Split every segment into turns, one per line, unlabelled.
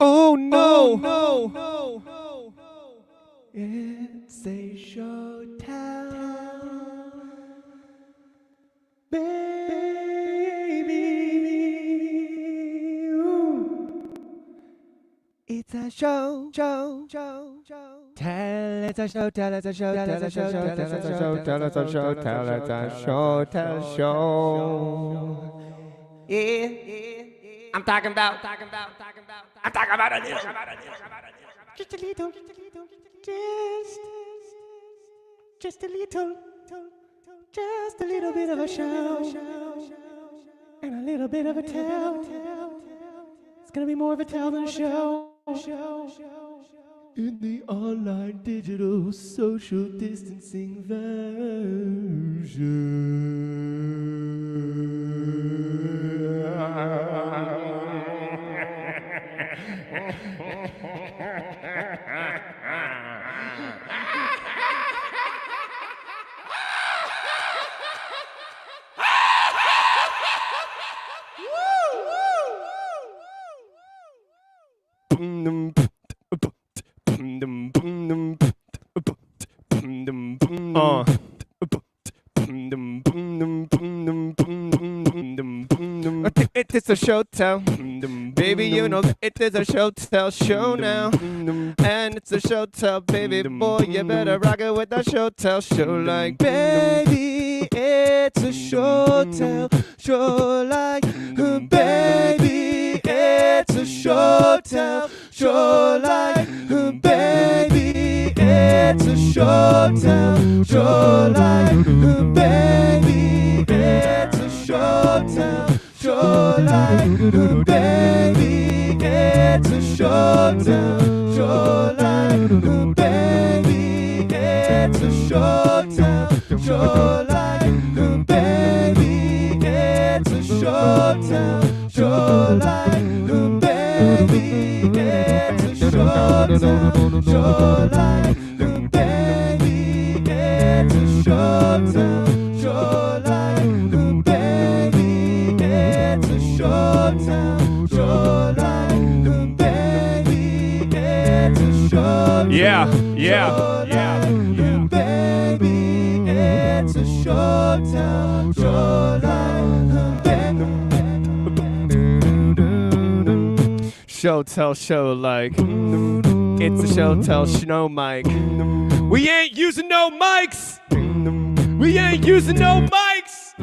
Oh no, no, no, no. It's a show town, baby. Ooh. It's a show, show, show, show. Tell it's a show, tell it's a show, tell it's a show, tell it's a show, tell it's a show, tell it's a show, tell it's a show. Yeah, I'm talking about a little. Just a little, just a little, just a little bit of a show, and a little bit of a tell. It's gonna be more of a tell than a show. In the online digital social distancing It's a show tell, baby. You know it is a show tell show now, and it's a show tell, baby boy. You better rock it with that show tell show like, baby. It's a show tell show like, baby. It's a show tell show like, baby. It's a show tell show like, baby. It's a show tell. Show like, baby, it's a show tell. Show like, baby, it's a show tell. Show like, baby, it's a show tell. Show like, baby, it's a show tell. Show like, baby, it's a show tell. Show like, baby. Show tell, show like, baby, it's a show. Yeah, baby, it's a show tell, show like, baby. Show tell, show like, it's a show tell, snow mic. We ain't using no mics. We ain't using no mics.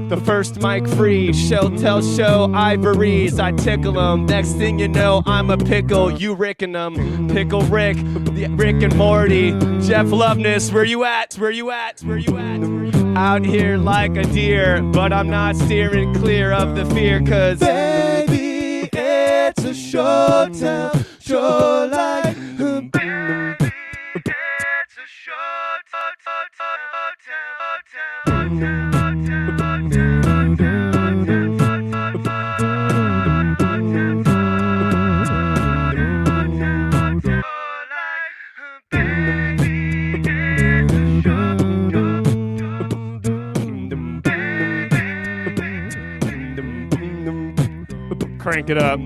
The first mic free, show tell show ivories. I tickle 'em. Next thing you know, I'm a pickle. You rickin' 'em. Pickle Rick, Rick and Morty, Jeff Loveness. Where you at? Where you at? Where you at? Out here like a deer, but I'm not steering clear of the fear. 'Cause baby, it's a show tell, show like, baby, it's a show tell. Crank it up.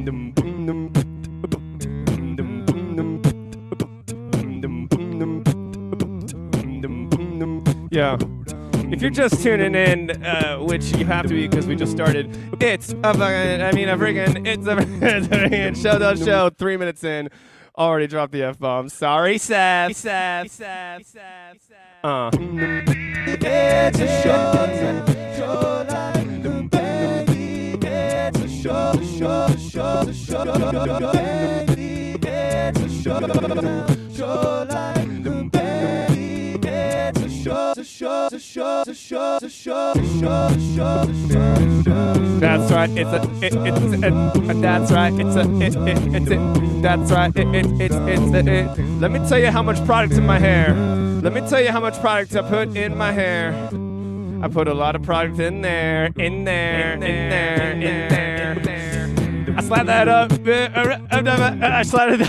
Yeah. If you're just tuning in, which you have to be because we just started, it's a freaking show. 3 minutes in, already dropped the F-bomb. Sorry, Seth. It's a show like, baby. It's a show, baby. It's a show like, baby. It's a show. That's right. Let me tell you how much product in my hair. Let me tell you how much product I put in my hair. I put a lot of product in there. I slide that up. I slide it.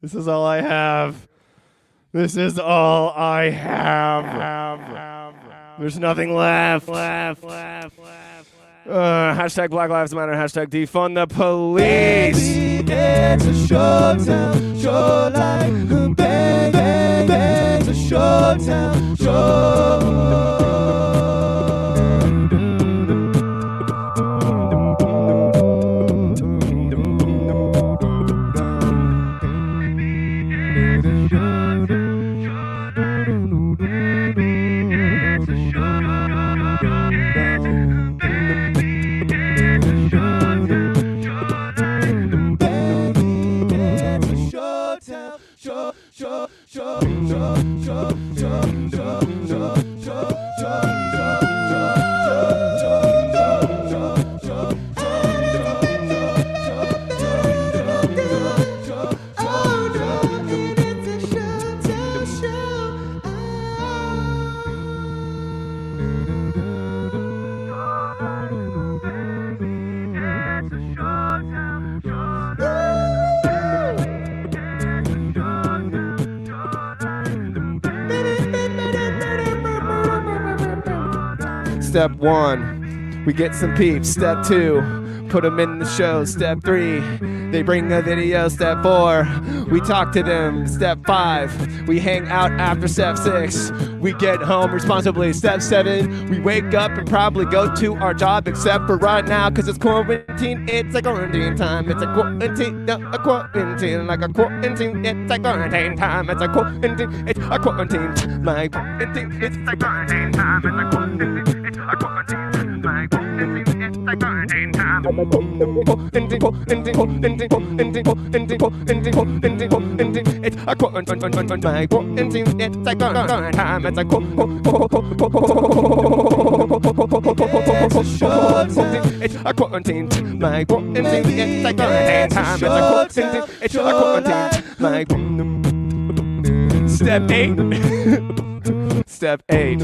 This is all I have. This is all I have. There's nothing left. Hashtag Black Lives Matter. Hashtag defund the police.
Baby, it's a showtime, show like baby, it's a showtime, show.
Step 1, we get some peeps. Step 2, put them in the show. Step 3, they bring a video. Step 4, we talk to them. Step 5, we hang out after. Step 6, we get home responsibly. Step 7, we wake up and probably go to our job, except for right now, cause it's quarantine. It's a quarantine time. It's a quarantine, a quarantine, like a quarantine. It's a quarantine time. It's a quarantine. It's a quarantine. My quarantine. It's a quarantine time. It's a quarantine. It's a quarantine. My quarantine. It's a quarantine time. It's a quarantine. My quarantine. It's a quarantine time. It's a it's a quarantine. My quarantine. It's a quarantine time. It's a quarantine. It's a quarantine. My Step 8. Step 8.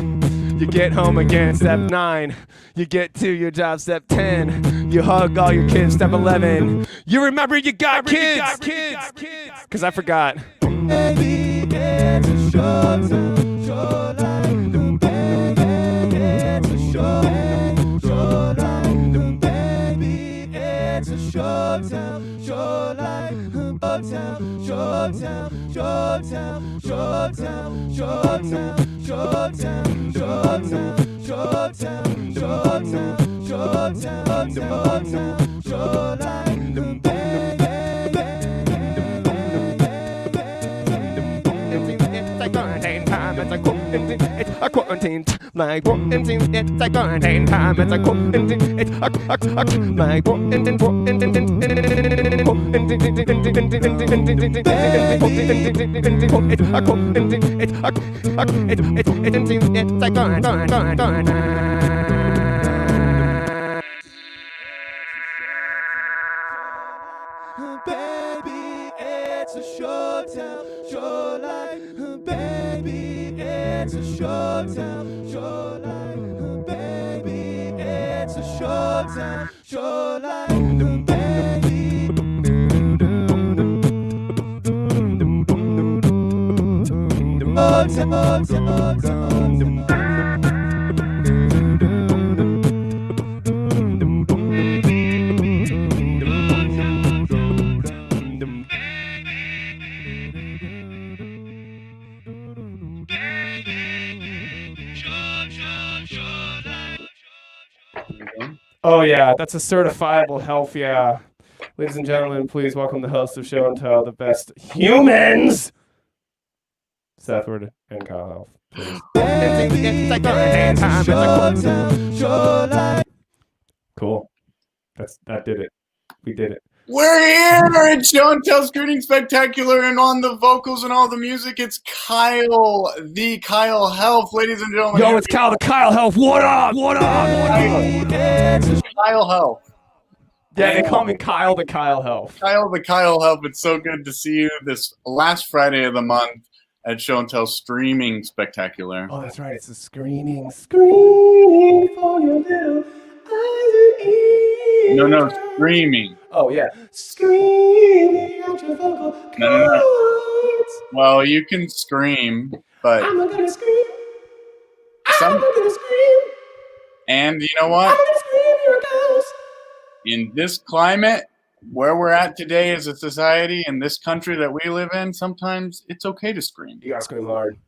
You get home again. Step 9. You get to your job. Step 10. You hug all your kids. Step 11. You remember you got kids. Cause I forgot.
Baby, it's a showtime, show like baby, it's a showtime, baby, it's a showtime, show like showtime, showtime, showtime, showtime, showtime, showtime, showtime, showtime, showtime, showtime, show like baby. It's a quarantine, it's a quarantine, my quarantine, it's a quarantine time, it's a quarantine, it's a my quarantine, it's a quarantine, it's a quarantine. Baby, it's a showtime, show like baby, it's a showtime, show like baby, it's a showtime, show like baby.
Oh yeah, that's a certifiable Helf, yeah. Ladies and gentlemen, please welcome the host of Show and Tell, the best humans, Sethward and Helf. Cool. That did it. We did it.
We're here at Show and Tell Screening Spectacular, and on the vocals and all the music, it's Kyle, the Kyle Helf, ladies and gentlemen.
Yo, it's Kyle the Kyle Helf. What up? What up? What up?
Kyle Helf.
Yeah, they call me Kyle the Kyle Helf.
Kyle the Kyle Helf. It's so good to see you this last Friday of the month at Show and Tell Streaming Spectacular.
Oh, that's right. It's a screening for your little eyes.
No, screaming.
Oh, yeah. Screaming at your vocal cords.
No. Well, you can scream, but
I'm not gonna scream. I'm not gonna scream.
And you know what?
I'm gonna scream. You're
in this climate, where we're at today as a society, in this country that we live in, sometimes it's okay to scream.
You gotta scream hard.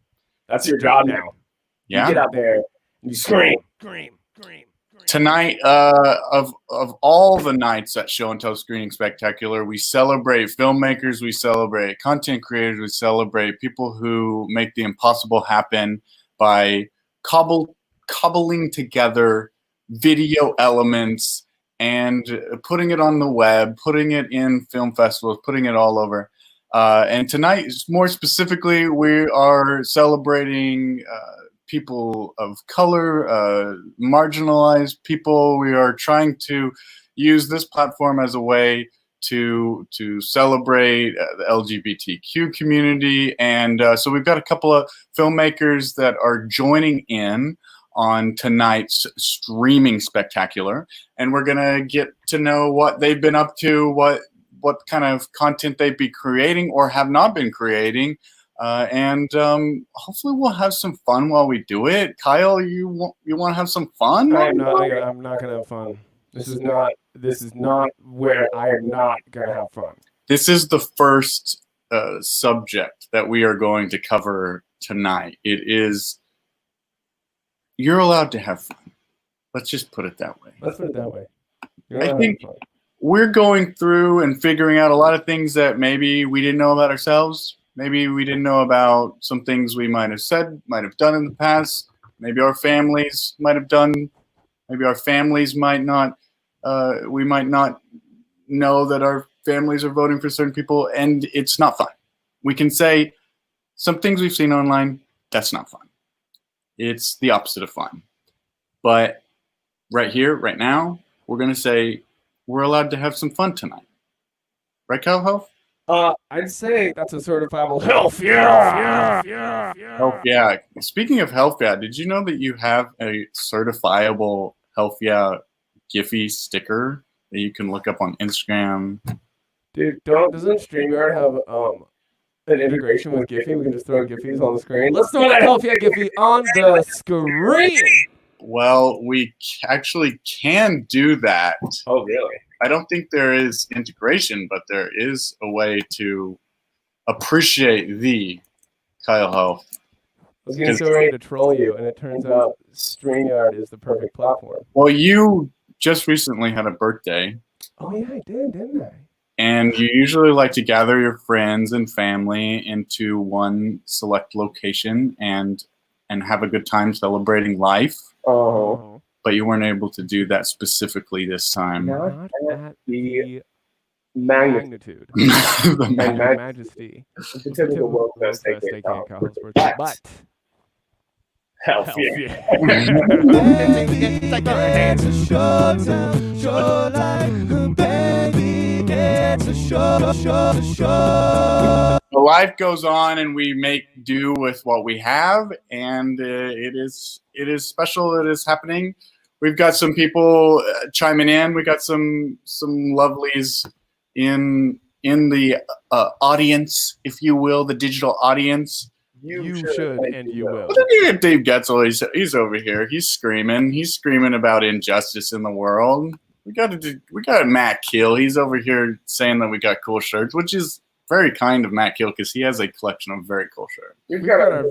That's your job now.
Yeah.
You get out there and you scream.
Tonight, of all the nights at Show and Tell Screening Spectacular, we celebrate filmmakers, we celebrate content creators, we celebrate people who make the impossible happen by cobbling together video elements and putting it on the web, putting it in film festivals, putting it all over. And tonight, more specifically, we are celebrating people of color, marginalized people. We are trying to use this platform as a way to celebrate the LGBTQ community. And so we've got a couple of filmmakers that are joining in on tonight's streaming spectacular, and we're gonna get to know what they've been up to, what kind of content they've been creating or have not been creating, and hopefully we'll have some fun while we do it. Kyle, you want to have some fun?
I'm not gonna have fun. This is not where I am not gonna have fun.
This is the first subject that we are going to cover tonight. It is, you're allowed to have fun. Let's just put it that way.
Let's put it that way.
I think we're going through and figuring out a lot of things that maybe we didn't know about ourselves. Maybe we didn't know about some things we might have said, might have done in the past. Maybe our families might have done. Maybe our families might not. We might not know that our families are voting for certain people, and it's not fun. We can say some things we've seen online, that's not fun. It's the opposite of fun. But right here, right now, we're going to say we're allowed to have some fun tonight. Right, Kyle Helf?
I'd say that's a certifiable Helf. Yeah.
Helf, yeah. Speaking of Helf, yeah, did you know that you have a certifiable Helf, yeah, Giphy sticker that you can look up on Instagram?
Dude, doesn't StreamYard have an integration with Giphy? We can just throw Giphies on the screen. Let's throw that Helf, yeah, Giphy on the screen.
Well, we actually can do that.
Oh, really?
I don't think there is integration, but there is a way to appreciate the Kyle Helf.
I was getting so ready to troll you, and it turns out StreamYard is the perfect platform.
Well, you just recently had a birthday.
Oh, yeah, I did, didn't I?
And you usually like to gather your friends and family into one select location and have a good time celebrating life.
Oh.
But you weren't able to do that specifically this time.
Not at the magnitude
The
and majesty.
It's a typical world best
birthday cake, Kyle's birthday. But
Helf,
Helf,
yeah.
yeah.
It's like it's a showtime, baby. It's a show.
Life goes on, and we make do with what we have, and it is special. It is happening. We've got some people chiming in. We got some lovelies in the audience, if you will, the digital audience.
You should and you will.
Well, then you get Dave Getzel. He's over here. He's screaming. He's screaming about injustice in the world. We got Matt Keel. He's over here saying that we got cool shirts, which is very kind of Matt Keel because he has a collection of very cool shirts.
We've got our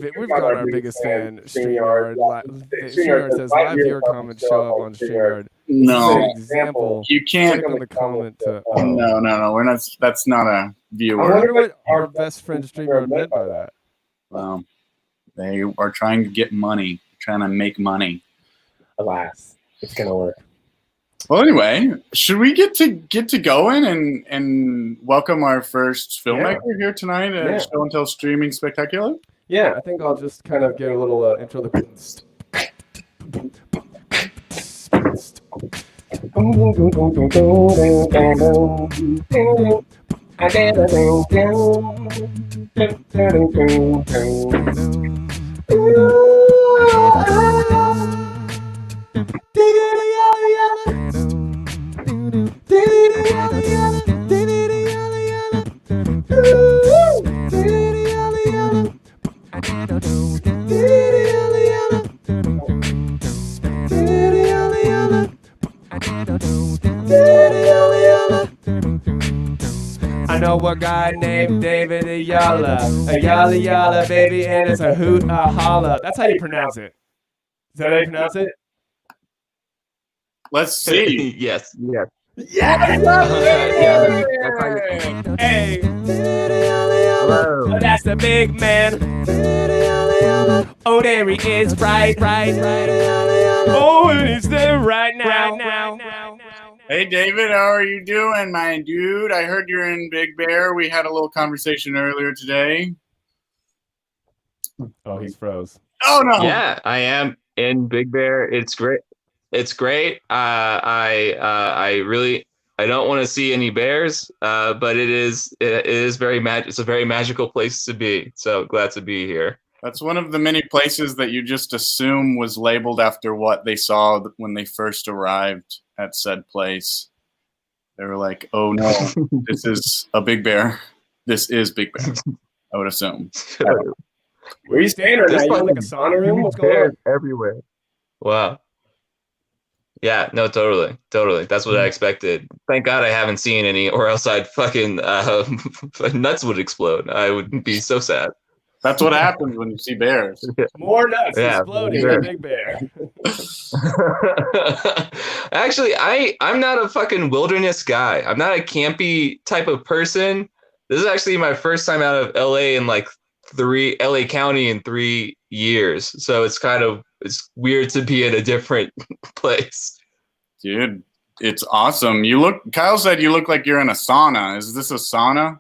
biggest fan, StreamYard. StreamYard says live viewer comments show up on StreamYard.
No,
example.
You can't.
Click on the comment to.
No. We're not. That's not a viewer.
I wonder what our best friend StreamYard meant by that.
Well, they are trying to get money, trying to make money.
Alas, it's gonna work.
Well, anyway, should we get to going and welcome our first filmmaker here tonight at Show and Tell Streaming Spectacular?
Yeah, I think I'll just kind of get a little intro. I know a guy named David Ayala, baby, and it's a hoot, a holla. That's how you pronounce it. Is that how you pronounce it?
Let's see.
Yes.
Yes!
That's how you.
Hey!
Hello.
Oh, that's the big man. Oh, there he is, right. Oh, and he's there right now.
Hey, David, how are you doing, my dude? I heard you're in Big Bear. We had a little conversation earlier today.
Oh, he's froze.
Oh, no.
Yeah, I am in Big Bear. It's great. It's great. I really I don't want to see any bears, but it is very It's a very magical place to be. So glad to be here.
That's one of the many places that you just assume was labeled after what they saw when they first arrived at said place. They were like, oh no, this is a Big Bear. This is Big Bear, I would assume.
Where are you staying right now?
There's
You in like a sauna room? What's going
bears
on?
everywhere. Wow. Yeah, no, totally. That's what I expected. Thank God I haven't seen any, or else I'd fucking nuts would explode. I would be so sad.
That's what happens when you see bears.
More nuts
Yeah,
exploding
sure.
in Big Bear.
Actually, I'm not a fucking wilderness guy. I'm not a campy type of person. This is actually my first time out of LA in like LA County in 3 years. So it's weird to be in a different place.
Dude, it's awesome. Kyle said you look like you're in a sauna. Is this a sauna?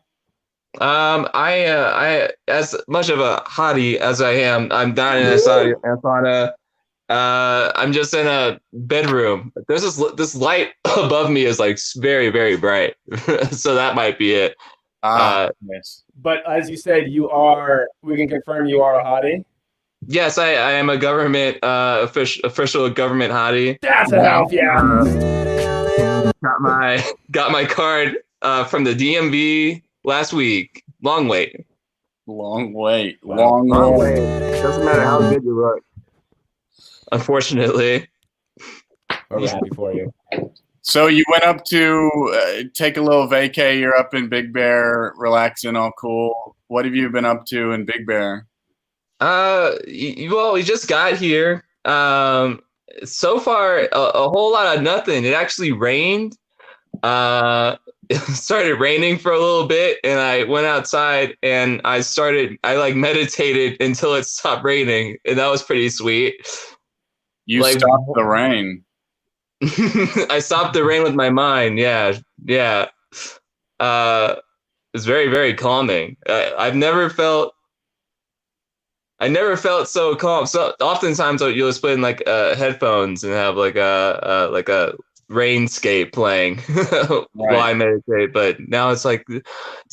I as much of a hottie as I am, I'm not in a sauna. I'm just in a bedroom. There's this light above me is like very, very bright. So that might be it.
Yes.
But as you said, we can confirm you are a hottie.
Yes, I am a government official government hottie.
That's a Helf, yeah.
Got my card from the DMV last week. Long wait.
Long wait.
Long wait. Doesn't matter how good you look. Unfortunately.
We're happy for you.
So you went up to take a little vacay. You're up in Big Bear, relaxing, all cool. What have you been up to in Big Bear?
Well, we just got here. So far, a whole lot of nothing. It actually rained. It started raining for a little bit, and I went outside and I like meditated until it stopped raining, and that was pretty sweet.
You
Like,
stopped the rain.
I stopped the rain with my mind. Yeah. It's very, very calming. I never felt so calm. So oftentimes you'll just put in like headphones and have like a rainscape playing while I meditate. But now it's like,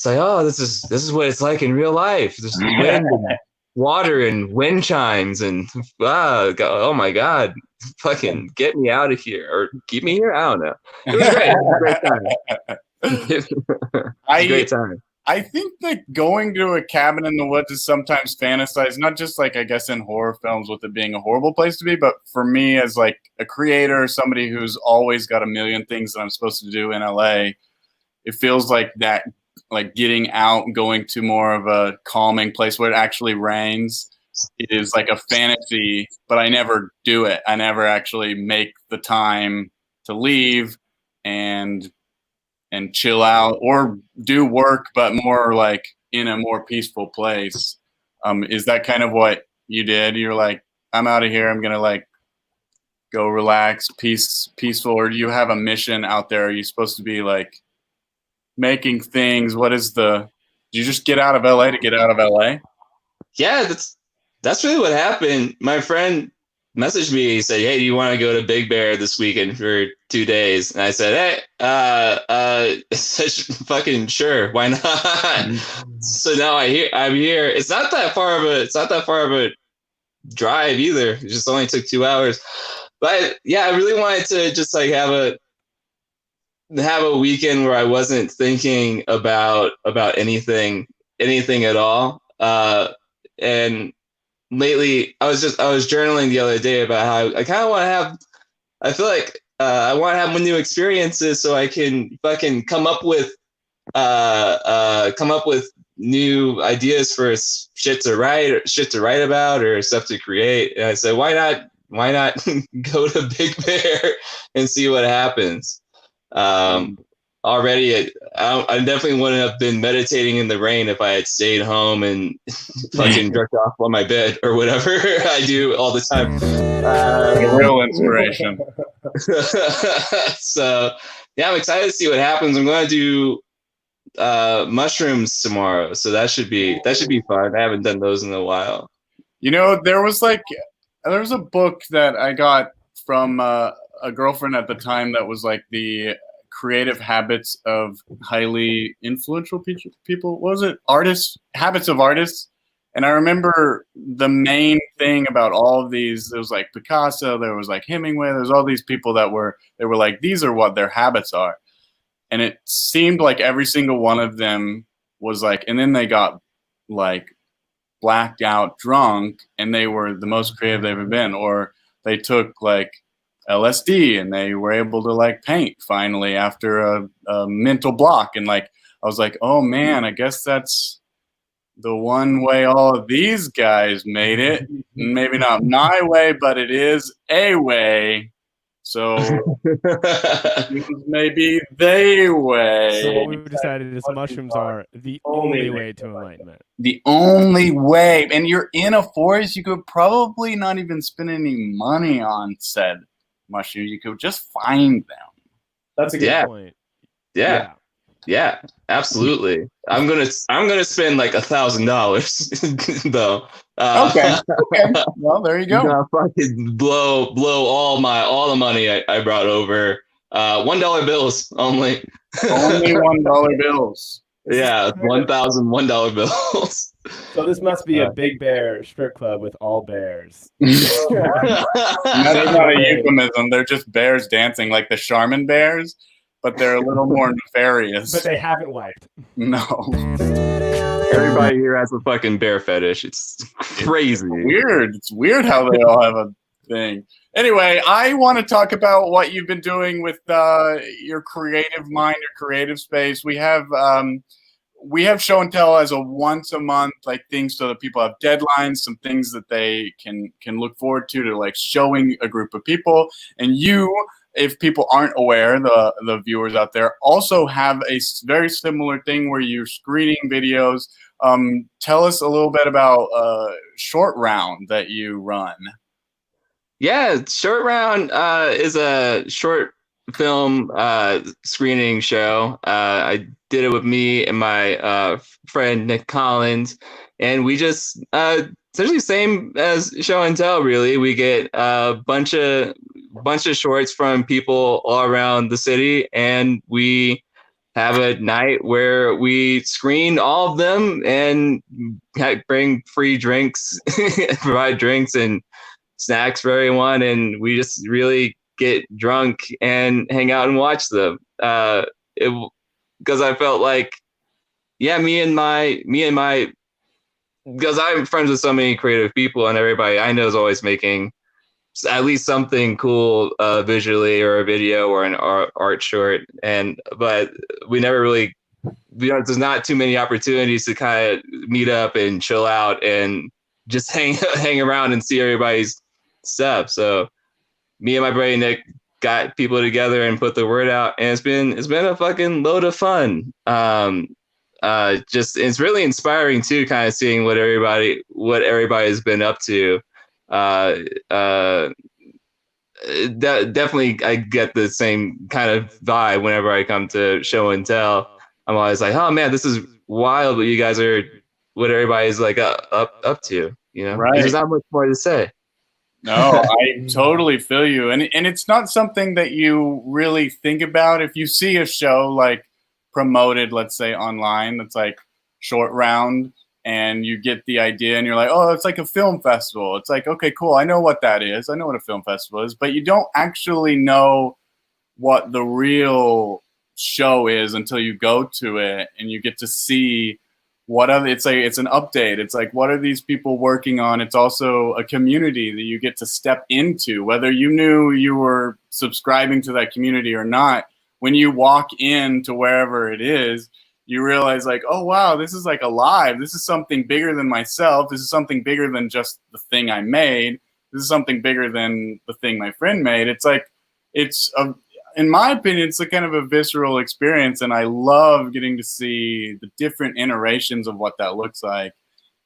oh, this is what it's like in real life. There's wind and water and wind chimes and oh my God, fucking get me out of here or keep me here. I don't know. It was great. It was a great time.
I think that going to a cabin in the woods is sometimes fantasized, not just like, I guess, in horror films with it being a horrible place to be, but for me as like a creator, somebody who's always got a million things that I'm supposed to do in LA, it feels like that, like getting out and going to more of a calming place where it actually rains is like a fantasy, but I never do it. I never actually make the time to leave and chill out or do work, but more like in a more peaceful place. Is that kind of what you did? You're like, I'm out of here. I'm going to like go relax, peaceful. Or do you have a mission out there? Are you supposed to be like making things? Did you just get out of LA to get out of LA?
Yeah, that's really what happened. My friend messaged me. He said, "Hey, do you want to go to Big Bear this weekend for 2 days?" And I said, "Hey, fucking sure, why not?" So now I'm here. It's not that far of a drive either. It just only took 2 hours. But yeah, I really wanted to just like have a weekend where I wasn't thinking about anything at all. And lately I was journaling the other day about how I kind of want to have, I feel like I want to have new experiences so I can fucking come up with new ideas for shit to write about or stuff to create. And I said, why not go to Big Bear and see what happens? Already, I definitely wouldn't have been meditating in the rain if I had stayed home and fucking jerked off on my bed or whatever I do all the time.
Real inspiration.
So yeah, I'm excited to see what happens. I'm going to do mushrooms tomorrow, so that should be fun. I haven't done those in a while.
You know, there was a book that I got from a girlfriend at the time that was like the creative habits of highly influential people. What was it? Habits of artists. And I remember the main thing about all of these, there was like Picasso, there was like Hemingway, there's all these people they were like, these are what their habits are. And it seemed like every single one of them was like, and then they got like blacked out drunk and they were the most creative they've ever been. Or they took like LSD and they were able to like paint finally after a mental block. And like, I was like, oh man, I guess that's the one way all of these guys made it. Maybe not my way, but it is a way. So maybe they way.
So what we've decided is mushrooms are the only way to enlightenment.
The only way. And you're in a forest, you could probably not even spend any money on said mushroom. You could just find them.
That's a good point.
Yeah, absolutely. I'm gonna spend like $1,000 though.
Okay. Well, there you go.
I'm gonna fucking blow all the money I brought over. $1 bills only.
Only $1 bills.
Yeah, $1,001 bills.
So this must be a Big Bear strip club with all bears.
That's not a euphemism. They're just bears dancing, like the Charmin bears, but they're a little more nefarious.
But they haven't wiped.
No.
Everybody here has a fucking bear fetish. It's crazy.
It's weird how they all have a thing. Anyway, I want to talk about what you've been doing with your creative mind, your creative space. We have show and tell as a once a month like thing, so that people have deadlines, some things that they can look forward to like showing a group of people. And you, if people aren't aware, the viewers out there also have a very similar thing where you're screening videos. Tell us a little bit about Short Round that you run.
Yeah, Short Round is a short film screening show. I did it with me and my friend Nick Collins, and we just essentially same as show and tell. Really, we get a bunch of shorts from people all around the city, and we have a night where we screen all of them and bring free drinks, provide drinks and snacks for everyone, and we just really get drunk and hang out and watch them. Because I felt like, yeah, because I'm friends with so many creative people, and everybody I know is always making at least something cool visually, or a video, or an art short. But we never really, there's not too many opportunities to kind of meet up and chill out and just hang around and see everybody's stuff. So me and my buddy Nick got people together and put the word out, and it's been a fucking load of fun. Just it's really inspiring too, kind of seeing what everybody's been up to. Definitely I get the same kind of vibe whenever I come to show and tell. I'm always like, oh man, this is wild, but you guys are what everybody's like up to, you know?
Right.
There's not much more to say.
No, I totally feel you. And it's not something that you really think about. If you see a show like promoted, let's say online, that's like Short Round, and you get the idea and you're like, oh, it's like a film festival. It's like, okay, cool. I know what that is. I know what a film festival is, but you don't actually know what the real show is until you go to it and you get to see it's like, it's an update. It's like, what are these people working on? It's also a community that you get to step into, whether you knew you were subscribing to that community or not. When you walk into wherever it is, you realize like, oh, wow, this is like alive. This is something bigger than myself. This is something bigger than just the thing I made. This is something bigger than the thing my friend made. It's like, in my opinion, it's a kind of a visceral experience, and I love getting to see the different iterations of what that looks like,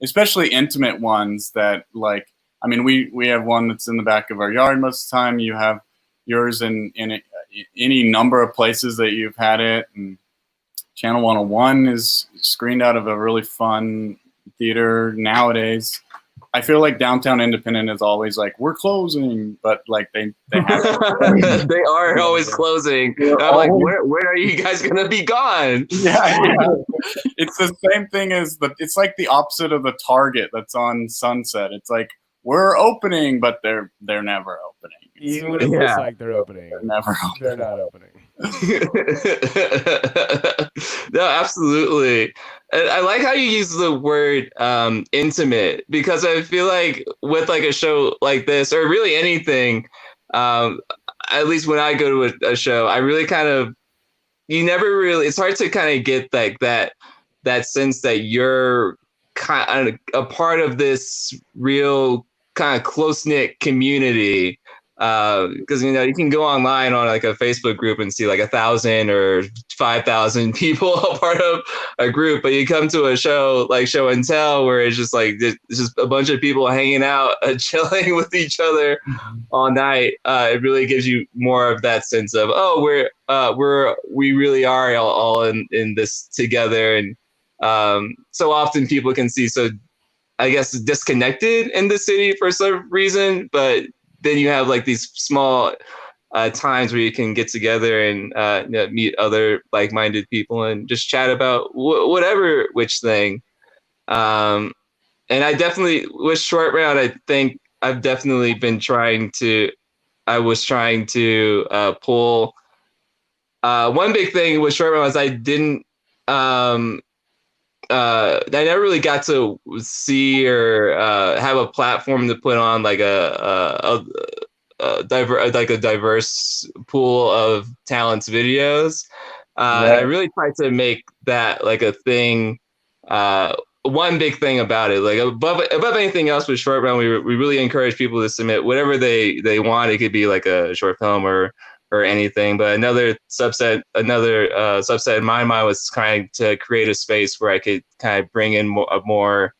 especially intimate ones that, like, I mean, we have one that's in the back of our yard most of the time. You have yours in any number of places that you've had it, and Channel 101 is screened out of a really fun theater nowadays. I feel like Downtown Independent is always like, we're closing, but like they have
they are always closing. I'm like, where are you guys gonna be gone?
Yeah. It's the same thing as it's like the opposite of the Target that's on Sunset. It's like, we're opening, but they're never opening.
Even when it looks like they're opening,
they're
not opening.
No, absolutely. I like how you use the word intimate, because I feel like with like a show like this, or really anything, at least when I go to a show, I really kind of, it's hard to kind of get like that sense that you're kind of a part of this real kind of close-knit community. Because you can go online on like a Facebook group and see like 1,000 or 5,000 people a part of a group, but you come to a show like Show and Tell where it's just like it's just a bunch of people hanging out, chilling with each other all night. It really gives you more of that sense of, oh, we really are all in this together, and so often people can see so, I guess, disconnected in the city for some reason, but then you have like these small times where you can get together and meet other like-minded people and just chat about whatever which thing. And I definitely, with Short Round, I think I've definitely been trying to pull. One big thing with Short Round was I never really got to see or have a platform to put on like a diverse pool of talents videos. And I really tried to make that like a thing. One big thing about it, like above anything else with Short Round, we really encourage people to submit whatever they want. It could be like a short film or anything, but another subset in my mind was trying to create a space where I could kind of bring in more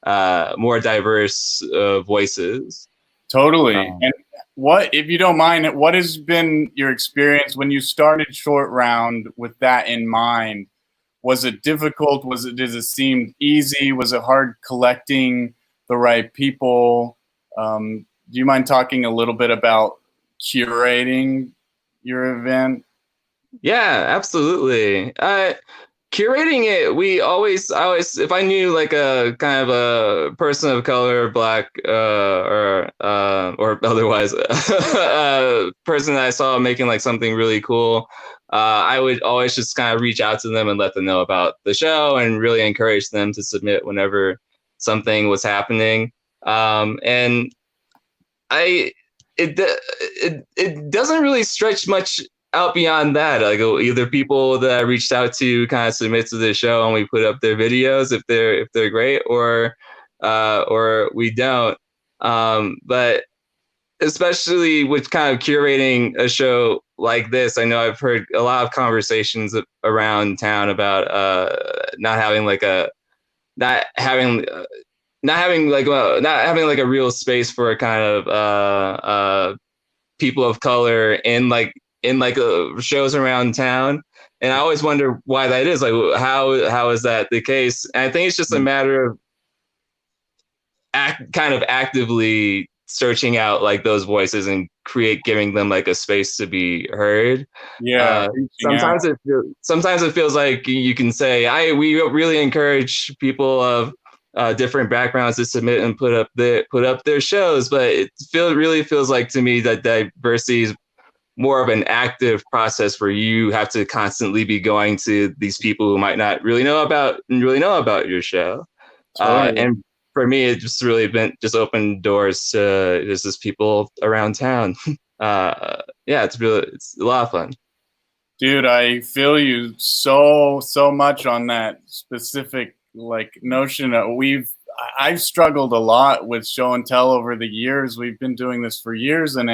diverse voices.
Totally. And what, if you don't mind, what has been your experience when you started Short Round with that in mind? Was it difficult? Did it seem easy? Was it hard collecting the right people? Do you mind talking a little bit about curating your event?
Yeah, absolutely. Curating it, I always, if I knew like a kind of a person of color, Black, or otherwise, person that I saw making like something really cool, I would always just kind of reach out to them and let them know about the show and really encourage them to submit whenever something was happening. And it doesn't really stretch much out beyond that. Like either people that I reached out to kind of submit to the show and we put up their videos if they're great, or we don't. But especially with kind of curating a show like this, I know I've heard a lot of conversations around town about not having like a real space for a kind of people of color in shows around town. And I always wonder why that is. Like, how is that the case? And I think it's just a matter of kind of actively searching out like those voices and giving them like a space to be heard.
Yeah.
Sometimes it feels like you can say, we really encourage people of different backgrounds to submit and put up their shows, but it really feels like to me that diversity is more of an active process where you have to constantly be going to these people who might not really know about your show.
Totally.
And for me, it just really just opened doors to just people around town. Yeah, it's a lot of fun.
Dude, I feel you so much on that specific like notion. I've struggled a lot with show and tell over the years. We've been doing this for years, and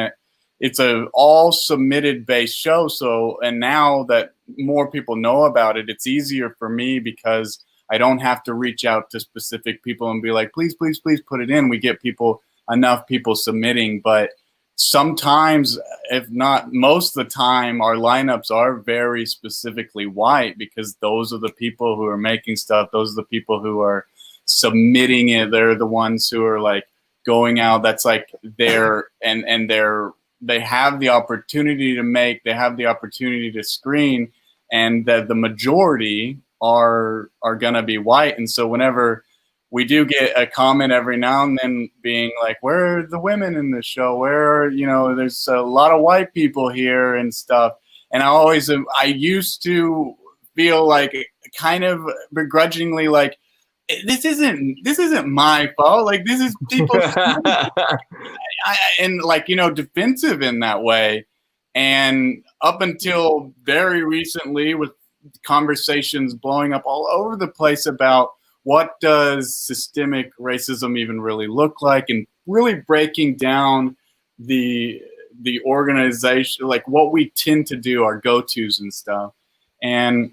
it's a all submitted based show. So, and now that more people know about it, it's easier for me because I don't have to reach out to specific people and be like, please put it in. We get enough people submitting, but sometimes, if not most of the time, our lineups are very specifically white because those are the people who are making stuff. Those are the people who are submitting it. They're the ones who are like going out. That's like they have the opportunity to make, they have the opportunity to screen, and that the majority are going to be white. And so whenever we do get a comment every now and then being like, where are the women in this show? Where are, there's a lot of white people here and stuff. And I used to feel like kind of begrudgingly like, this isn't my fault. Like, this is people's and like, defensive in that way. And up until very recently, with conversations blowing up all over the place about what does systemic racism even really look like, and really breaking down the organization, like what we tend to do, our go-tos and stuff. And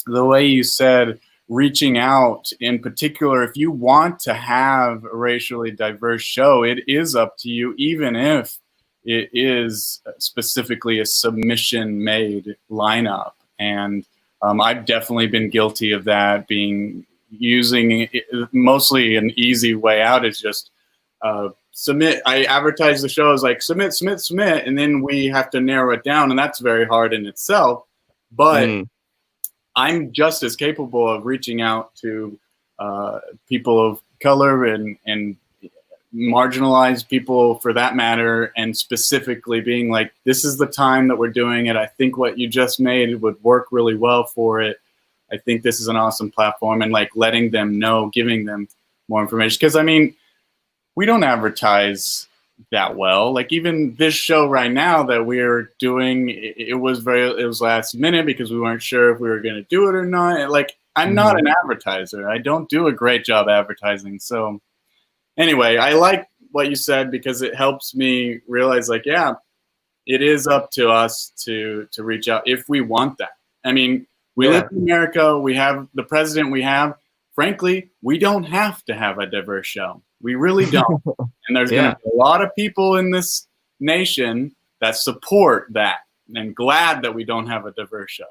the way you said, reaching out in particular, if you want to have a racially diverse show, it is up to you, even if it is specifically a submission made lineup. And I've definitely been guilty of that, using mostly an easy way out is just submit. I advertise the show as like submit, and then we have to narrow it down, and that's very hard in itself. But I'm just as capable of reaching out to people of color and marginalized people for that matter, and specifically being like, this is the time that we're doing it. I think what you just made would work really well for it. I think this is an awesome platform, and like letting them know, giving them more information. Because I mean, we don't advertise that well. Like even this show right now that we're doing, it was last minute because we weren't sure if we were going to do it or not. Like I'm not an advertiser. I don't do a great job advertising. So anyway, I like what you said because it helps me realize like, yeah, it is up to us to reach out if we want that. I mean, we live in America. We have the president we have. Frankly, we don't have to have a diverse show. We really don't. And there's going to be a lot of people in this nation that support that and glad that we don't have a diverse show.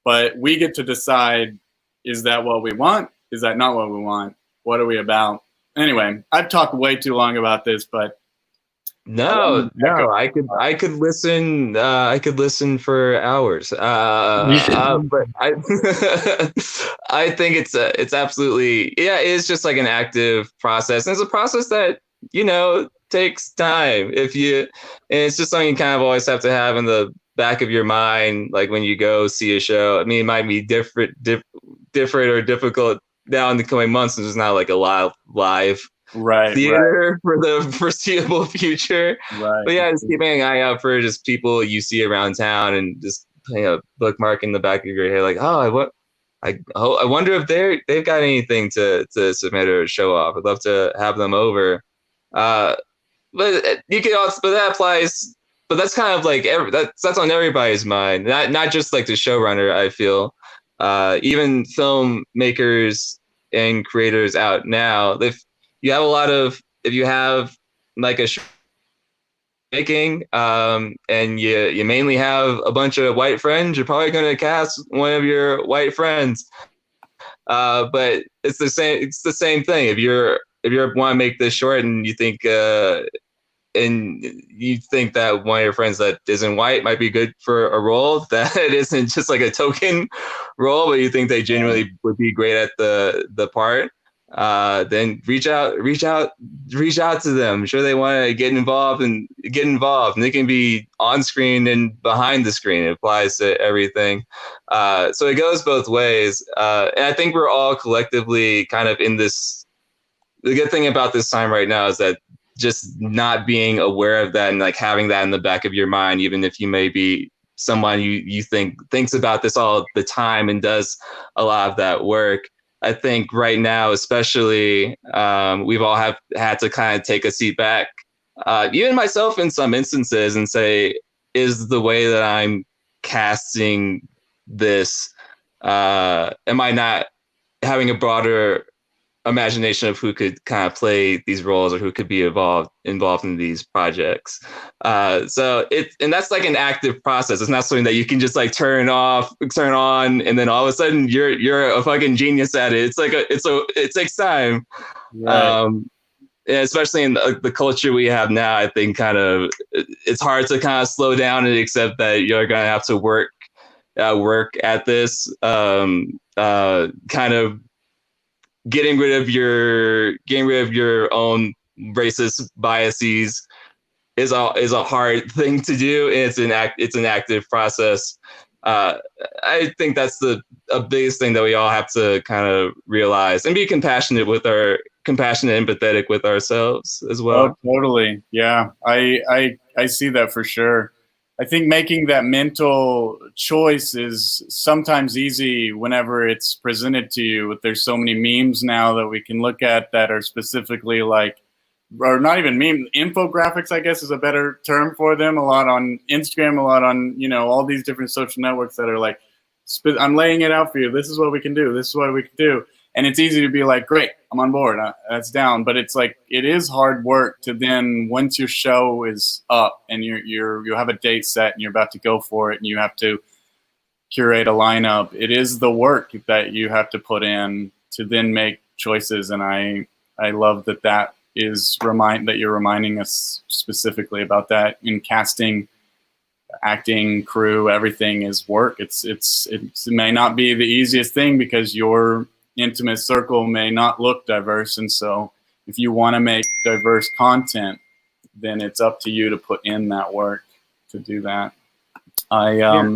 But we get to decide, is that what we want? Is that not what we want? What are we about? Anyway, I've talked way too long about this, but
no, I could listen. I could listen for hours. But I, I think it's absolutely, it's just like an active process. And it's a process that, takes time. And it's just something you kind of always have to have in the back of your mind, like when you go see a show. I mean, it might be different or difficult now in the coming months. There's not like a live theater for the foreseeable future. But yeah, just keeping an eye out for just people you see around town, and just putting a bookmark in the back of your head, like, I wonder if they've got anything to submit or show off. I'd love to have them over. But you can also, but that applies. But that's kind of like that's on everybody's mind, not just like the showrunner. I feel even filmmakers and creators out now, if you have like a show making, and you mainly have a bunch of white friends, you're probably going to cast one of your white friends. But it's the same thing. If you want to make this short and you think that one of your friends that isn't white might be good for a role, that it isn't just like a token role, but you think they genuinely would be great at the part, then reach out to them. I'm sure they want to get involved, and they can be on screen and behind the screen. It applies to everything. So it goes both ways. And I think we're all collectively kind of in this. The good thing about this time right now is that just not being aware of that and like having that in the back of your mind, even if you may be someone you thinks about this all the time and does a lot of that work. I think right now, especially, we've all had to kind of take a seat back, even myself in some instances, and say, is the way that I'm casting this, am I not having a broader imagination of who could kind of play these roles or who could be involved in these projects. So that's like an active process. It's not something that you can just like turn on, and then all of a sudden you're a fucking genius at it. It takes time. Right. And especially in the culture we have now, I think kind of it's hard to kind of slow down and accept that you're gonna have to work at this. Kind of getting rid of your own racist biases is a hard thing to do, and it's an active process. I think that's the biggest thing that we all have to kind of realize and be compassionate and empathetic with ourselves as well.
Oh, totally. Yeah, I see that for sure. I think making that mental choice is sometimes easy whenever it's presented to you. There's so many memes now that we can look at that are specifically like, or not even meme, infographics, I guess is a better term for them. A lot on Instagram, a lot on, all these different social networks that are like, I'm laying it out for you. This is what we can do. This is what we can do. And it's easy to be like, great, I'm on board. That's down. But it's like, it is hard work to then, once your show is up and you have a date set and you're about to go for it and you have to curate a lineup, it is the work that you have to put in to then make choices. And I love that is that you're reminding us specifically about that in casting, acting, crew, everything is work. It may not be the easiest thing because your intimate circle may not look diverse, and so if you want to make diverse content, then it's up to you to put in that work to do that. I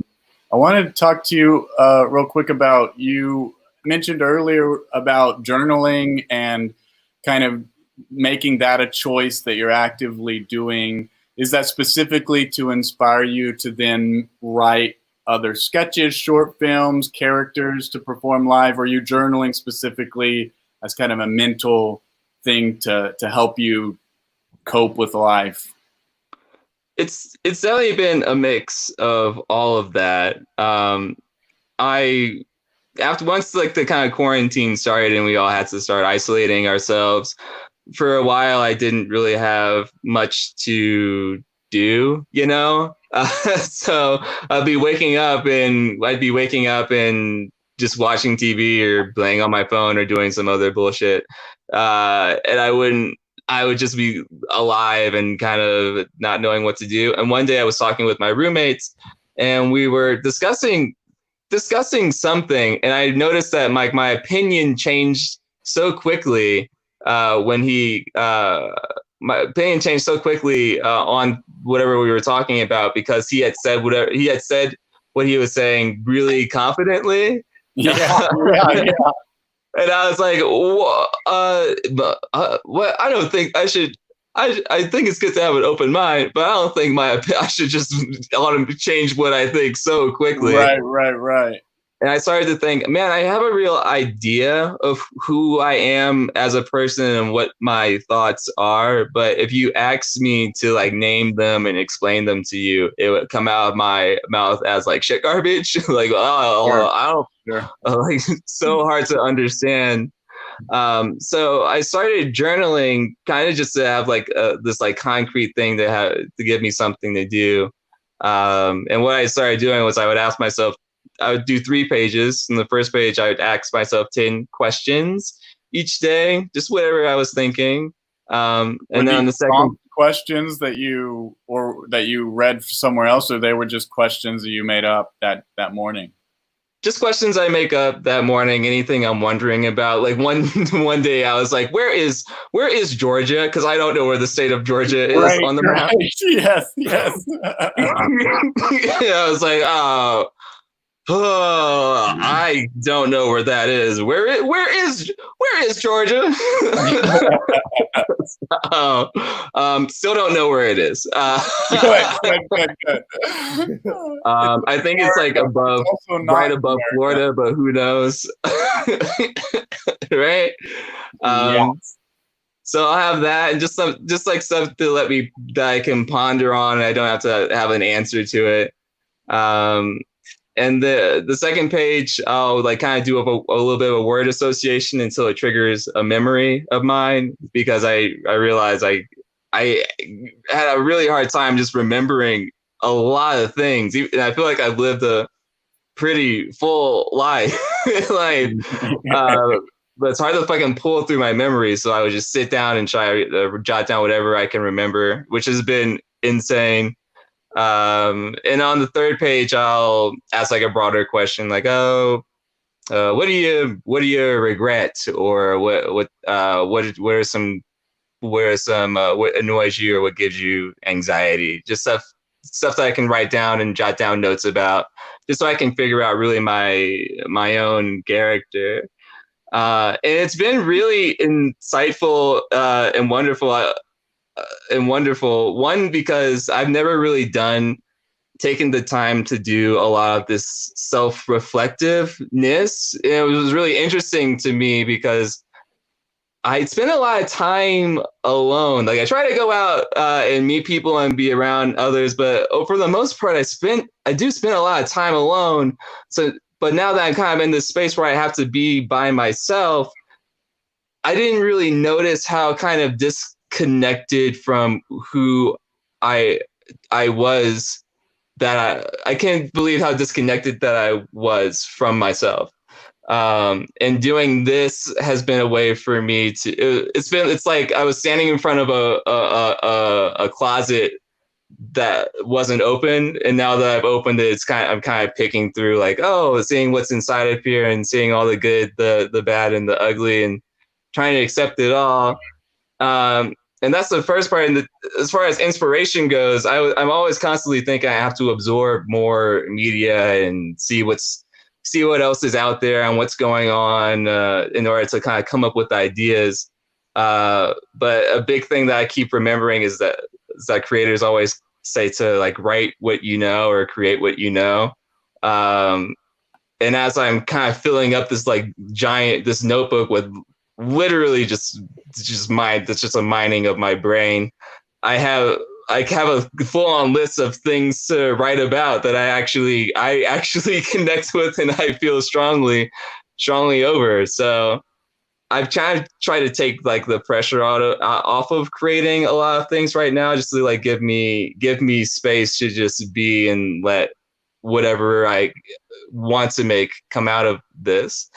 wanted to talk to you real quick about, you mentioned earlier about journaling and kind of making that a choice that you're actively doing. Is that specifically to inspire you to then write other sketches, short films, characters to perform live? Or are you journaling specifically as kind of a mental thing to help you cope with life?
It's definitely been a mix of all of that. Once like the kind of quarantine started and we all had to start isolating ourselves, for a while I didn't really have much to do, so I'd be waking up and just watching TV or playing on my phone or doing some other bullshit, and I would just be alive and kind of not knowing what to do. And one day I was talking with my roommates and we were discussing something, and I noticed that my opinion changed so quickly my opinion changed so quickly on whatever we were talking about, because he had said what he was saying really confidently.
Yeah.
And I was like, what? I don't think I should. I think it's good to have an open mind, but I don't think I should just change what I think so quickly.
Right.
And I started to think, man, I have a real idea of who I am as a person and what my thoughts are. But if you ask me to like name them and explain them to you, it would come out of my mouth as like shit garbage. Like, I don't, like, so hard to understand. So I started journaling kind of just to have like this like concrete thing to give me something to do. And what I started doing was I would ask myself, I would do 3 pages. In the first page, I would ask myself 10 questions each day, just whatever I was thinking. And then on the second,
questions that you read somewhere else, or they were just questions that you made up that morning?
just questions I make up that morning, anything I'm wondering about. Like one day I was like, where is Georgia? Because I don't know where the state of Georgia is on the map.
Yes.
I was like, oh, I don't know where that is. Where is Georgia? Still don't know where it is.
Good.
I think it's like above, right above Florida, but who knows? Right? So I'll have that, and just like stuff to let me that I can ponder on. And I don't have to have an answer to it. And the second page, I'll like kind of do a little bit of a word association until it triggers a memory of mine, because I realized I had a really hard time just remembering a lot of things. And I feel like I've lived a pretty full life, but it's hard to fucking pull through my memories. So I would just sit down and try to jot down whatever I can remember, which has been insane. And on the third page, I'll ask like a broader question, like, what do you regret, or what annoys you, or what gives you anxiety? Just stuff that I can write down and jot down notes about, just so I can figure out really my own character. And it's been really insightful and wonderful. One, because I've never really taken the time to do a lot of this self-reflectiveness. It was really interesting to me because I spend a lot of time alone. Like I try to go out and meet people and be around others, but for the most part, I do spend a lot of time alone. But now that I'm kind of in this space where I have to be by myself, I didn't really notice how kind of disconnected from who I was, that I can't believe how disconnected that I was from myself. And doing this has been a way for me to, it's like I was standing in front of a closet that wasn't open, and now that I've opened it, I'm kind of picking through, like, seeing what's inside of here and seeing all the good, the bad, and the ugly, and trying to accept it all. And that's the first part. And as far as inspiration goes, I'm always constantly thinking I have to absorb more media and see what else is out there and what's going on in order to kind of come up with ideas. But a big thing that I keep remembering is that creators always say to like write what you know or create what you know. And as I'm kind of filling up this like this notebook with literally just a mining of my brain, I have a full-on list of things to write about that I actually connect with and I feel strongly over. So I've tried to take like the pressure off of creating a lot of things right now, just to like give me space to just be and let whatever I want to make come out of this.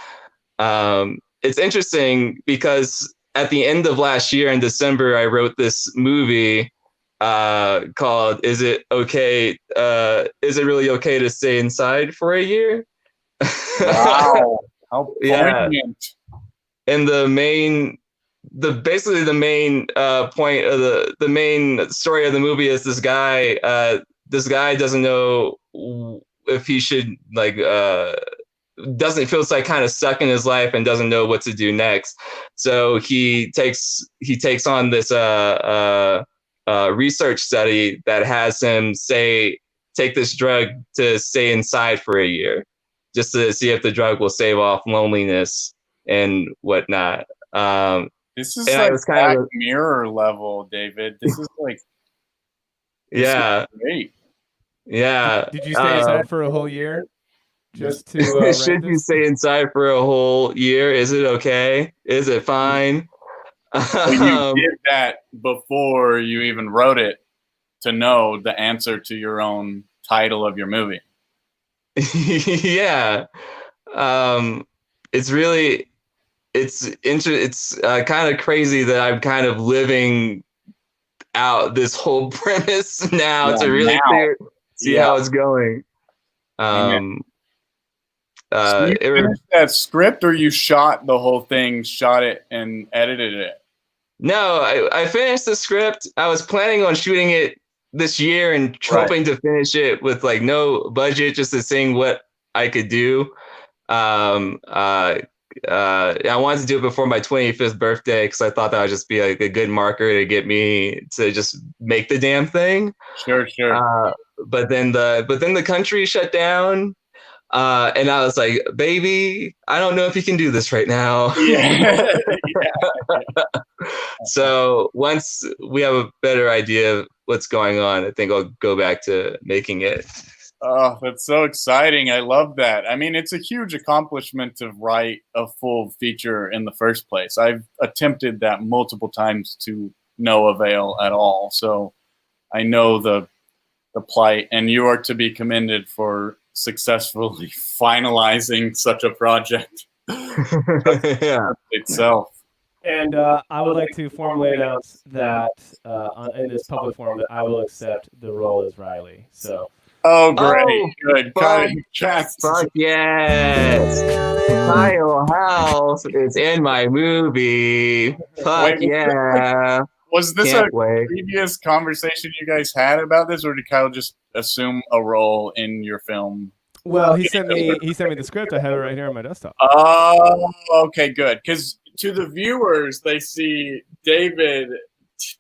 It's interesting because at the end of last year in December, I wrote this movie called "Is It Okay? Is It Really Okay to Stay Inside for a Year?"
Wow, how poignant!
And the main point of the main story of the movie is this guy doesn't know if he should like doesn't feel like kind of stuck in his life and doesn't know what to do next. So he takes on this research study that has him take this drug to stay inside for a year, just to see if the drug will stave off loneliness and whatnot.
This is like Black Mirror level, David. This is like,
yeah,
great.
Yeah.
Did you stay inside for a whole year? Just to
should you stay inside for a whole year? Is it okay? Is it fine?
You did that before you even wrote it to know the answer to your own title of your movie.
Yeah. It's really, it's kind of crazy that I'm kind of living out this whole premise now to really see how it's going.
So you finished that script, or you shot the whole thing, shot it, and edited it?
No, I finished the script. I was planning on shooting it this year and hoping to finish it with like no budget, just to seeing what I could do. I wanted to do it before my 25th birthday because I thought that would just be like a good marker to get me to just make the damn thing.
Sure.
But then the country shut down. And I was like, baby, I don't know if you can do this right now.
Yeah.
So once we have a better idea of what's going on, I think I'll go back to making it.
Oh, that's so exciting. I love that. I mean, it's a huge accomplishment to write a full feature in the first place. I've attempted that multiple times to no avail at all. So I know the plight, and you are to be commended for successfully finalizing such a project itself.
And I would like to formally announce that in this public forum that I will accept the role as Riley. So.
Oh, great. Good.
Fuck yes. Kyle Helf is in my movie. Fuck yeah.
Was this previous conversation you guys had about this, or did Kyle just assume a role in your film?
Well, he sent me the script. I have it right here on my desktop.
Oh, okay, good. Because to the viewers, they see David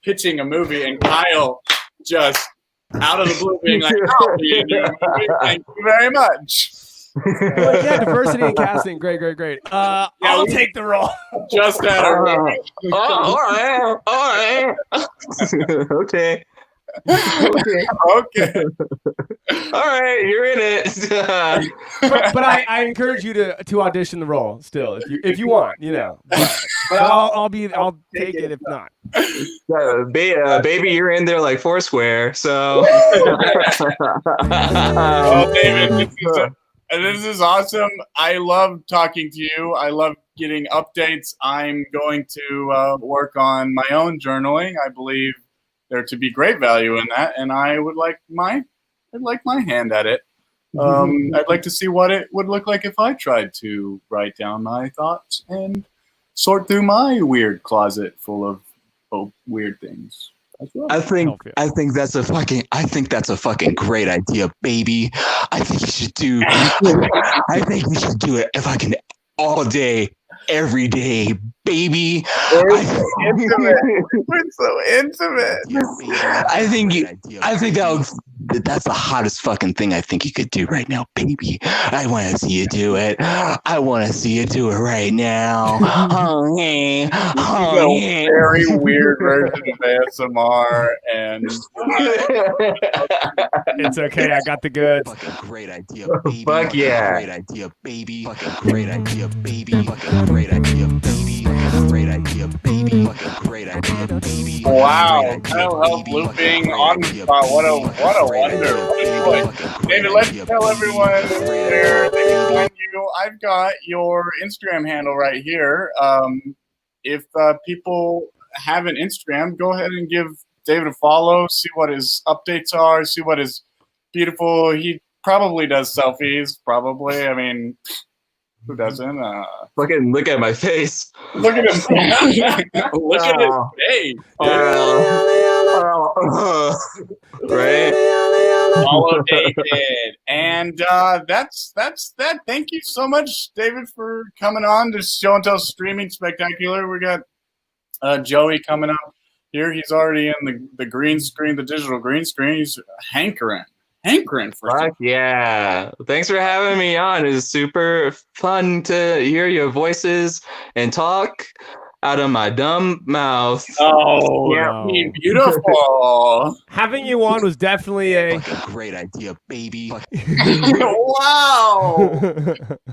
pitching a movie and Kyle just out of the blue being like, "I'll be in your movie. Thank you very much."
Well, yeah, diversity in casting, great. I'll take the role.
Just had a
all right. Okay. Okay. All right, you're in it.
but I encourage you to audition the role still, if you want, you know. But I'll take it if not.
Baby, you're in there like Foursquare, so.
Oh, David, this is awesome. I love talking to you. I love getting updates. I'm going to work on my own journaling. I believe there to be great value in that, and I would like my hand at it. I'd like to see what it would look like if I tried to write down my thoughts and sort through my weird closet full of weird things.
I think that's a fucking great idea, baby. I think you should do it if I can all day, every day, baby.
We're so intimate.
I think that's the hottest fucking thing I think you could do right now, baby. I want to see you do it. I want to see you do it right now.
Very weird version of ASMR, and
it's okay. I got the goods.
Fucking great idea, baby.
Fuck yeah.
Great idea, baby. Fucking great idea, baby. Fucking great idea, baby. Great idea, baby. Fucking great idea, baby.
Wow, Helf looping on the spot. What a wonder. What a joy. David, let's tell everyone where they can find you. I've got your Instagram handle right here. If people have an Instagram, go ahead and give David a follow, see what his updates are, see what his beautiful, he probably does selfies, probably. I mean, who doesn't?
Look at my face.
Look at his look at his face.
Right?
Follow David. And that's that. Thank you so much, David, for coming on to Show and Tell Streaming Spectacular. We got Joey coming up here. He's already in the green screen, the digital green screen. He's hankering for
Fuck yeah. Thanks for having me on. It was super fun to hear your voices and talk out of my dumb mouth.
Oh,
yeah.
Beautiful.
Having you on was definitely a
great idea, baby.
Wow.
How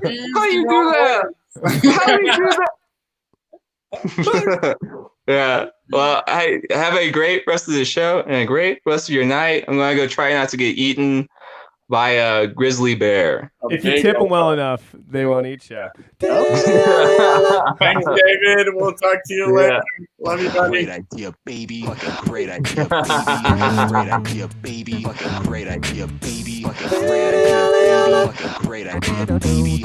do you do that? How do you do that? Yeah. Well, I have a great rest of the show and a great rest of your night. I'm going to go try not to get eaten by a grizzly bear.
If you tip them well enough, they won't eat you.
Thanks, David. We'll talk to you later. Love you, buddy.
Great idea, baby. Fucking great idea, baby. Great idea, baby. Fucking great idea, baby. Fucking great idea, baby. Fucking great idea, baby.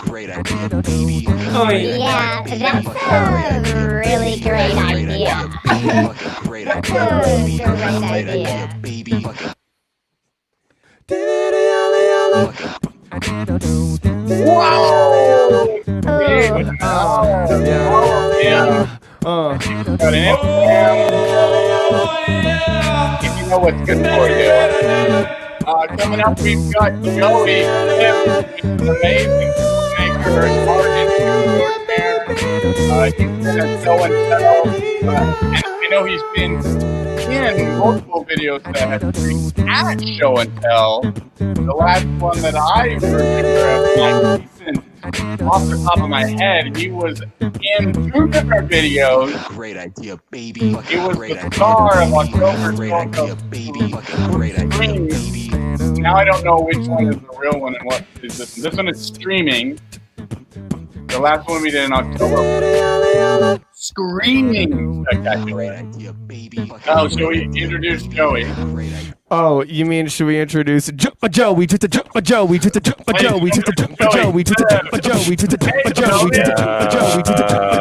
great idea, baby.
Oh,
Yeah, that's a really great idea.
Great
That's
idea,
a great idea.
baby.
Got an Instagram. If you know what's good for you. Coming up, we've got Joey. He's an amazing filmmaker, artist, he's been at Show and Tell. And I know he's been in multiple videos that have streamed at Show and Tell. The last one that I remember of recent, off the top of my head, he was in 2 different videos.
Great idea, baby.
He was the star of October
Great idea, baby. Great idea, baby.
Now I don't know which one is the real one and what is this one. This one is streaming. The last one we did in October. Screaming spectacular.
Great idea, baby.
Oh, shall we introduce Joey?
Oh, you mean should we introduce Joe? We did the Joe. We did the Joe. We did the Joe. We did the Joe. We did the Joe. We did the Joe. We did the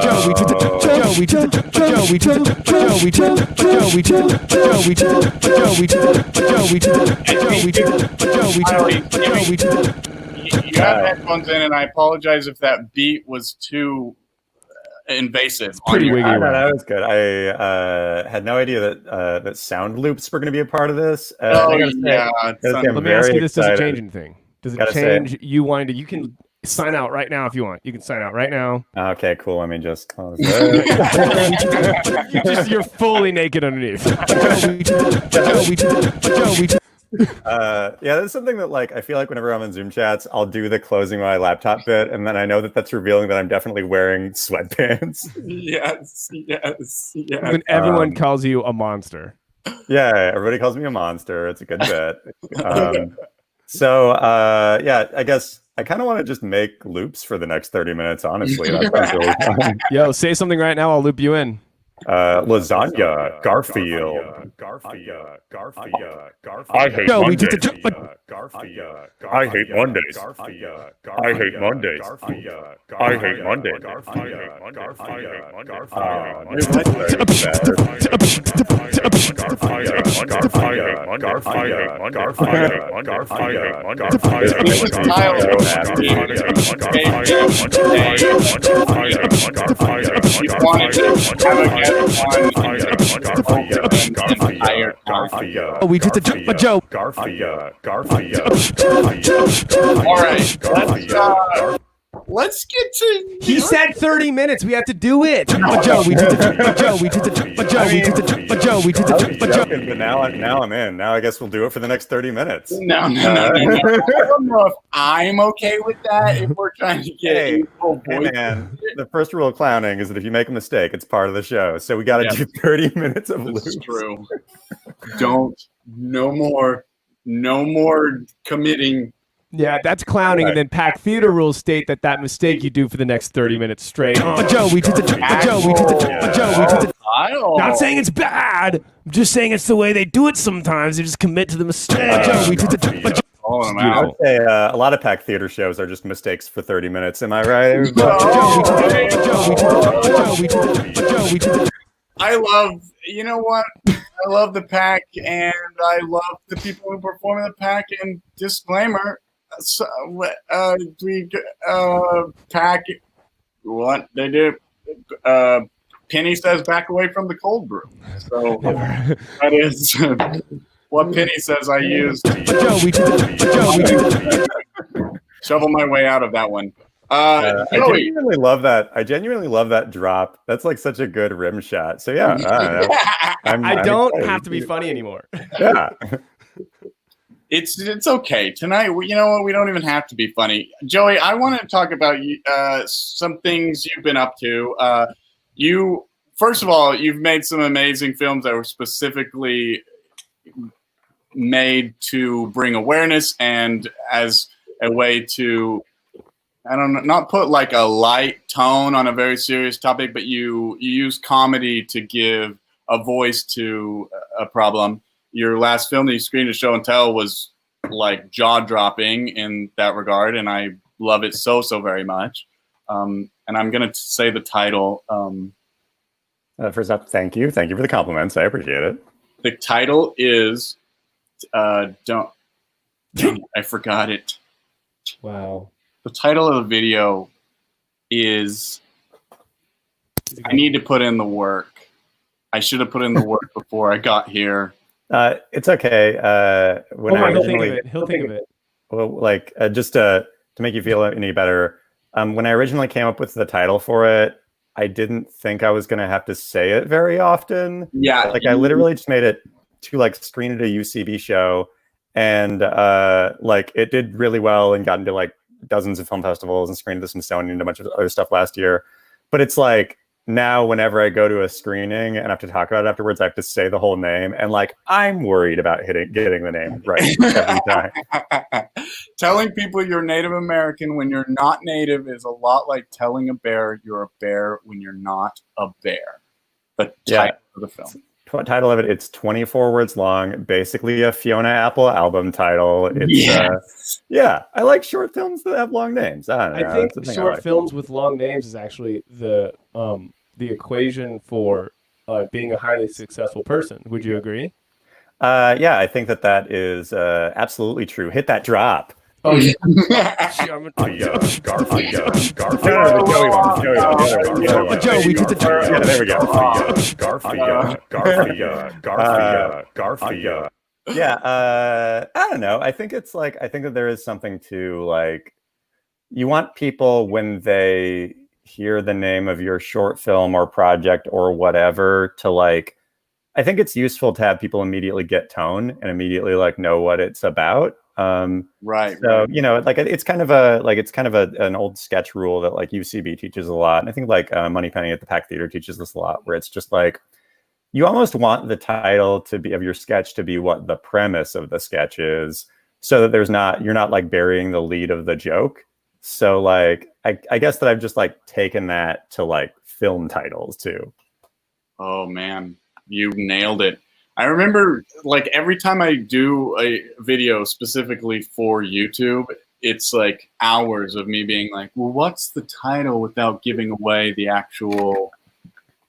Joe. We did the Joe. We did the Joe. We did the Joe. We did the Joe. We did the Joe. We did the Joe. We did the Joe. We did the Joe. We did the Joe. We did the Joe. We did the.
You have headphones in, and I apologize if that beat was too invasive.
Pretty wiggy.
No, that was good. I had no idea that that sound loops were going to be a part of this.
Oh, yeah.
Let me ask you this: does it change anything? Does it
Gotta
change you wanting to? You can sign out right now if you want. You can sign out right now.
Okay, cool. Let me just close it.
You're fully naked underneath.
Yeah, that's something that like I feel like whenever I'm in Zoom chats, I'll do the closing my laptop bit, and then I know that that's revealing that I'm definitely wearing sweatpants.
Yes.
When everyone calls you a monster.
Yeah, everybody calls me a monster. It's a good bit. Yeah, I guess I kind of want to just make loops for the next 30 minutes. Honestly, that sounds really fun.
Yo, say something right now. I'll loop you in.
Lasagna, Garfield. I hate
Yo, we
Mondays.
did the
I hate Mondays. I hate Mondays. I hate Mondays.
Oh, we did the Joe.
All right, let's get to.
He said 30 minutes. We have to do it. Joe, we did the Joe. We did the Joe. We did the Joe. We did the Joe.
But now I'm in. Now I guess we'll do it for the next 30 minutes.
No. I don't know if I'm okay with that. If we're trying to get equal
Hey
voice.
man, the first rule of clowning is that if you make a mistake, it's part of the show. So we got to do 30 minutes of loops.
That's true. No more committing.
Yeah, that's clowning. And then Pack Theater rules state that mistake you do for the next 30 minutes straight. Joe, we did the Joe. We did the Joe. We did the. Not saying it's bad. I'm just saying it's the way they do it sometimes. They just commit to the mistake. Joe, we did the.
I would say a lot of Pack Theater shows are just mistakes for 30 minutes. Am I right?
I love, you know what? I love the Pack, and I love the people who perform in the Pack. And disclaimer, Pack, what they do? Penny says back away from the cold brew. So that is what Penny says I use to shovel my way out of that one.
I genuinely love that. I genuinely love that drop. That's like such a good rim shot. So yeah,
I don't have to be funny anymore.
Yeah,
it's okay tonight. You know what? We don't even have to be funny. Joey, I want to talk about some things you've been up to. First of all, you've made some amazing films that were specifically made to bring awareness and as a way to, I don't know, not put like a light tone on a very serious topic, but you use comedy to give a voice to a problem. Your last film that you screened at Show and Tell was like jaw-dropping in that regard, and I love it so very much. And I'm gonna say the title.
First up, thank you for the compliments. I appreciate it.
The title is don't. Dang it, I forgot it.
Wow.
The title of the video is I need to put in the work. I should have put in the work before I got here.
It's okay. When I originally,
he'll think of it.
Well, like just to make you feel any better, when I originally came up with the title for it, I didn't think I was gonna have to say it very often.
Yeah,
like I literally just made it to like screen at a UCB show, and like it did really well and got into like dozens of film festivals and screened at the Smithsonian and a bunch of other stuff last year. But it's like now whenever I go to a screening and I have to talk about it afterwards, I have to say the whole name, and like I'm worried about getting the name right every time.
Telling people you're Native American when you're not Native is a lot like telling a bear you're a bear when you're not a bear. The title of the film.
Title of it, it's 24 words long, basically a Fiona Apple album title. It's yeah, I like short films that have long names. I don't know.
I think short films with long names is actually the equation for being a highly successful person. Would you agree?
Yeah, I think that is absolutely true. Hit that drop.
Oh yeah.
Joe, we did the Joe. Yeah, there we go. Garfield. Yeah, I don't know. I think that there is something to like. You want people when they hear the name of your short film or project or whatever to like. I think it's useful to have people immediately get tone and immediately like know what it's about.
Right.
So you know, like it's kind of an old sketch rule that like UCB teaches a lot, and I think like Moneypenny at the Pack Theater teaches this a lot, where it's just like you almost want the title to be of your sketch to be what the premise of the sketch is, so that you're not like burying the lead of the joke. So like I guess that I've just like taken that to like film titles too.
Oh man, you nailed it. I remember like every time I do a video specifically for YouTube, it's like hours of me being like, well, what's the title without giving away the actual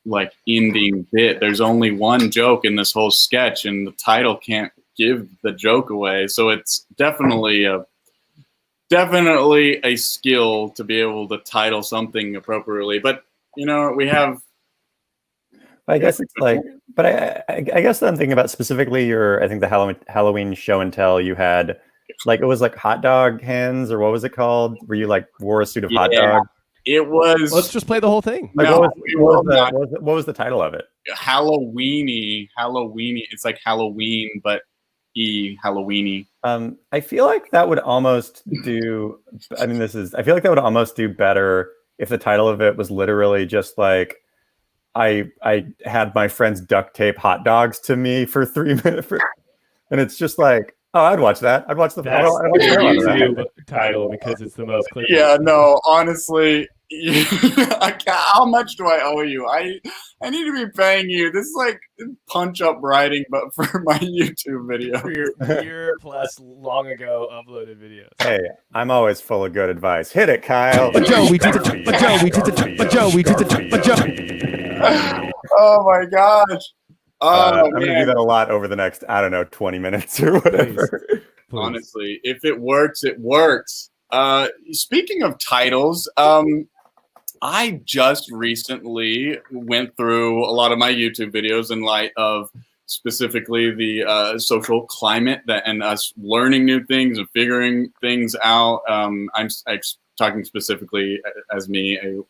like ending bit? There's only one joke in this whole sketch and the title can't give the joke away. So it's definitely a skill to be able to title something appropriately. But you know, we have
I guess it's like, but I guess that I'm thinking about specifically I think the Halloween show and tell you had, like it was like hot dog hands or what was it called? Where you like wore a suit of hot dog?
It was.
Let's just play the whole thing.
Like,
No,
what was the title of it?
Halloweeny. It's like Halloween, but Halloweeny.
I feel like that would almost do. I mean, I feel like that would almost do better if the title of it was literally just like. I had my friends duct tape hot dogs to me for 3 minutes, and it's just like, oh, I'd watch that. I'd watch the
YouTube title because it's the most clickable.
Yeah, no, honestly, how much do I owe you? I need to be paying you. This is like punch-up writing, but for my YouTube video.
For your year plus long ago uploaded videos.
Hey, I'm always full of good advice. Hit it, Kyle.
Joe, we did the
Oh my gosh.
I'm going to do that a lot over the next, I don't know, 20 minutes or whatever.
Please.
Honestly, if it works, it works. Speaking of titles, I just recently went through a lot of my YouTube videos in light of specifically the social climate and us learning new things and figuring things out. I'm talking specifically as me, a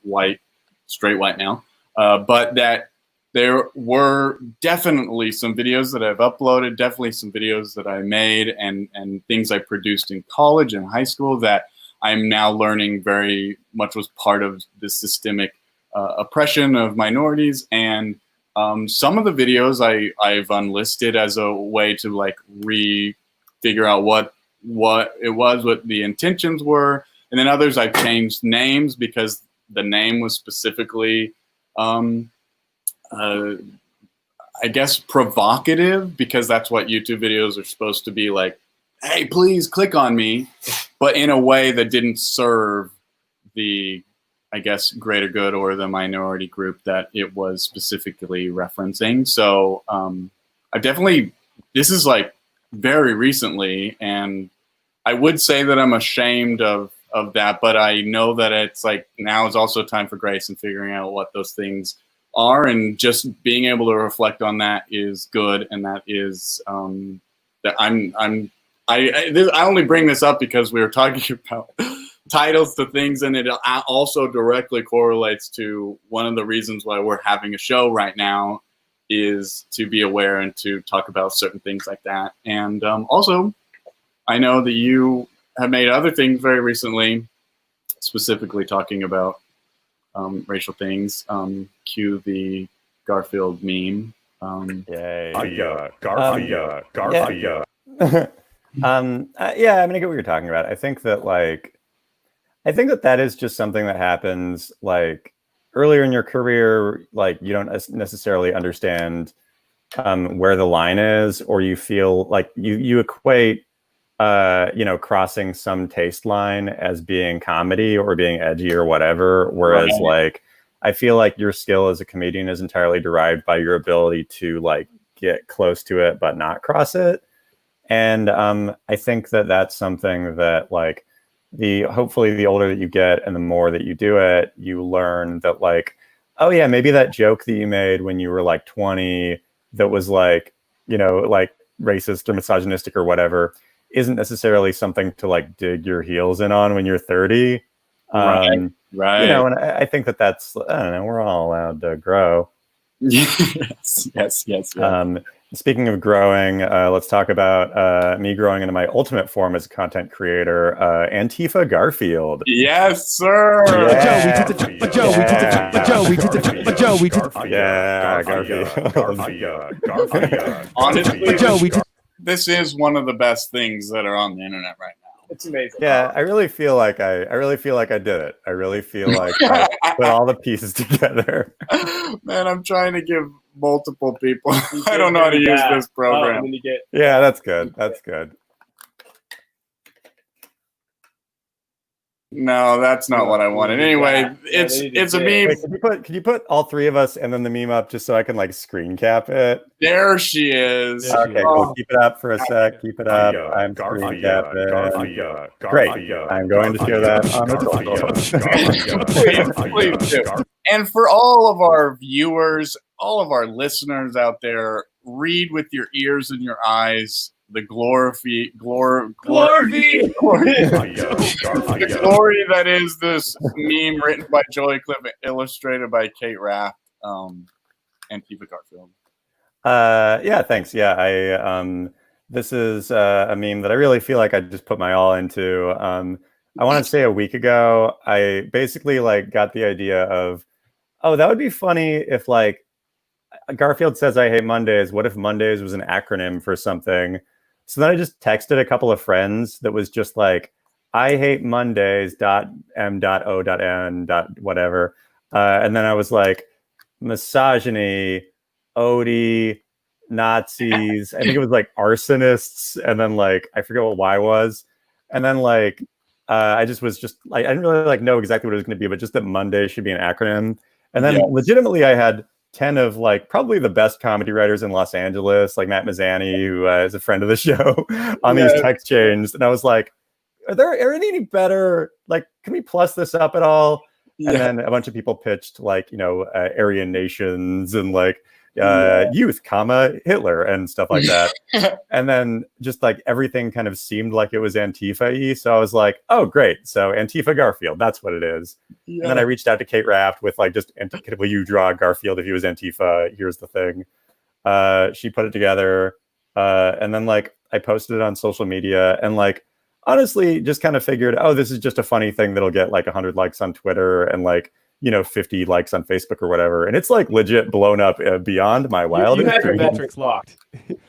straight white male, but that there were definitely some videos that I've uploaded, definitely some videos that I made and things I produced in college and high school that I'm now learning very much was part of the systemic oppression of minorities. And some of the videos I've unlisted as a way to like figure out what it was, what the intentions were. And then others I've changed names because the name was specifically I guess provocative, because that's what YouTube videos are supposed to be, like hey, please click on me, but in a way that didn't serve the, I guess, greater good or the minority group that it was specifically referencing. So I definitely, this is like very recently, and I would say that I'm ashamed of that, but I know that it's like now is also time for grace and figuring out what those things are, and just being able to reflect on that is good, and that is that I only bring this up because we were talking about titles to things, and it also directly correlates to one of the reasons why we're having a show right now is to be aware and to talk about certain things like that. And also, I know that you have made other things very recently, specifically talking about racial things. Cue the Garfield meme.
Yay.
Garfield.
Yeah. Yeah, I mean, I get what you're talking about. I think that is just something that happens like earlier in your career. Like you don't necessarily understand where the line is, or you feel like you equate crossing some taste line as being comedy or being edgy or whatever. Whereas like I feel like your skill as a comedian is entirely derived by your ability to like get close to it but not cross it. And I think that that's something that like hopefully the older that you get and the more that you do it, you learn that like, oh yeah, maybe that joke that you made when you were like 20 that was like, like racist or misogynistic or whatever isn't necessarily something to like dig your heels in on when you're 30.
Right.
And I think that's, I don't know, we're all allowed to grow.
Yes.
Speaking of growing, let's talk about me growing into my ultimate form as a content creator, Antifa Garfield.
Yes, sir.
Yeah.
Garfield. Honestly, this is one of the best things that are on the internet right now.
It's amazing.
Yeah, I really feel like I did it. I really feel like I put all the pieces together.
Man, I'm trying to give multiple people. I don't know how to use this program.
Yeah, that's good. That's good.
No, that's not what I wanted. Anyway, it's a meme.
Wait, can you put all three of us and then the meme up just so I can like screen cap it?
There she is.
Okay, cool. Keep it up for a sec. Keep it up. I'm screen capping. Great. I'm going to share that on the
Please do. And for all of our viewers, all of our listeners out there, read with your ears and your eyes the glory that is this meme written by Joey Cliff, illustrated by Kate Raft, Antifa Garfield.
Yeah, thanks. Yeah, this is a meme that I really feel like I just put my all into. I want to say a week ago, I basically like got the idea of, oh, that would be funny if like Garfield says I hate Mondays. What if Mondays was an acronym for something? So then I just texted a couple of friends that was just like, I hate Mondays.m.o.n. whatever. And then I was like, misogyny, Odie, Nazis. I think it was like arsonists. And then like, I forget what Y was. And then like, I just was just like, I didn't really like know exactly what it was going to be, but just that Monday should be an acronym. And then legitimately I had 10 of like probably the best comedy writers in Los Angeles, like Matt Mazzani, who is a friend of the show, on these text chains. And I was like, are any better? Like, can we plus this up at all? And then a bunch of people pitched like, Aryan nations and like youth, Hitler and stuff like that. And then just like everything kind of seemed like it was Antifa-y. So I was like, oh, great. So Antifa Garfield, that's what it is. Yeah. And then I reached out to Kate Raft with like, just, will you draw Garfield if he was Antifa? Here's the thing. She put it together. And then like I posted it on social media and like, honestly, just kind of figured, oh, this is just a funny thing that'll get like 100 likes on Twitter and like, 50 likes on Facebook or whatever. And it's like legit blown up beyond my wildest dreams.
You had your metrics locked.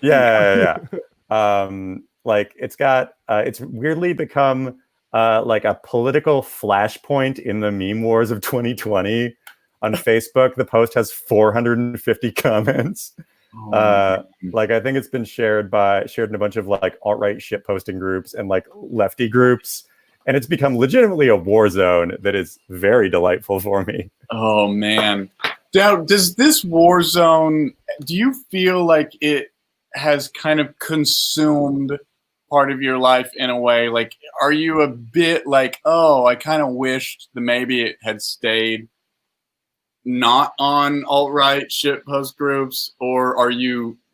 Yeah. Like it's weirdly become like a political flashpoint in the meme wars of 2020 on Facebook. The post has 450 comments. Like I think it's been shared in a bunch of like alt-right shit posting groups and like lefty groups, and it's become legitimately a war zone that is very delightful for me.
Oh man. Now, does this war zone, do you feel like it has kind of consumed part of your life in a way? Like, are you a bit like, oh, I kind of wished that maybe it had stayed not on alt-right shitpost groups? Or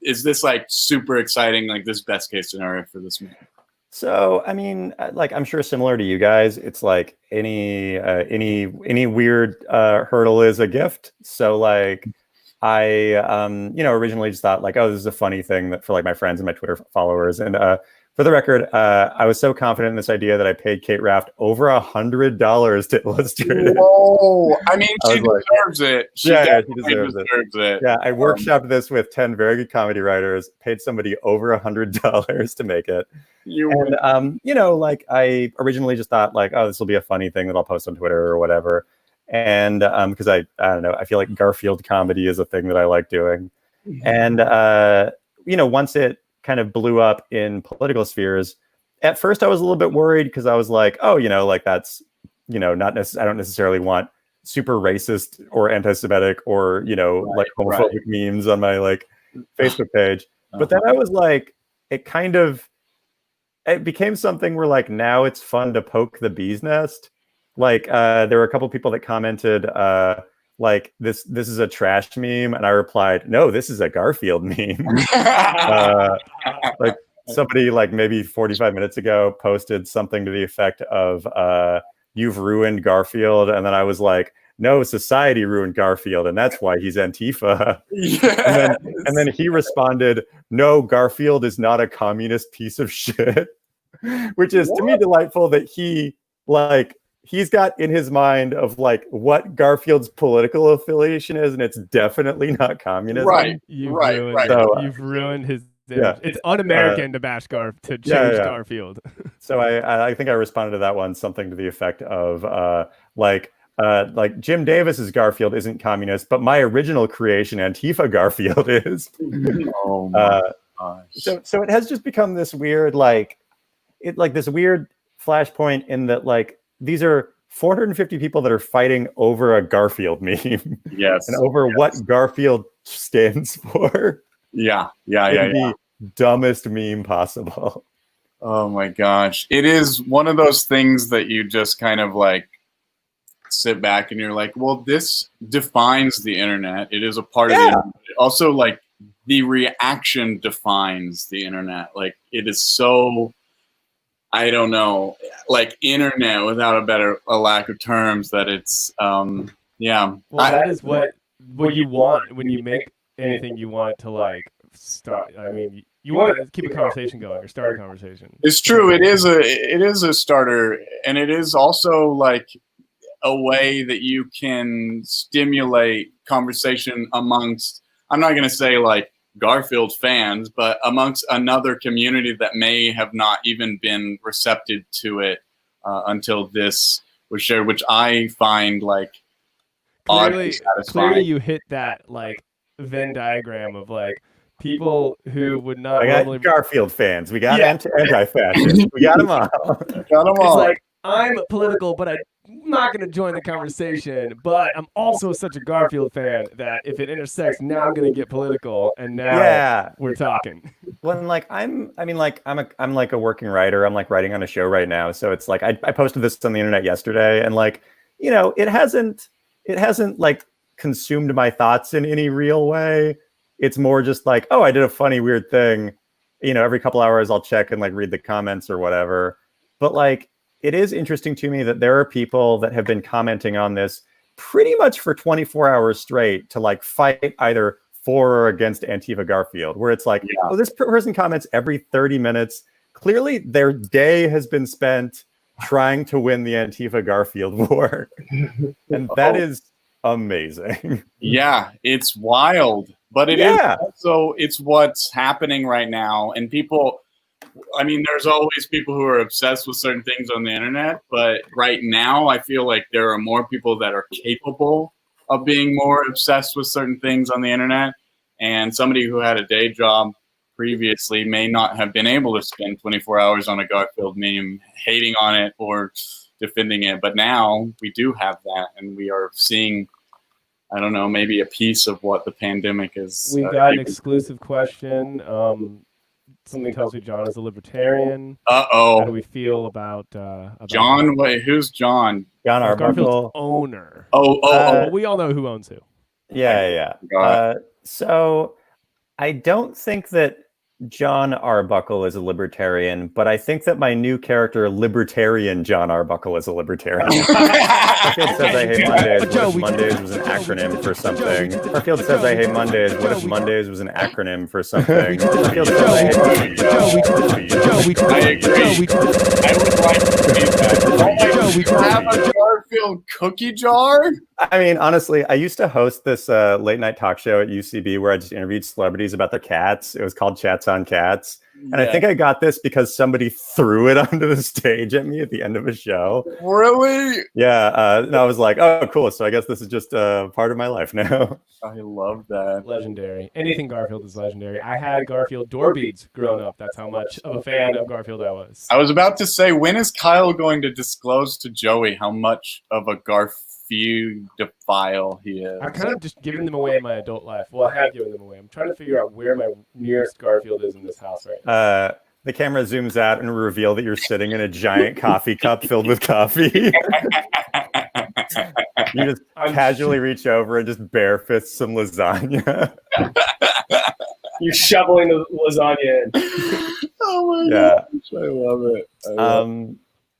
is this like super exciting, like this best case scenario for this movie?
So, I mean, like I'm sure similar to you guys, it's like any weird hurdle is a gift. So like I originally just thought like, oh, this is a funny thing that for like my friends and my Twitter followers. And for the record, I was so confident in this idea that I paid Kate Raft over $100 to illustrate it.
Whoa! I mean, she deserves it. She deserves it.
Yeah, I workshopped this with 10 very good comedy writers, paid somebody over $100 to make it. Like I originally just thought like, oh, this will be a funny thing that I'll post on Twitter or whatever. And because I don't know, I feel like Garfield comedy is a thing that I like doing. And once it kind of blew up in political spheres, at first I was a little bit worried because I was like, oh, like that's, not I don't necessarily want super racist or anti-Semitic or, like homophobic memes on my like Facebook page. But then I was like, it became something where like now it's fun to poke the bee's nest. Like there were a couple people that commented like this is a trash meme, and I replied, no, this is a Garfield meme. Like somebody like maybe 45 minutes ago posted something to the effect of you've ruined Garfield, and then I was like, no, society ruined Garfield, and that's why he's Antifa. Yes. And then he responded, no, Garfield is not a communist piece of shit. Which is to me delightful that he's got in his mind of like what Garfield's political affiliation is, and it's definitely not communism.
Right.
You've ruined his image.
Yeah.
It's un-American to bash change Garfield.
So I think I responded to that one something to the effect of like Jim Davis's Garfield isn't communist, but my original creation Antifa Garfield is.
Oh my gosh.
So it has just become this weird this weird flashpoint in that like these are 450 people that are fighting over a Garfield meme.
Yes.
And over what Garfield stands for.
Yeah.
The dumbest meme possible.
Oh my gosh. It is one of those things that you just kind of like sit back and you're like, well, this defines the internet. It is a part of the internet. Also, like the reaction defines the internet. Like it is so, I don't know, like internet without a lack of terms that it's yeah.
Well, that is what you want when you make anything. You want to like start. I mean, you want to keep a conversation going or start a conversation.
It's true. It is a starter, and it is also like a way that you can stimulate conversation amongst, I'm not going to say like Garfield fans, but amongst another community that may have not even been receptive to it until this was shared, which I find like oddly satisfying.
Clearly you hit that like Venn diagram of like people who would not.
I got Garfield fans. We got anti-fascists. We got them all.
It's like, I'm political, but I'm not going to join the conversation. But I'm also such a Garfield fan that if it intersects, now I'm going to get political, and now we're talking.
When like I'm like a working writer. I'm like writing on a show right now, so it's like I posted this on the internet yesterday, and like it hasn't like consumed my thoughts in any real way. It's more just like, oh, I did a funny weird thing. Every couple hours I'll check and like read the comments or whatever. But like, it is interesting to me that there are people that have been commenting on this pretty much for 24 hours straight to like fight either for or against Antifa Garfield, where it's like, oh, this person comments every 30 minutes. Clearly their day has been spent trying to win the Antifa Garfield war. And that is amazing.
Yeah, it's wild, but it is also, it's what's happening right now. And people, I mean, there's always people who are obsessed with certain things on the internet, but right now I feel like there are more people that are capable of being more obsessed with certain things on the internet. And somebody who had a day job previously may not have been able to spend 24 hours on a Garfield meme hating on it or defending it. But now we do have that, and we are seeing, I don't know, maybe a piece of what the pandemic is.
We got an exclusive question. Something tells me John is a libertarian. How do we feel about
John? Wait, who's John?
John
Garfield's
Arbuckle.
owner.
We
all know who owns who.
Yeah. So I don't think that John Arbuckle is a libertarian, but I think that my new character, Libertarian John Arbuckle, is a libertarian. Garfield says I hate Mondays. What if Mondays was an acronym for something? Garfield says I hate Mondays. What if Mondays was an acronym for something? Garfield says I hate Mondays.
I agree. I would like to be that. We have a Garfield cookie jar?
I mean, honestly, I used to host this late night talk show at UCB where I just interviewed celebrities about their cats. It was called Chats on Cats. And I think I got this because somebody threw it onto the stage at me at the end of a show.
Really?
Yeah. And I was like, oh, cool. So I guess this is just part of my life now.
I love that.
Legendary. Anything Garfield is legendary. I had Garfield door beads growing up. That's how much of a fan of Garfield I was.
I was about to say, when is Kyle going to disclose to Joey how much of a Garfield-ophile he is?
I've kind of just given them away in my adult life. Well, I have given them away. I'm trying to figure out where my nearest Garfield is in this house right now.
The camera zooms out and reveal that you're sitting in a giant coffee cup filled with coffee. You just casually reach over and just bare fist some lasagna.
You're shoveling the lasagna in.
Oh my gosh, I love it.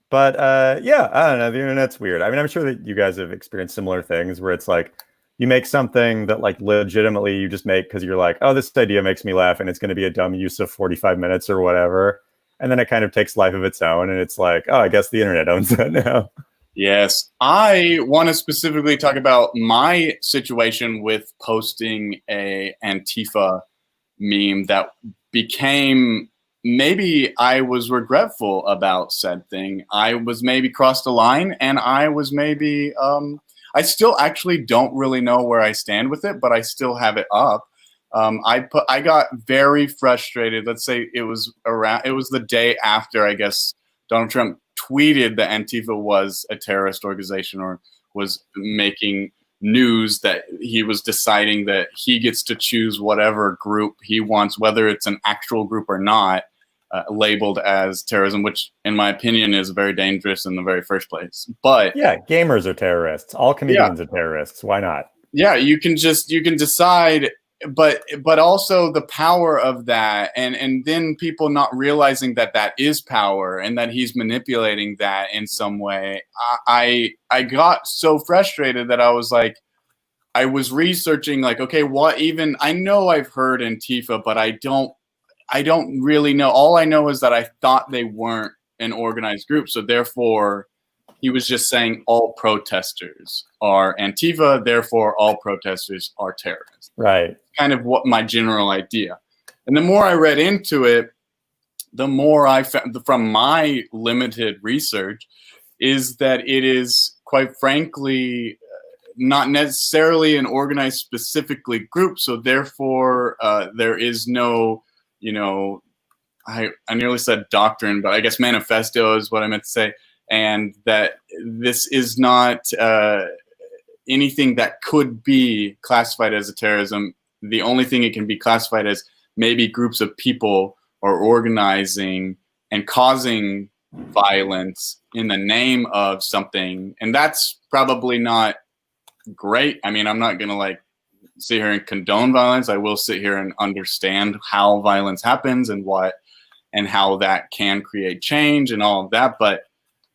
But yeah, I don't know. The internet's weird. I mean, I'm sure that you guys have experienced similar things where it's like you make something that like legitimately you just make because you're like, oh, this idea makes me laugh and it's going to be a dumb use of 45 minutes or whatever. And then it kind of takes life of its own. And it's like, oh, I guess the internet owns that now.
Yes. I want to specifically talk about my situation with posting a Antifa meme that became, maybe I was regretful about said thing. I was maybe crossed a line, and I was maybe, I still actually don't really know where I stand with it, but I still have it up. I got very frustrated. Let's say it was the day after, I guess, Donald Trump tweeted that Antifa was a terrorist organization or was making news that he was deciding that he gets to choose whatever group he wants, whether it's an actual group or not, labeled as terrorism, which in my opinion is very dangerous in the very first place. But
yeah, gamers are terrorists. All comedians are terrorists. Why not?
Yeah, you can decide, but also the power of that, and then people not realizing that that is power and that he's manipulating that in some way. I got so frustrated that I was like, I was researching like, okay, what even, I know I've heard Antifa, but I don't really know. All I know is that I thought they weren't an organized group. So therefore, he was just saying all protesters are Antifa, therefore all protesters are terrorists.
Right.
Kind of what my general idea. And the more I read into it, the more I found from my limited research is that it is, quite frankly, not necessarily an organized specifically group. So therefore, there is no, I nearly said doctrine, but I guess manifesto is what I meant to say. And that this is not anything that could be classified as a terrorism. The only thing it can be classified as maybe groups of people are organizing and causing violence in the name of something. And that's probably not great. I mean, I'm not going to sit here and condone violence. I will sit here and understand how violence happens and how that can create change and all of that. But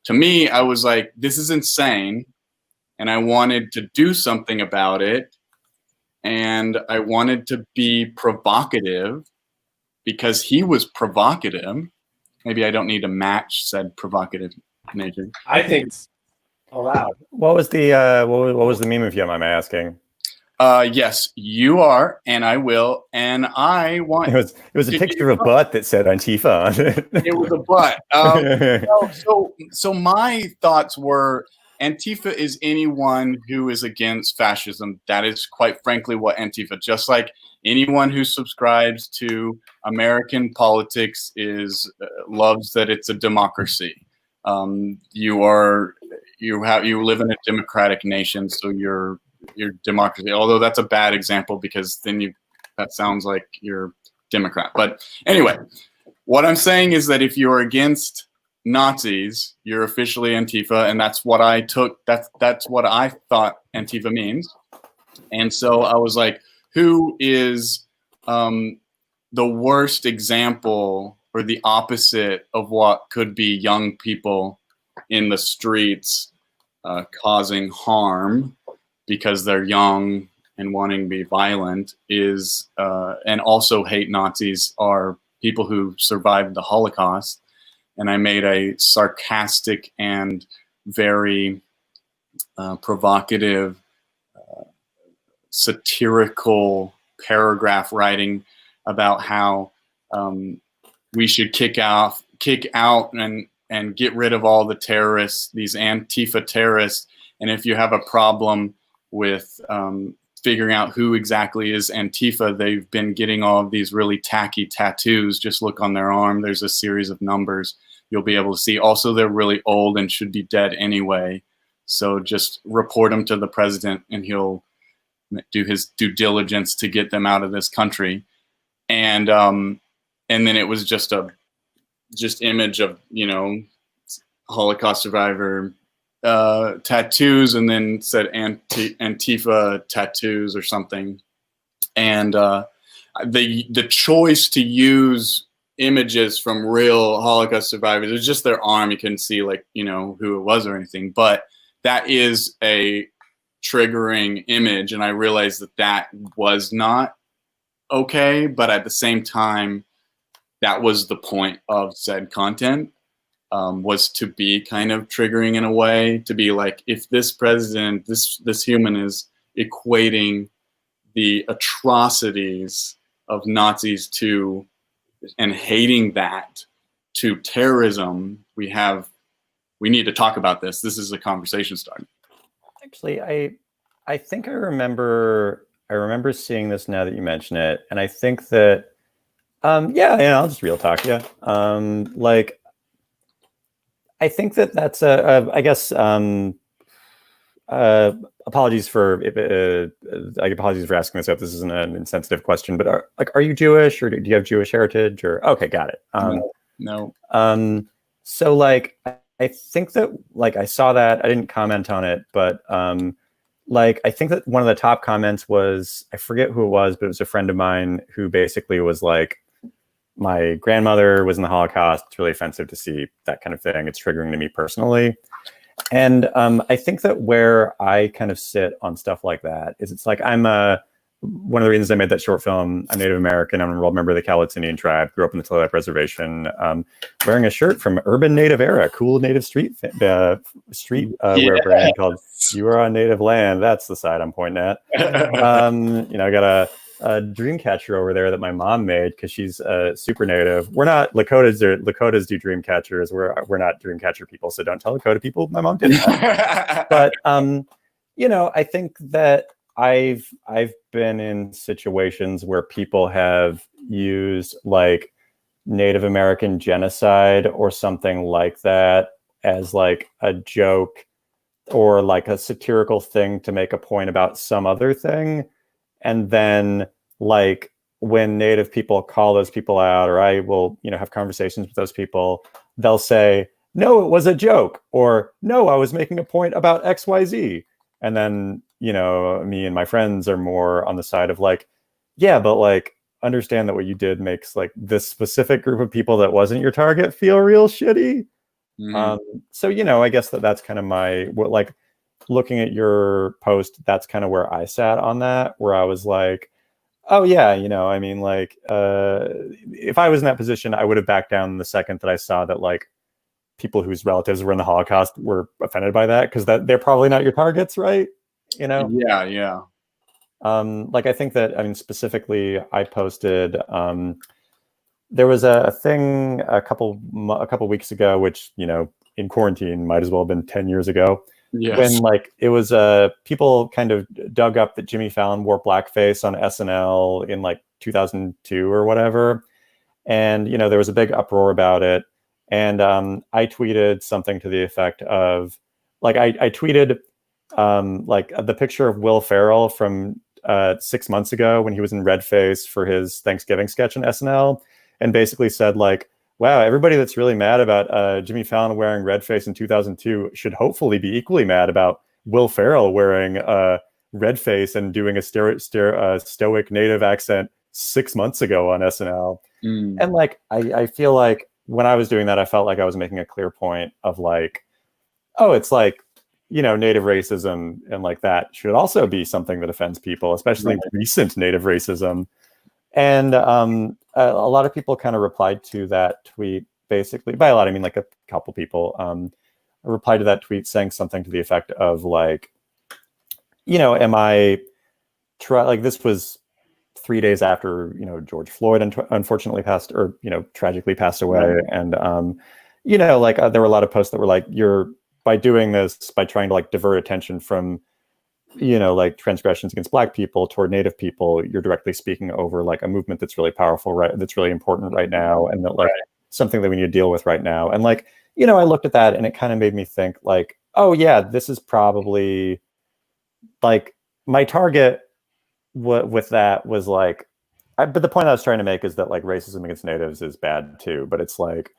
to me, I was like, this is insane. And I wanted to do something about it. And I wanted to be provocative because he was provocative. Maybe I don't need to match said provocative nature.
I think it's allowed.
What was the meme, if you don't mind me asking?
Yes, you are, and I will, and I want.
It was a picture of a butt that said Antifa on it.
It was a butt. So my thoughts were, Antifa is anyone who is against fascism. That is quite frankly what Antifa, just like anyone who subscribes to American politics is loves that it's a democracy. You live in a democratic nation, so you're democracy. Although that's a bad example because then that sounds like you're Democrat. But anyway, what I'm saying is that if you're against Nazis, you're officially Antifa, and that's what I took. That's what I thought Antifa means. And so I was like, who is the worst example or the opposite of what could be young people in the streets causing harm because they're young and wanting to be violent is, and also hate Nazis are people who survived the Holocaust. And I made a sarcastic and very provocative, satirical paragraph writing about how we should kick out and get rid of all the terrorists, these Antifa terrorists. And if you have a problem with figuring out who exactly is Antifa, they've been getting all of these really tacky tattoos. Just look on their arm. There's a series of numbers you'll be able to see. Also, they're really old and should be dead anyway. So just report them to the president and he'll do his due diligence to get them out of this country. And then it was just image of, Holocaust survivor tattoos, and then said Antifa tattoos or something. And the choice to use images from real Holocaust survivors, it was just their arm. You couldn't see who it was or anything, but that is a triggering image. And I realized that was not okay, but at the same time, that was the point of said content. Was to be kind of triggering in a way, to be like, if this president, this human is equating the atrocities of Nazis to, and hating that to terrorism, we need to talk about this. This is a conversation starter.
Actually, I think I remember seeing this now that you mention it, and I think that I'll just real talk. I think that's apologies for asking this up. This isn't an insensitive question, but are you Jewish, or do you have Jewish heritage? Or okay, got it.
No.
So I think that I saw that. I didn't comment on it, but I think that one of the top comments was, I forget who it was, but it was a friend of mine who basically was like, my grandmother was in the Holocaust. It's really offensive to see that kind of thing. It's triggering to me personally. And I think that where I kind of sit on stuff like that is, it's like, one of the reasons I made that short film, I'm Native American. I'm an enrolled member of the Cowlitz Indian tribe, grew up in the Tulalip Reservation, wearing a shirt from Urban Native Era, cool native streetwear brand called You Are on Native Land. That's the side I'm pointing at. I got a dream catcher over there that my mom made because she's super native. We're not Lakotas do dream catchers. We're not dream catcher people, so don't tell Lakota people my mom did that. But I think that I've been in situations where people have used Native American genocide or something like that as a joke or a satirical thing to make a point about some other thing. And then when Native people call those people out, or I will, have conversations with those people, they'll say, no, it was a joke, or no, I was making a point about XYZ. And then, me and my friends are more on the side of yeah, but understand that what you did makes this specific group of people that wasn't your target feel real shitty. Mm-hmm. So, I guess that's kind of looking at your post, that's kind of where I sat on that, where I was like, oh yeah, if I was in that position, I would have backed down the second that I saw that people whose relatives were in the Holocaust were offended by that, because they're probably not your targets, right?
Yeah.
I think that, specifically, I posted, there was a thing a couple weeks ago, which, in quarantine might as well have been 10 years ago,
Yes.
when like it was people kind of dug up that Jimmy Fallon wore blackface on SNL in like 2002 or whatever, and you know there was a big uproar about it, and I tweeted something to the effect of like I tweeted like the picture of Will Ferrell from 6 months ago when he was in red face for his Thanksgiving sketch on SNL, and basically said like, wow, everybody that's really mad about Jimmy Fallon wearing red face in 2002 should hopefully be equally mad about Will Ferrell wearing red face and doing a stoic native accent 6 months ago on SNL. And like, I feel like when I was doing that, I felt like I was making a clear point of like, oh, it's like, you know, native racism and like that should also be something that offends people, especially recent native racism. And a lot of people kind of replied to that tweet, basically. By a lot, I mean like a couple people replied to that tweet saying something to the effect of like, you know, am I like this was 3 days after, you know, George Floyd unfortunately passed, or, you know, tragically passed away. And, you know, like there were a lot of posts that were like, you're, by doing this, by trying to like divert attention from, you know, like transgressions against Black people toward Native people, you're directly speaking over like a movement that's really powerful, right? That's really important right now, and that like something that we need to deal with right now. And like, you know, I looked at that and it kind of made me think like, oh yeah, this is probably like my target with that was like, but the point I was trying to make is that like racism against Natives is bad too. But it's like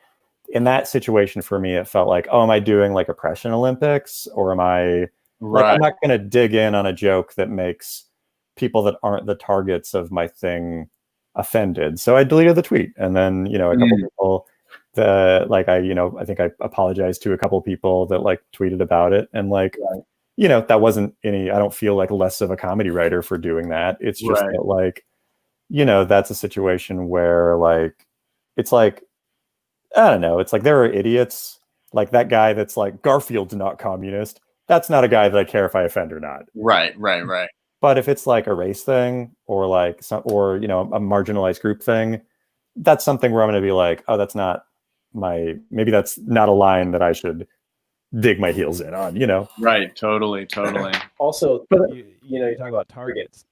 in that situation for me, it felt like, oh, am I doing like oppression Olympics, or am I? Like, I'm not going to dig in on a joke that makes people that aren't the targets of my thing offended. So I deleted the tweet. And then, you know, a couple people that like, I think I apologized to a couple people that like tweeted about it. And like, you know, that wasn't any, I don't feel like less of a comedy writer for doing that. It's just that like, you know, that's a situation where like, it's like, I don't know. It's like, there are idiots like that guy that's like, Garfield's not communist. That's not a guy that I care if I offend or not.
Right.
But if it's like a race thing, or like or you know, a marginalized group thing, that's something where I'm going to be like, oh, that's not maybe that's not a line that I should dig my heels in on, you know?
Right. Totally.
Also, you know, you talk about targets.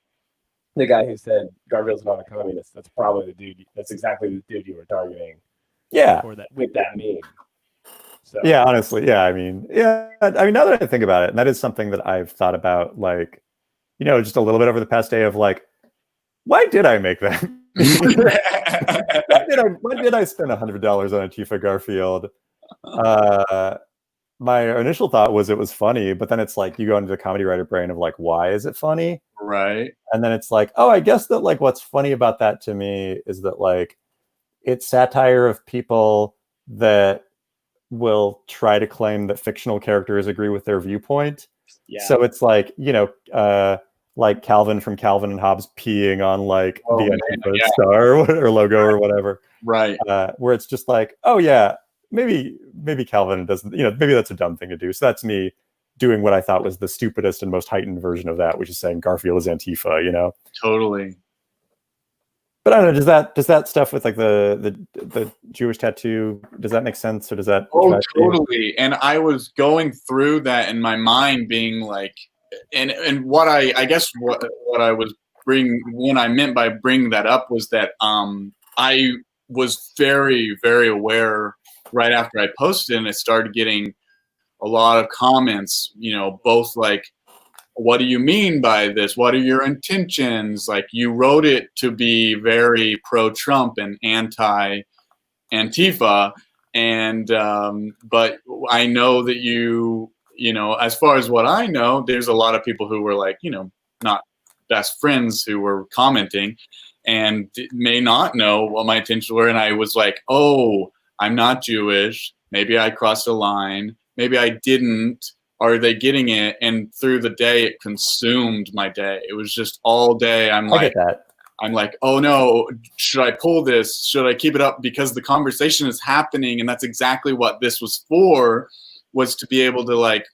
The guy who said Garfield's not a communist, that's probably the dude. That's exactly the dude you were targeting.
Yeah.
For that, with that meme. So.
Yeah, honestly, yeah. I mean, now that I think about it, and that is something that I've thought about, like, you know, just a little bit over the past day of like, why did I make that? why did I spend $100 on Antifa Garfield? My initial thought was it was funny, but then it's like you go into the comedy writer brain of like, why is it funny?
Right.
And then it's like, oh, I guess that like what's funny about that to me is that like it's satire of people that will try to claim that fictional characters agree with their viewpoint. Yeah. So it's like, you know, like Calvin from Calvin and Hobbes peeing on like the Antifa star or logo or whatever.
Right.
Where it's just like, oh yeah, maybe Calvin doesn't, you know, maybe that's a dumb thing to do. So that's me doing what I thought was the stupidest and most heightened version of that, which is saying Garfield is Antifa, you know?
Totally.
But I don't know, does that stuff with like the Jewish tattoo, does that make sense, or does that?
Oh, totally. And I was going through that in my mind, being like, and what I guess what I was when I meant by bringing that up was that I was very, very aware right after I posted, and I started getting a lot of comments, you know, both like, what do you mean by this? What are your intentions? Like, you wrote it to be very pro-Trump and anti-Antifa. And, but I know that you know, as far as what I know, there's a lot of people who were like, you know, not best friends who were commenting and may not know what my intentions were. And I was like, oh, I'm not Jewish. Maybe I crossed a line. Maybe I didn't. Are they getting it? And through the day, it consumed my day. It was just all day. I'm like, oh no, should I pull this? Should I keep it up? Because the conversation is happening, and that's exactly what this was for, was to be able to like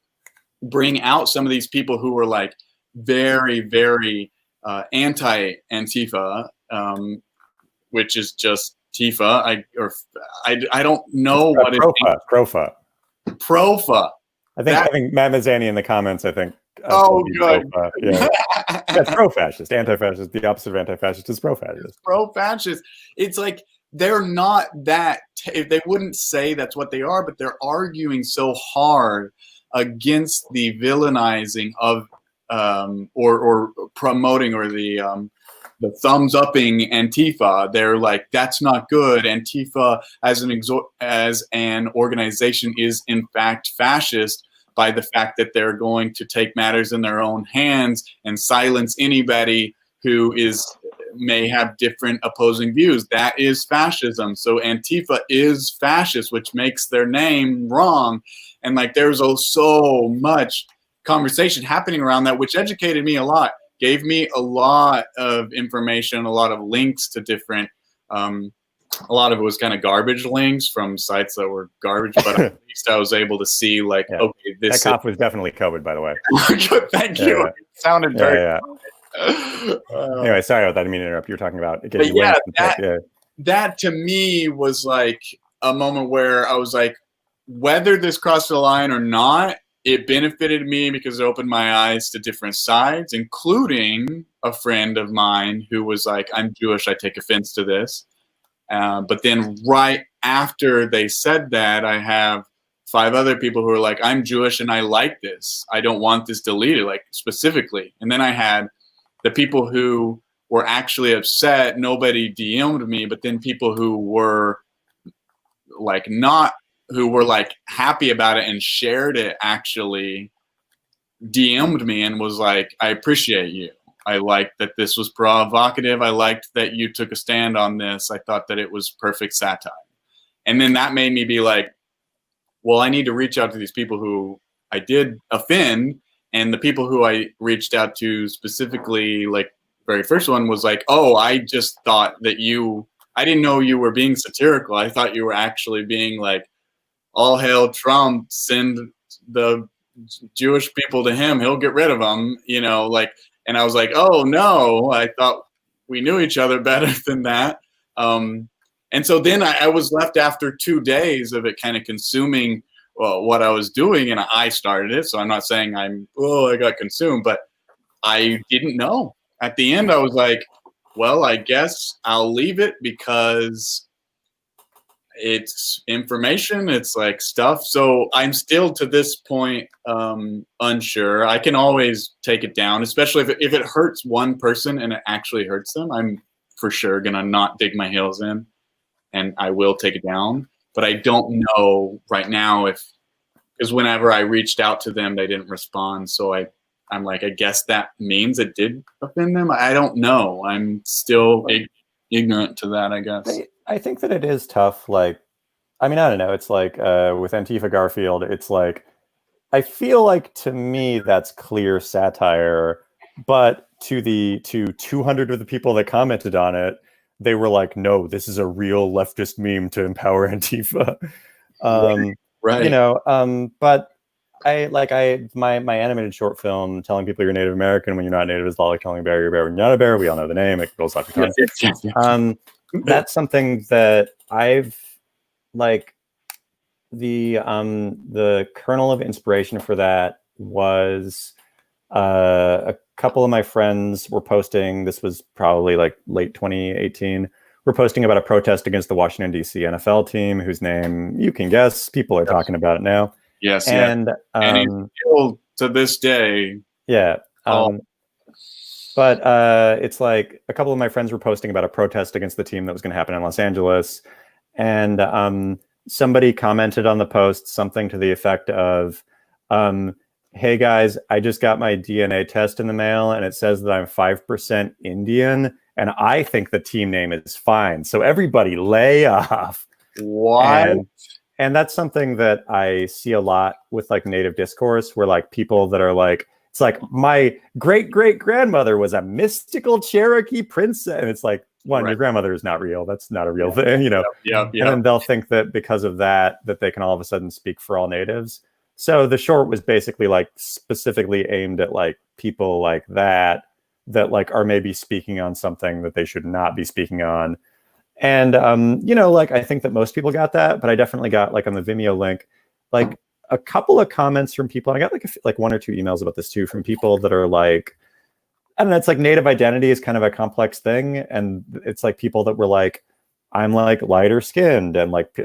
bring out some of these people who were like very, very anti-Antifa, which is just Tifa. I don't know what it is.
Profa.
Profa.
I think Matt Mazzani in the comments, I think.
Oh, good.
Yeah. That's pro-fascist. Anti-fascist. The opposite of anti-fascist is pro-fascist.
Pro-fascist. It's like they're not that. They wouldn't say that's what they are, but they're arguing so hard against the villainizing of or promoting or the thumbs upping Antifa. They're like, that's not good. Antifa as an organization is in fact fascist by the fact that they're going to take matters in their own hands and silence anybody who may have different opposing views. That is fascism. So Antifa is fascist, which makes their name wrong. And like there's so much conversation happening around that, which educated me a lot, gave me a lot of information, a lot of links to different a lot of it was kind of garbage links from sites that were garbage, but at least I was able to see like, okay, this
that cop was definitely COVID, by the way.
Thank you.
Yeah.
It sounded very.
Anyway, sorry about that. I didn't mean to interrupt. You were talking about
getting that to me was like a moment where I was like, whether this crossed the line or not, it benefited me because it opened my eyes to different sides, including a friend of mine who was like, I'm Jewish, I take offense to this. But then right after they said that, I have 5 other people who are like, I'm Jewish and I like this. I don't want this deleted, like specifically. And then I had the people who were actually upset. Nobody DM'd me, but then people who were like who were like happy about it and shared it actually DM'd me and was like, I appreciate you. I liked that this was provocative. I liked that you took a stand on this. I thought that it was perfect satire. And then that made me be like, well, I need to reach out to these people who I did offend. And the people who I reached out to specifically, like very first one was like, oh, I just thought that I didn't know you were being satirical. I thought you were actually being like, all hail Trump, send the Jewish people to him. He'll get rid of them, like. And I was like, oh, no, I thought we knew each other better than that. And so then I was left after 2 days of it kind of consuming what I was doing. And I started it. So I'm not saying I got consumed, but I didn't know. At the end, I was like, well, I guess I'll leave it because it's information, it's like stuff. So I'm still to this point unsure. I can always take it down, especially if it hurts one person and it actually hurts them. I'm for sure gonna not dig my heels in, and I will take it down. But I don't know right now because whenever I reached out to them, they didn't respond. So I'm like, I guess that means it did offend them. I don't know. I'm still ignorant to that, I guess.
I think that it is tough. Like, I mean, I don't know. It's like with Antifa Garfield, it's like, I feel like to me that's clear satire, but to 200 of the people that commented on it, they were like, no, this is a real leftist meme to empower Antifa.
Right.
But my animated short film telling people you're Native American when you're not Native is like telling a bear you're a bear when you're not a bear. We all know the name. It rolls off the tongue.
Yes.
That's something that I've like the kernel of inspiration for that was a couple of my friends were posting. This was probably like late 2018. We're posting about a protest against the Washington D.C. NFL team, whose name you can guess. People are talking about it now.
Yes,
and
still to this day.
Yeah. But it's like a couple of my friends were posting about a protest against the team that was going to happen in Los Angeles. And somebody commented on the post something to the effect of, hey guys, I just got my DNA test in the mail and it says that I'm 5% Indian. And I think the team name is fine. So everybody lay off.
What?
And that's something that I see a lot with like Native discourse where like people that are like, it's like my great-great-grandmother was a mystical Cherokee princess. And it's like, one, your grandmother is not real. That's not a real thing,
Yeah.
And then they'll think that because of that they can all of a sudden speak for all natives. So the short was basically like specifically aimed at like people like that like are maybe speaking on something that they should not be speaking on. And, like, I think that most people got that, but I definitely got like on the Vimeo link, like, a couple of comments from people, and I got like one or two emails about this too, from people that are like, I don't know, it's like native identity is kind of a complex thing. And it's like people that were like, I'm like lighter skinned, and like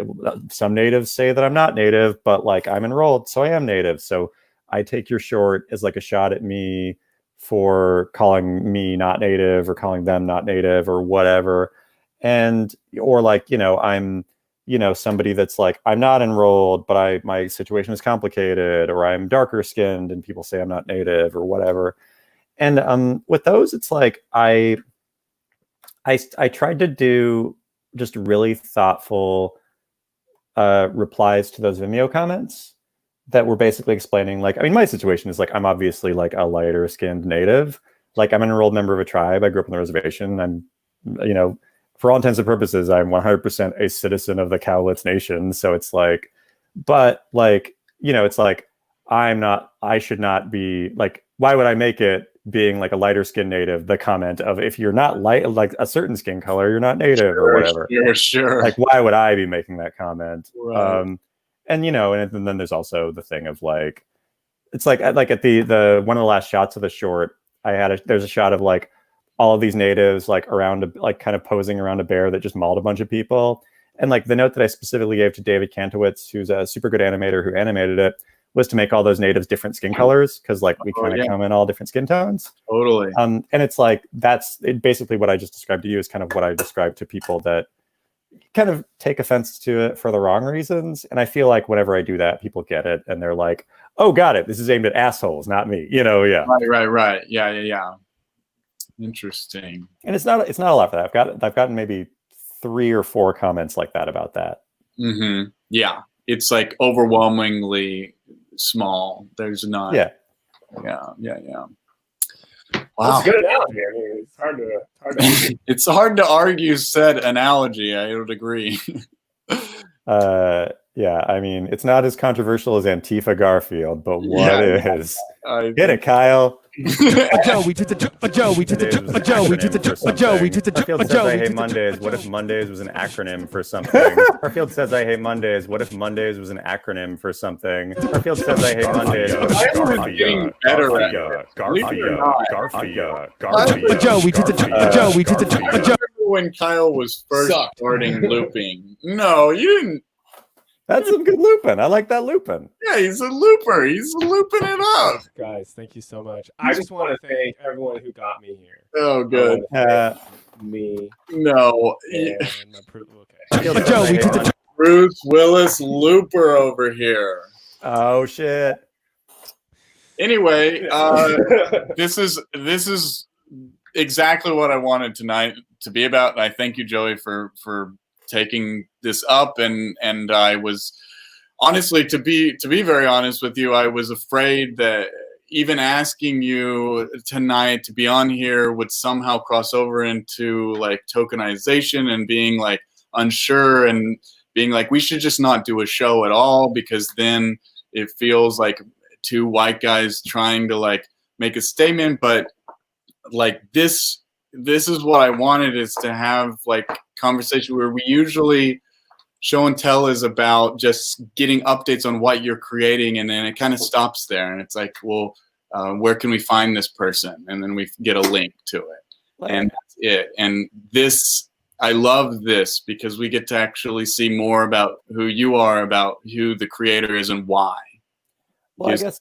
some natives say that I'm not native, but like I'm enrolled, so I am native. So I take your short as like a shot at me for calling me not native or calling them not native or whatever. And, or like, you know, I'm, you know, somebody that's like, I'm not enrolled, but my situation is complicated, or I'm darker skinned and people say I'm not native or whatever. And with those, it's like, I tried to do just really thoughtful replies to those Vimeo comments that were basically explaining, like, I mean, my situation is like, I'm obviously like a lighter skinned native. Like, I'm an enrolled member of a tribe. I grew up on the reservation. I'm, you know, for all intents and purposes, I'm 100% a citizen of the Cowlitz Nation. So it's like, but like, you know, it's like, I should not be like, why would I make it being like a lighter skinned native, the comment of, if you're not light, like a certain skin color, you're not native or whatever.
Sure.
Like, why would I be making that comment?
Right.
And, you know, and then there's also the thing of like, it's like at the one of the last shots of the short, there's a shot of like all of these natives like around, like kind of posing around a bear that just mauled a bunch of people. And like the note that I specifically gave to David Kantowitz, who's a super good animator who animated it, was to make all those natives different skin colors, because like we kind of come in all different skin tones.
Totally.
And it's like, that's basically what I just described to you is kind of what I described to people that kind of take offense to it for the wrong reasons. And I feel like whenever I do that, people get it and they're like, oh, got it. This is aimed at assholes, not me. You know, yeah.
Right. Yeah. Interesting.
And it's not a lot for that. I've gotten maybe 3 or 4 comments like that about that.
Mm-hmm. Yeah. It's like overwhelmingly small. There's not.
Yeah.
Wow.
That's good analogy. I mean, it's hard to
It's hard to argue said analogy. I would agree.
Yeah, I mean, it's not as controversial as Antifa Garfield, but what is? Get it, Kyle.
Joe, we did the Joe, we did the Joe, we did the Joe, we did the
Garfield says I hate Mondays. What if Mondays was an acronym for something? Garfield says I hate Mondays. What if Mondays was an acronym for something? Garfield says I hate Mondays. What if
getting better at it.
Garfield.
Joe, we did the Joe, we did the Joe.
When Kyle was first starting looping. No, you didn't.
That's some good looping. I like that looping.
Yeah, he's a looper. He's looping it up.
Guys, thank you so much. I just want to thank everyone who got me here.
Oh, good.
Me.
No.
And my okay.
Joe, we did the
Bruce Willis Looper over here.
Oh shit.
Anyway, this is exactly what I wanted tonight to be about. And I thank you, Joey, for taking this up, and I was honestly, to be very honest with you, I was afraid that even asking you tonight to be on here would somehow cross over into like tokenization and being like unsure and being like, we should just not do a show at all, because then it feels like 2 white guys trying to like make a statement. But like this is what I wanted, is to have like conversation where we usually show and tell is about just getting updates on what you're creating, and then it kind of stops there, and it's like, well, where can we find this person, and then we get a link to it, and that's it. And this, I love this, because we get to actually see more about who you are, about who the creator is, and why.
Well, I guess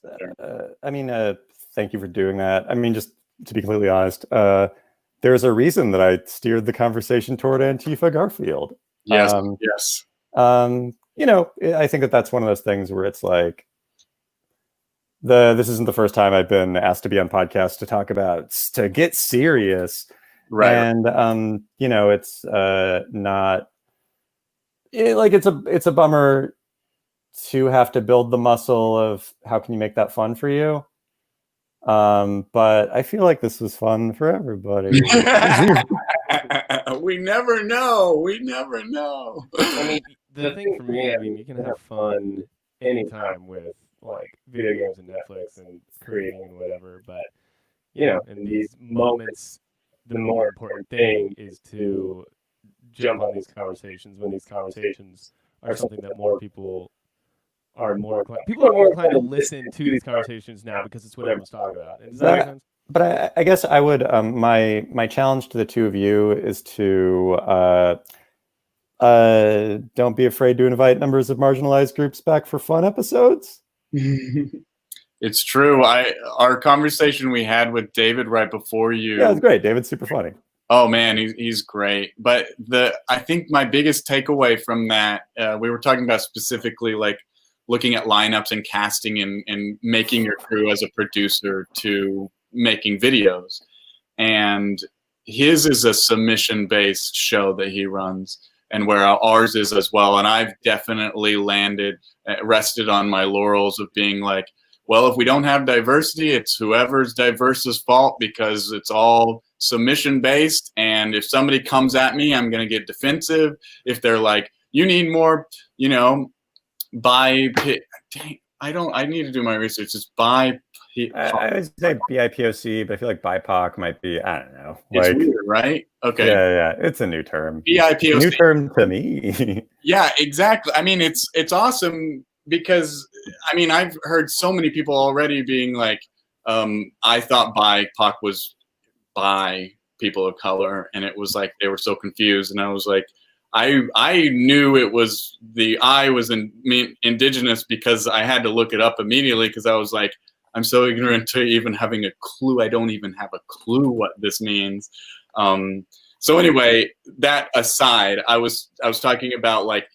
thank you for doing that. I mean, just to be completely honest, there's a reason that I steered the conversation toward Antifa Garfield.
Yes.
You know, I think that's one of those things where it's like, this isn't the first time I've been asked to be on podcasts to get serious.
Right.
And, you know, it's not it's a bummer to have to build the muscle of how can you make that fun for you. But I feel like this was fun for everybody.
We never know.
I mean, the thing for me, I mean, you can have fun anytime with like video games and Netflix and creating and whatever, but you know, in these moments, the more important thing is to jump on these conversations when these conversations are something that more people are more inclined. People are more inclined to listen to these conversations now because it's what everyone's talking about. Does that make sense?
But I guess I would. My challenge to the two of you is to don't be afraid to invite members of marginalized groups back for fun episodes.
It's true. Our conversation we had with David right before you.
Yeah, it's great. David's super funny.
Oh man, he's great. But I think my biggest takeaway from that, we were talking about specifically like looking at lineups and casting and making your crew as a producer to making videos. And his is a submission-based show that he runs, and where ours is as well. And I've definitely rested on my laurels of being like, well, if we don't have diversity, it's whoever's diverse's fault because it's all submission based. And if somebody comes at me, I'm going to get defensive. If they're like, you need more, dang, I need to do my research. It's by.
I would say BIPOC, but I feel like BIPOC might be, I don't know.
It's weird, right? Okay.
Yeah. It's a new term.
BIPOC.
New term to me.
Yeah, exactly. I mean, it's awesome because, I mean, I've heard so many people already being like, I thought BIPOC was by people of color, and it was like they were so confused, and I was like, I knew it was I was indigenous because I had to look it up immediately because I was like, I'm so ignorant to even having a clue. I don't even have a clue what this means. So anyway, that aside, I was talking about like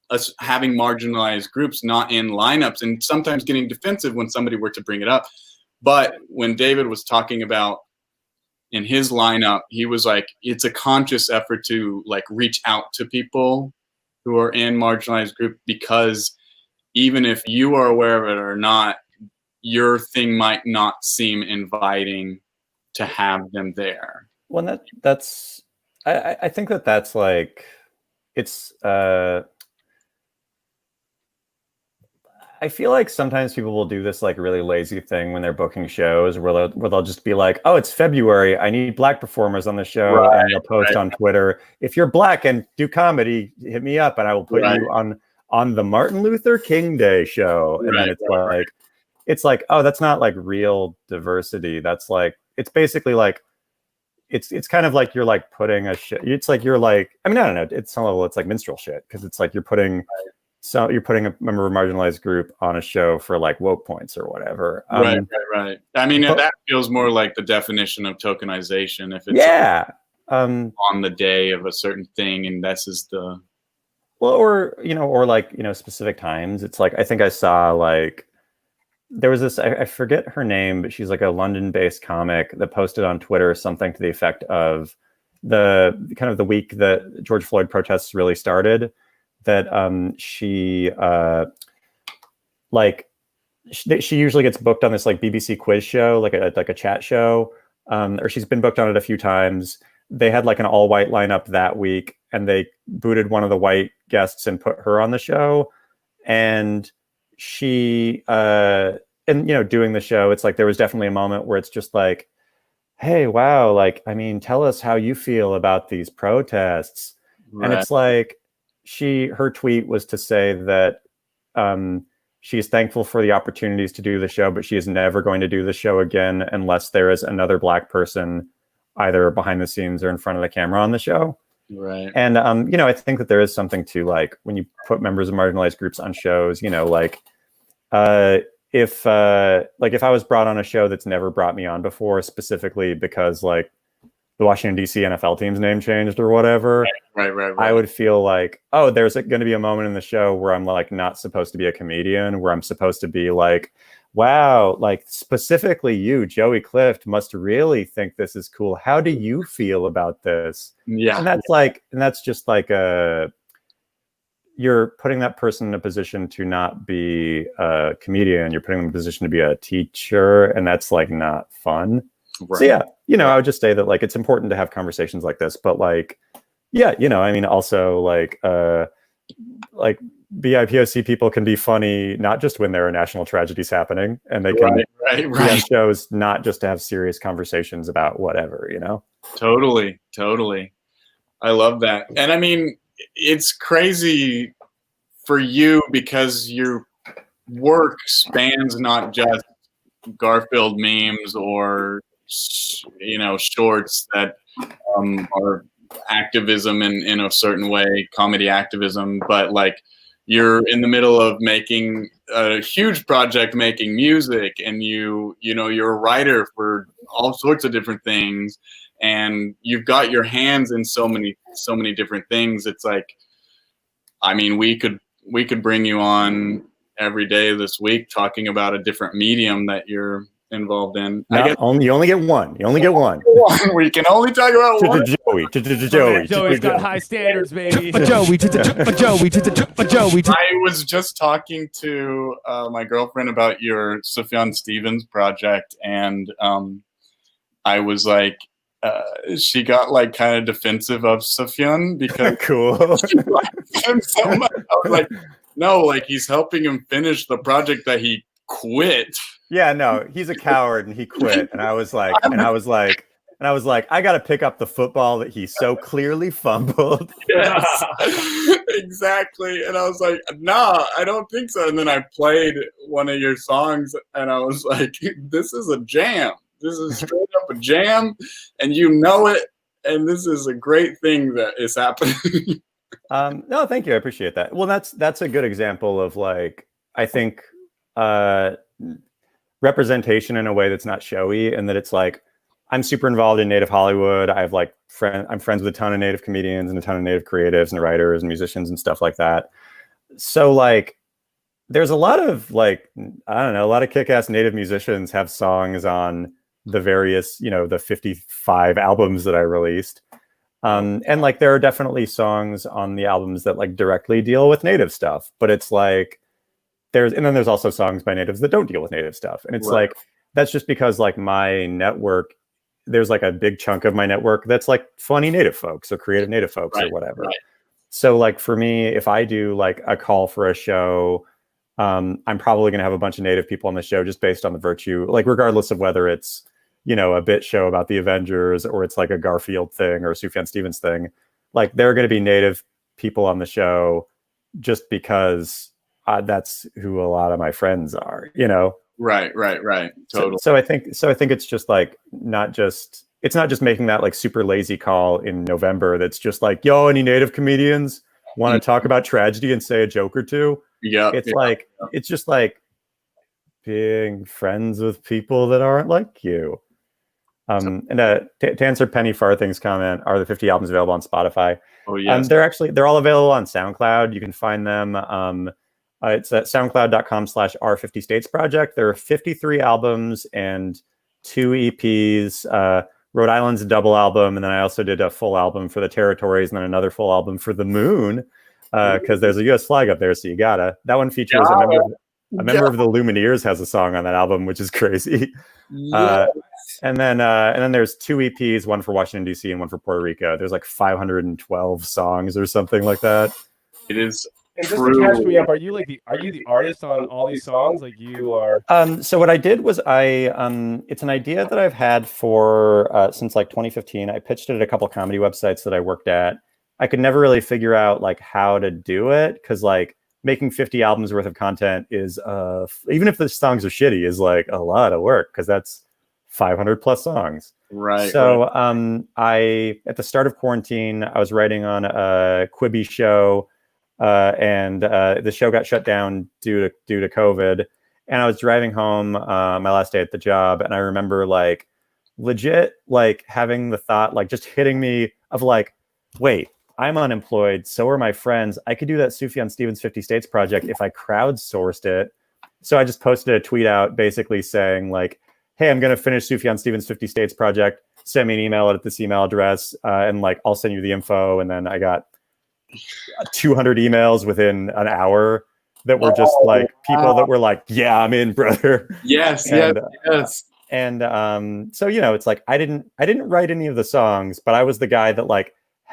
us having marginalized groups not in lineups and sometimes getting defensive when somebody were to bring it up. But when David was talking about in his lineup, he was like, it's a conscious effort to like reach out to people who are in marginalized group, because even if you are aware of it or not, your thing might not seem inviting to have them there.
Well, that's I think that's like, it's I feel like sometimes people will do this like really lazy thing when they're booking shows where they'll just be like, oh, it's February, I need Black performers on the show. Right, and they'll post on Twitter, if you're Black and do comedy, hit me up and I will put you on the Martin Luther King Day show. And then it's like, oh, that's not like real diversity. That's like, it's basically like, it's kind of like you're like putting a shit. It's like you're like, I mean, I don't know. It's some level, it's like minstrel shit, because it's like you're putting a member of a marginalized group on a show for like woke points or whatever.
Right. I mean, that feels more like the definition of tokenization. If it's on the day of a certain thing, and this is the
or like specific times. It's like, I think I saw like, there was this, I forget her name, but she's like a London-based comic that posted on Twitter something to the effect of the week that George Floyd protests really started, that she usually gets booked on this like BBC quiz show, like a chat show, or she's been booked on it a few times. They had like an all-white lineup that week, and they booted one of the white guests and put her on the show. And she doing the show, it's like there was definitely a moment where it's just like, hey, wow, like, I mean, tell us how you feel about these protests. Right. And it's like, her tweet was to say that she is thankful for the opportunities to do the show, but she is never going to do the show again unless there is another Black person either behind the scenes or in front of the camera on the show.
Right.
And I think that there is something to like when you put members of marginalized groups on shows, like if I was brought on a show that's never brought me on before, specifically because like the Washington DC NFL team's name changed or whatever,
right.
I would feel like, oh, there's going to be a moment in the show where I'm like not supposed to be a comedian, where I'm supposed to be like, wow, like specifically you, Joey Clift, must really think this is cool. How do you feel about this?
Yeah.
And that's just like you're putting that person in a position to not be a comedian. You're putting them in a position to be a teacher, and that's like not fun. Right. So yeah, I would just say that like it's important to have conversations like this, but like, yeah, I mean, also like BIPOC people can be funny not just when there are national tragedies happening, and they can be on shows not just to have serious conversations about whatever,
Totally. I love that. And I mean, it's crazy for you because you're work spans not just Garfield memes or shorts that are activism in a certain way, comedy activism, but like you're in the middle of making a huge project, making music, and you're a writer for all sorts of different things, and you've got your hands in so many different things. It's like, I mean, we could bring you on every day this week talking about a different medium that you're involved in.
No, you only get one. You only get one.
We can only talk about one.
Joey.
Joey's got high standards, baby.
Joey.
I was just talking to my girlfriend about your Sufjan Stevens project, and I was like, she got like kind of defensive of Sufjan because
cool.
she liked him so much. I was like, no, like he's helping him finish the project that he quit.
Yeah, no, he's a coward and he quit. And I was like, I got to pick up the football that he so clearly fumbled.
Yes, exactly. And I was like, nah, I don't think so. And then I played one of your songs and I was like, this is a jam. This is straight up a jam, and you know it. And this is a great thing that is happening.
No, thank you. I appreciate that. Well, that's a good example of like, I think, representation in a way that's not showy, and that it's like, I'm super involved in Native Hollywood. I'm friends with a ton of Native comedians and a ton of Native creatives and writers and musicians and stuff like that. So like, there's a lot of like, I don't know, a lot of kick-ass Native musicians have songs on the various, the 55 albums that I released. And like, there are definitely songs on the albums that like directly deal with Native stuff, but it's like, and then there's also songs by Natives that don't deal with Native stuff. And it's like, that's just because like my network, there's like a big chunk of my network that's like funny Native folks or creative Native folks or whatever. Right. So like for me, if I do like a call for a show, I'm probably going to have a bunch of Native people on the show just based on the virtue, like regardless of whether it's, a bit show about the Avengers or it's like a Garfield thing or a Sufjan Stevens thing. Like there are going to be Native people on the show just because that's who a lot of my friends are,
Right. Totally.
So I think it's just like, it's not just making that like super lazy call in November. That's just like, yo, any Native comedians want to talk about tragedy and say a joke or two?
Yeah.
It's just like being friends with people that aren't like you. And to answer Penny Farthing's comment, are the 50 albums available on Spotify?
Oh yes.
They're all available on SoundCloud. You can find them. It's at soundcloud.com/R50States Project. There are 53 albums and 2 EPs. Rhode Island's a double album, and then I also did a full album for the Territories, and then another full album for the Moon, because there's a U.S. flag up there, so you gotta. That one features a member of the Lumineers has a song on that album, which is crazy. Yes. And then there's 2 EPs, one for Washington D.C. and one for Puerto Rico. There's like 512 songs or something like that.
It is.
And just to catch me up, are you the artist on all these songs? Like you are.
So what I did was it's an idea that I've had for since like 2015. I pitched it at a couple comedy websites that I worked at. I could never really figure out like how to do it, because like making 50 albums worth of content is even if the songs are shitty is like a lot of work, because that's 500 plus songs.
Right.
So I at the start of quarantine, I was writing on a Quibi show. And the show got shut down due to COVID. And I was driving home my last day at the job, and I remember like legit like having the thought like just hitting me of like, wait, I'm unemployed, so are my friends. I could do that Sufjan Stevens 50 States project if I crowdsourced it. So I just posted a tweet out basically saying like, hey, I'm going to finish Sufjan Stevens 50 States project. Send me an email at this email address, and like I'll send you the info. And then I got 200 emails within an hour that were just like people that were like, yeah, I'm in, brother.
Yes.
And so it's like I didn't write any of the songs, but I was the guy that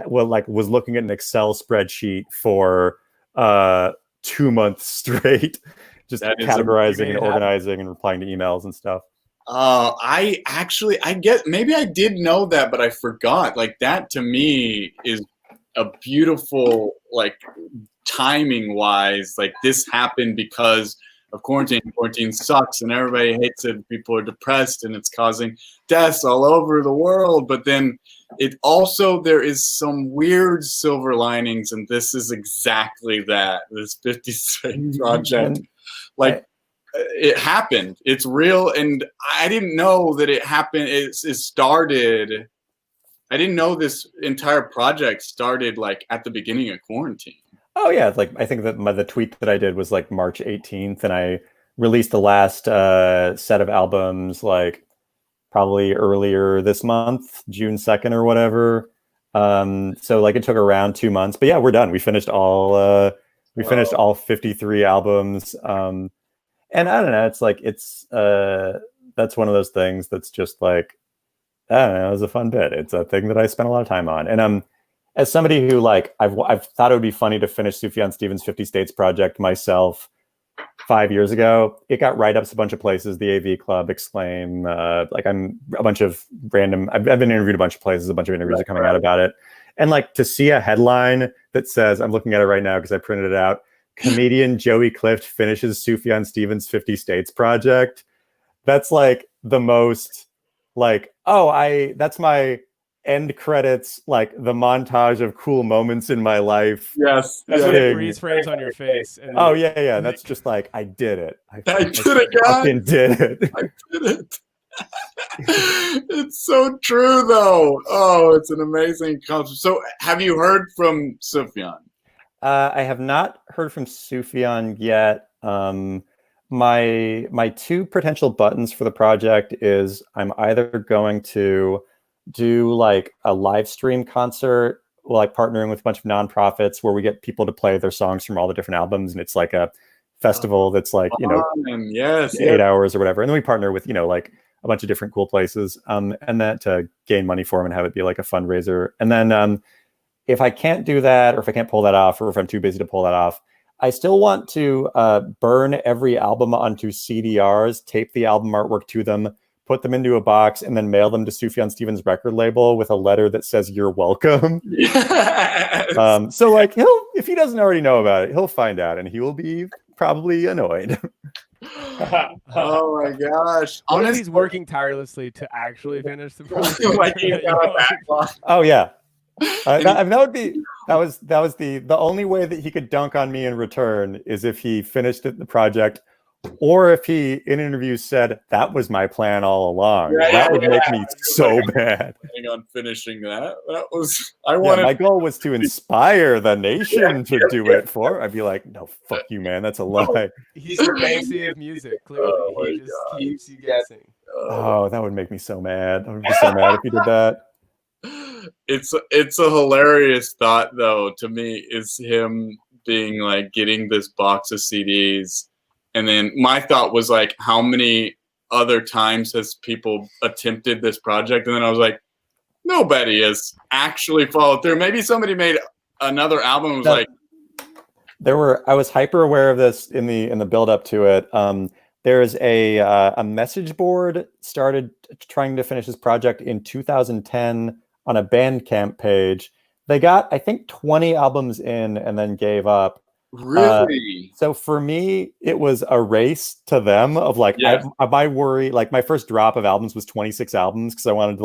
was looking at an Excel spreadsheet for 2 months straight, just categorizing and organizing and replying to emails and stuff.
I maybe I did know that, but I forgot. Like that to me is a beautiful, like timing wise, like this happened because of quarantine. Quarantine sucks and everybody hates it. People are depressed and it's causing deaths all over the world. But then there is some weird silver linings, and this is exactly that. This 50 States project, it happened. It's real, and I didn't know that it happened. It started. I didn't know this entire project started like at the beginning of quarantine.
Oh yeah, like I think that the tweet that I did was like March 18th, and I released the last set of albums like probably earlier this month, June 2nd or whatever. So like it took around 2 months, but yeah, we're done. We finished all finished all 53 albums. And I don't know, it's like that's one of those things that's just like, I don't know, it was a fun bit. It's a thing that I spent a lot of time on. And as somebody who like I've thought it would be funny to finish Sufjan Stevens' 50 States project myself 5 years ago. It got write-ups a bunch of places, the AV Club, Exclaim, like I'm a bunch of random, I've been interviewed a bunch of places, a bunch of interviews are coming out about it. And like to see a headline that says, I'm looking at it right now because I printed it out, comedian Joey Clift finishes Sufjan Stevens' 50 States project. That's like the most like, that's my end credits, like the montage of cool moments in my life.
Yes.
That's when it freeze frames on your face. And
yeah. That's just like, I did it. I
did it, guys.
Fucking did it.
I did it. It's so true, though. Oh, it's an amazing concept. So, have you heard from Sufjan?
I have not heard from Sufjan yet. My two potential buttons for the project is I'm either going to do like a live stream concert, like partnering with a bunch of nonprofits where we get people to play their songs from all the different albums, and it's like a festival that's like 8 hours or whatever, and then we partner with like a bunch of different cool places, and that to gain money for them and have it be like a fundraiser. And then if I can't do that, or if I can't pull that off, or if I'm too busy to pull that off, I still want to burn every album onto CDRs, tape the album artwork to them, put them into a box, and then mail them to Sufjan Stevens' record label with a letter that says "You're welcome." Yes. So like if he doesn't already know about it, he'll find out, and he will be probably annoyed.
Oh my gosh!
Honestly, he's working tirelessly to actually finish the project.
Oh yeah. That was the only way that he could dunk on me in return is if he finished the project, or if he in interviews said that was my plan all along. That would make me so mad.
On finishing that was
my goal was to inspire the nation to do it for. I'd be like, no, fuck you, man, that's a lie.
He's the Banksy of music. Clearly, he just keeps you guessing.
Oh, that would make me so mad. I would be so mad if he did that.
It's a hilarious thought, though, to me, is him being like getting this box of CDs, and then my thought was like, how many other times has people attempted this project? And then I was like, nobody has actually followed through. Maybe somebody made another album and was like,
I was hyper aware of this in the build up to it. There's a message board started trying to finish this project in 2010 on a Bandcamp page. They got, I think, 20 albums in and then gave up.
Really?
So for me, it was a race to them of like, my worry, like my first drop of albums was 26 albums because I wanted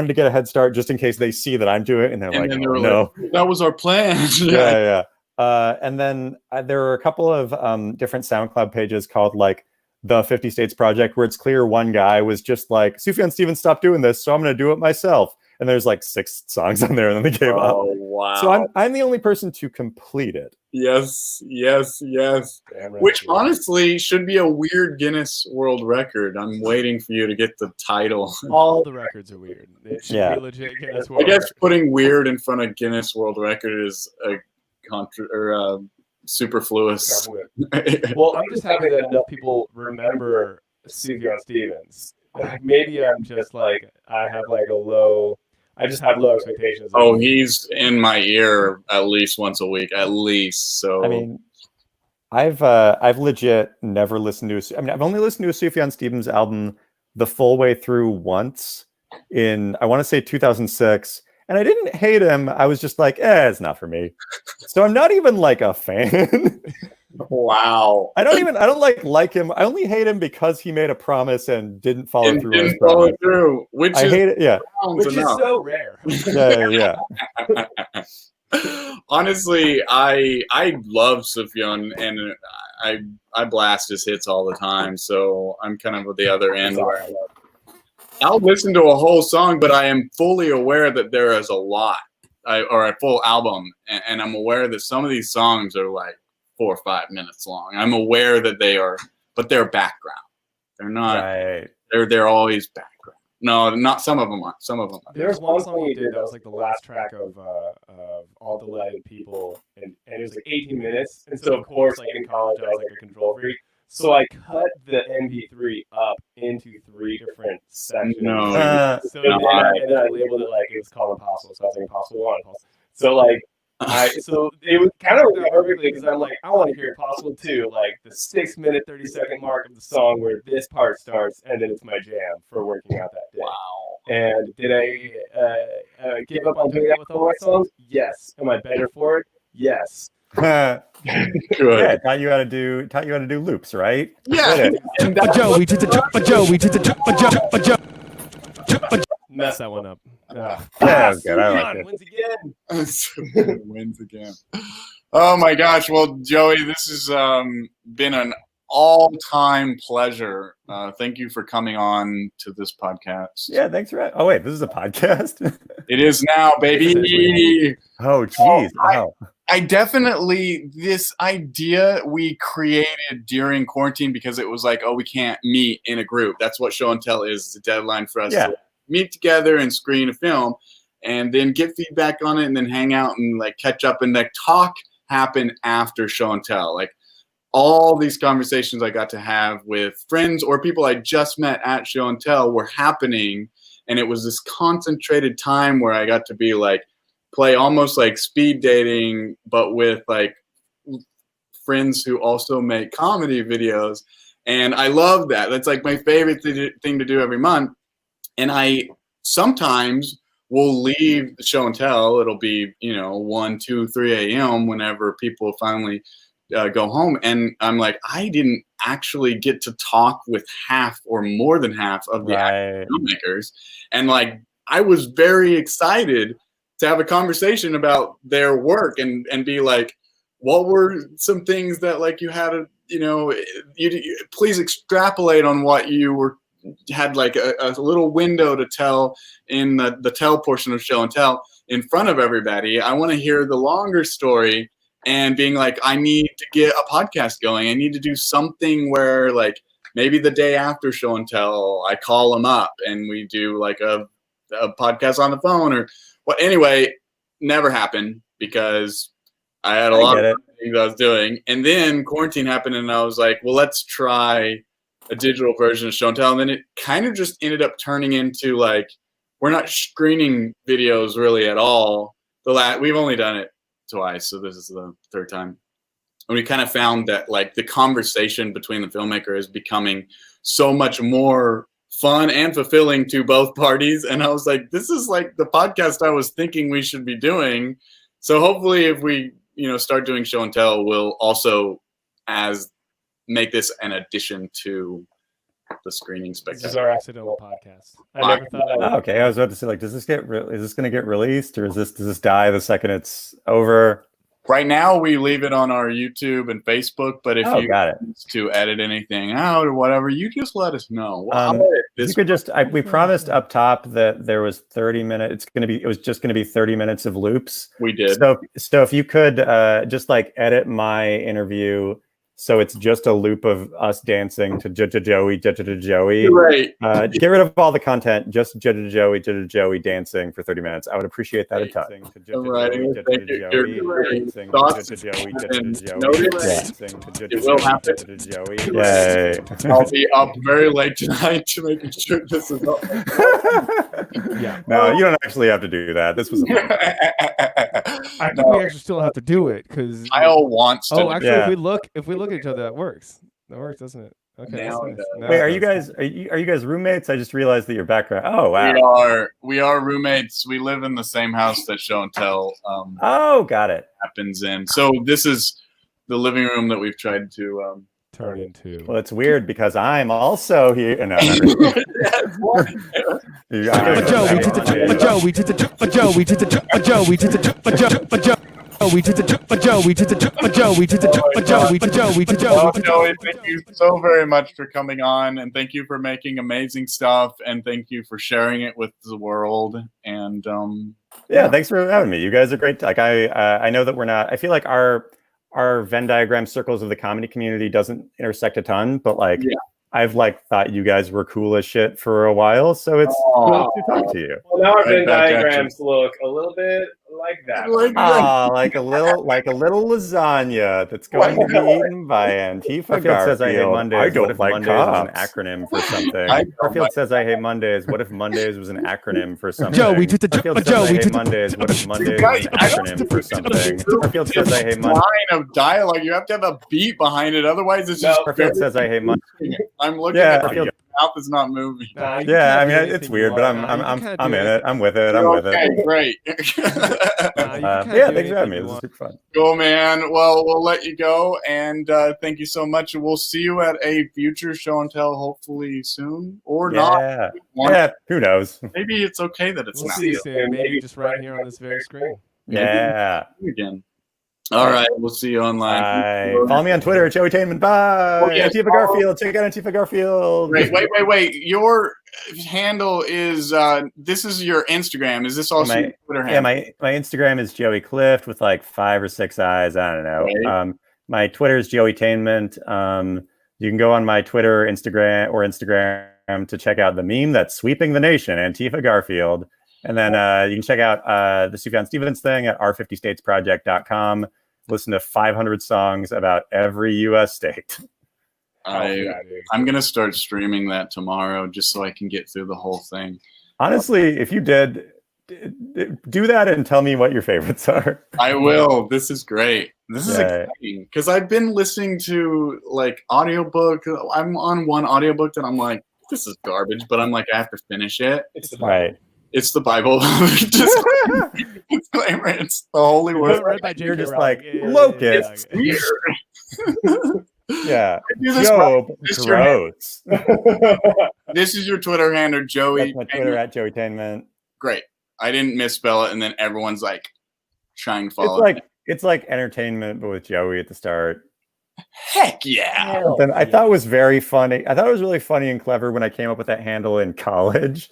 to get a head start just in case they see that I'm doing it. And they're like, oh, no.
That was our plan.
Yeah. And then there are a couple of different SoundCloud pages called like the 50 States Project, where it's clear one guy was just like, Sufjan Stevens stopped doing this, so I'm going to do it myself. And there's like 6 songs on there, and then they gave up.
Oh, wow.
So I'm the only person to complete it.
Yes. Which honestly should be a weird Guinness World Record. I'm waiting for you to get the title.
All the records are weird. It should be legit Guinness World
I guess putting weird in front of Guinness World Record is a superfluous.
Well, I'm just happy that enough people remember Sufjan Stevens. Maybe I'm just like, I just have low expectations.
Oh, he's in my ear at least once a week, at least. So
I mean, I've legit never listened to. I've only listened to a Sufjan Stevens album the full way through once in, I want to say 2006, and I didn't hate him. I was just like, it's not for me. So I'm not even like a fan.
Wow.
I don't like him. I only hate him because he made a promise and didn't follow
And
through.
didn't follow through, which
I
is
hate it. Yeah.
Which is so rare.
Yeah.
Honestly, I love Sufjan, and I blast his hits all the time. So I'm kind of at the other end where I'll listen to a whole song, but I am fully aware that there is a lot, or a full album, and I'm aware that some of these songs are like 4 or 5 minutes long. I'm aware that they are, but they're background. They're not.
Right.
They're always background. No, not some of them are. Some of them are.
There's one song you did that was like the last track of All Delighted People, and it was like 18 minutes. And so, of course, like in college, I was like a control freak. So I cut the MP3 up into 3 different sections.
No.
And then I labeled it like it was called Impossible. So I was like Impossible 1, Impossible. So like so it was kind of worked out perfectly because I'm like, I want to hear Impossible 2, like the 6-minute 30-second mark of the song where this part starts, and then it's my jam for working out that day.
Wow.
And did I give up on doing that with all my songs? Yes. Am I better for it? Yes.
Good.
Yeah, taught you how to do loops, right?
Yeah.
Mess that one up.
Yeah, that was good. I like it.
Wins again.
Wins again. Oh my gosh. Well, Joey, this has been an all-time pleasure. Thank you for coming on to this podcast.
Yeah, thanks for. Oh wait, this is a podcast.
It is now, baby.
Oh, geez. Wow.
I definitely, this idea we created during quarantine because it was like, oh, we can't meet in a group. That's what show and tell is. It's a deadline for us to meet together and screen a film and then get feedback on it and then hang out and like catch up and like talk happen after show and tell. Like all these conversations I got to have with friends or people I just met at show and tell were happening. And it was this concentrated time where I got to be like, play almost like speed dating, but with like friends who also make comedy videos. And I love that. That's like my favorite thing to do every month. And I sometimes will leave the show and tell. It'll be, 1, 2, 3 a.m. whenever people finally go home. And I'm like, I didn't actually get to talk with half or more than half of the filmmakers. And like, I was very excited to have a conversation about their work and be like, what were some things that like you had you please extrapolate on what you had like a little window to tell in the tell portion of show and tell in front of everybody. I want to hear the longer story and being like, I need to get a podcast going. I need to do something where like maybe the day after show and tell, I call them up and we do like a podcast on the phone or well, anyway, never happened because I had a lot of things I was doing. And then quarantine happened and I was like, well, let's try a digital version of show and tell. And then it kind of just ended up turning into like, we're not screening videos really at all. We've only done it twice. So this is the 3rd time. And we kind of found that like the conversation between the filmmaker is becoming so much more fun and fulfilling to both parties. And I was like, this is like the podcast I was thinking we should be doing. So hopefully if we, start doing show and tell, we'll also make this an addition to the screening spectacular.
This is our accidental podcast. I never thought
okay, I was about to say, like, is this going to get released or does this die the second it's over?
Right now, we leave it on our YouTube and Facebook, but if you
got it.
To edit anything out or whatever, you just let us know.
You could we promised up top that there was 30 minutes. It was just going to be 30 minutes of loops.
We did.
So if you could just like edit my interview so it's just a loop of us dancing to Joey, Joey.
Right.
Get rid of all the content, just Joey dancing for 30 minutes. I would appreciate that a ton.
It will happen.
Yay.
I'll be up very late tonight to make sure this is up.
Yeah.
No, you don't actually have to do that. This was
I think we actually still have to do it because
Kyle wants to.
Oh, actually, if we look at each other, that works. That works, doesn't it? Okay.
Wait, are you guys roommates? I just realized that your background. Oh, wow.
We are roommates. We live in the same house that show and tell.
Got it.
Happens in. So this is the living room that we've tried to
turn into.
Well, it's weird because I'm also here. No,
Joey, thank you so very much for coming on, and thank you for making amazing stuff, and thank you for sharing it with the world. And
yeah, thanks for having me. You guys are great. Like I know that we're not. I feel like our Venn diagram circles of the comedy community doesn't intersect a ton, but like I've like thought you guys were cool as shit for a while, so it's cool to talk to you.
Well, now our Venn diagrams look a little bit like that.
Like a little lasagna that's going to be eaten by Antifa Garfield. Says I hate Mondays. I don't like Mondays was an acronym for something. Garfield says I hate Mondays. What if Mondays was an acronym for something? Garfield says I hate Mondays. What if Mondays was an acronym for something? Garfield says I hate Mondays.
Line of dialogue. You have to have a beat behind it, otherwise it's just.
Garfield says I hate Mondays.
I'm looking at your mouth is not moving.
Yeah, I mean it's weird, but I'm in it. I'm with it. I'm with it.
Okay, great.
Yeah, thanks for having me. This is super fun.
Cool, man. Well, we'll let you go, and thank you so much. We'll see you at a future show and tell, hopefully soon, or not.
Yeah, who knows?
Maybe it's okay that it's
We'll
not.
see you soon. Maybe just right here on this very screen.
Yeah.
Again. All right, we'll see you online.
Follow me on Twitter, Joey Tainman. Bye.
Oh, yes.
Antifa Garfield. Check out Antifa Garfield.
Wait. Your handle is this is your Instagram. Is this also your Twitter handle?
Yeah, my Instagram is Joey Clift with like 5 or 6 eyes. I don't know.
Right.
My Twitter is Joey Tainment. You can go on my Twitter, Instagram to check out the meme that's sweeping the nation, Antifa Garfield. And then you can check out the Sufjan Stevens thing at r50statesproject.com. Listen to 500 songs about every U.S. state.
I'm going to start streaming that tomorrow just so I can get through the whole thing.
Honestly, if you did, do that and tell me what your favorites are.
I will. This is great. This is exciting because I've been listening to like audiobook. I'm on one audiobook that I'm like, this is garbage, but I'm like, I have to finish it. It's the Bible. Disclaimer, it's the holy word.
You're just like, locusts.
Weird.
Yeah. Job, gross.
This is your Twitter handle, Joey.
That's my Twitter at Joey Tainment.
Great. I didn't misspell it, and then everyone's like trying to follow.
It's like entertainment, but with Joey at the start.
Heck yeah.
I thought it was very funny. I thought it was really funny and clever when I came up with that handle in college.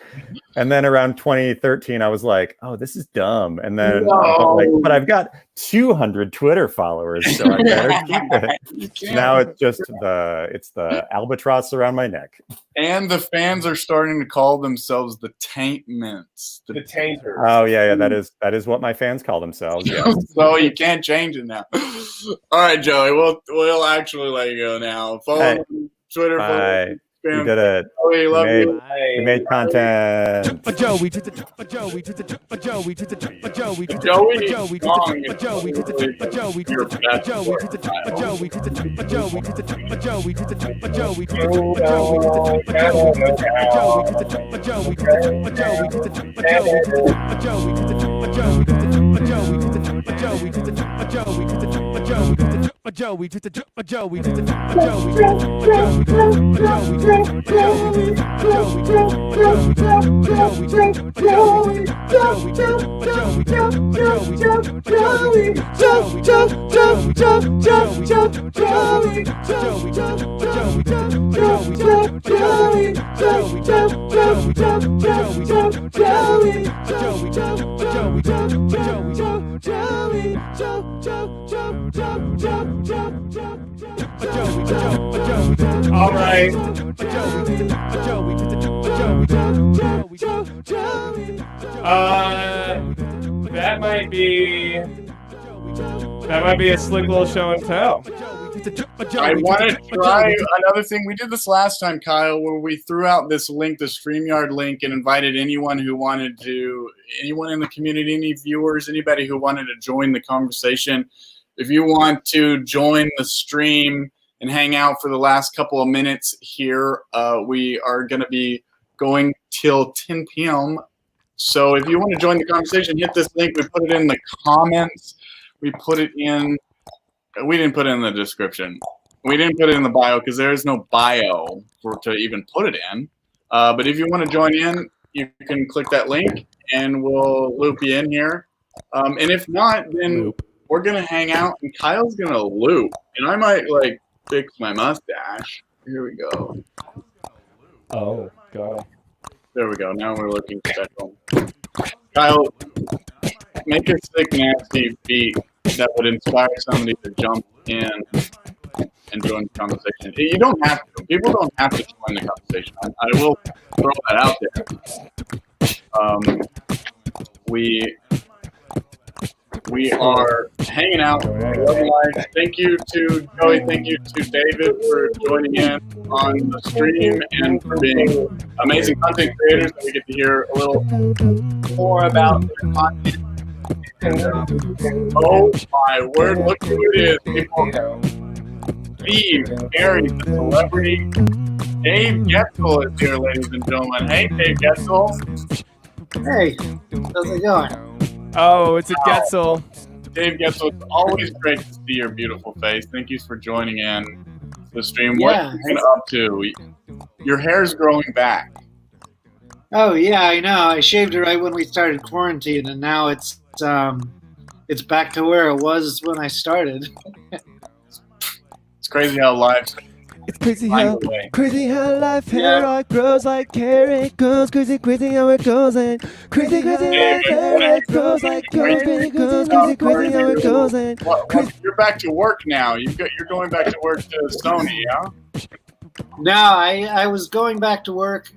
And then around 2013, I was like, oh, this is dumb. And then but I've got 200 Twitter followers, so I better keep it. Now it's just the albatross around my neck.
And the fans are starting to call themselves the Taintments.
The Tainters.
Oh yeah, that is what my fans call themselves. Yeah.
So you can't change it now. All right, Joey, we'll actually let you go now. Follow Twitter.
Bye. You did it.
We love you.
We made content.
Joey.
All right. That might be a slick little show and tell.
I want to try another thing. We did this last time, Kyle, where we threw out this link, the StreamYard link, and invited anyone in the community, any viewers, anybody who wanted to join the conversation. If you want to join the stream and hang out for the last couple of minutes here, we are going to be going till 10 p.m. So if you want to join the conversation, hit this link. We put it in the comments. We put it in We didn't put it in the description. We didn't put it in the bio because there is no bio to even put it in. But if you want to join in, you can click that link and we'll loop you in here. And if not, then we're going to hang out and Kyle's going to loop. And I might like fix my mustache. Here we go.
Oh, God.
There we go. Now we're looking special. Kyle, make a sick, nasty beat that would inspire somebody to jump in and join the conversation. You don't have to. People don't have to join the conversation. I will throw that out there. We are hanging out. Thank you to Joey. Thank you to David for joining in on the stream and for being amazing content creators. We get to hear a little more about their content. And, oh my word! Look who it is, people. Steve, Gary, the celebrity, Dave Getzel is here, ladies and gentlemen. Hey, Dave Getzel.
Hey, how's it going?
Oh, it's a Getzel.
Dave Getzel, it's always great to see your beautiful face. Thank you for joining in the stream.
Yeah.
What are you up to? Your hair's growing back.
Oh yeah, I know. I shaved it right when we started quarantine, and now it's back to where it was when I started.
It's crazy how life.
It's crazy
finds
how
a way.
life hair grows like carrot goes. Crazy how it goes and crazy how it grows like crazy how it goes and
You're back to work now. You're going back to work to Sony, yeah?
No, I was going back to work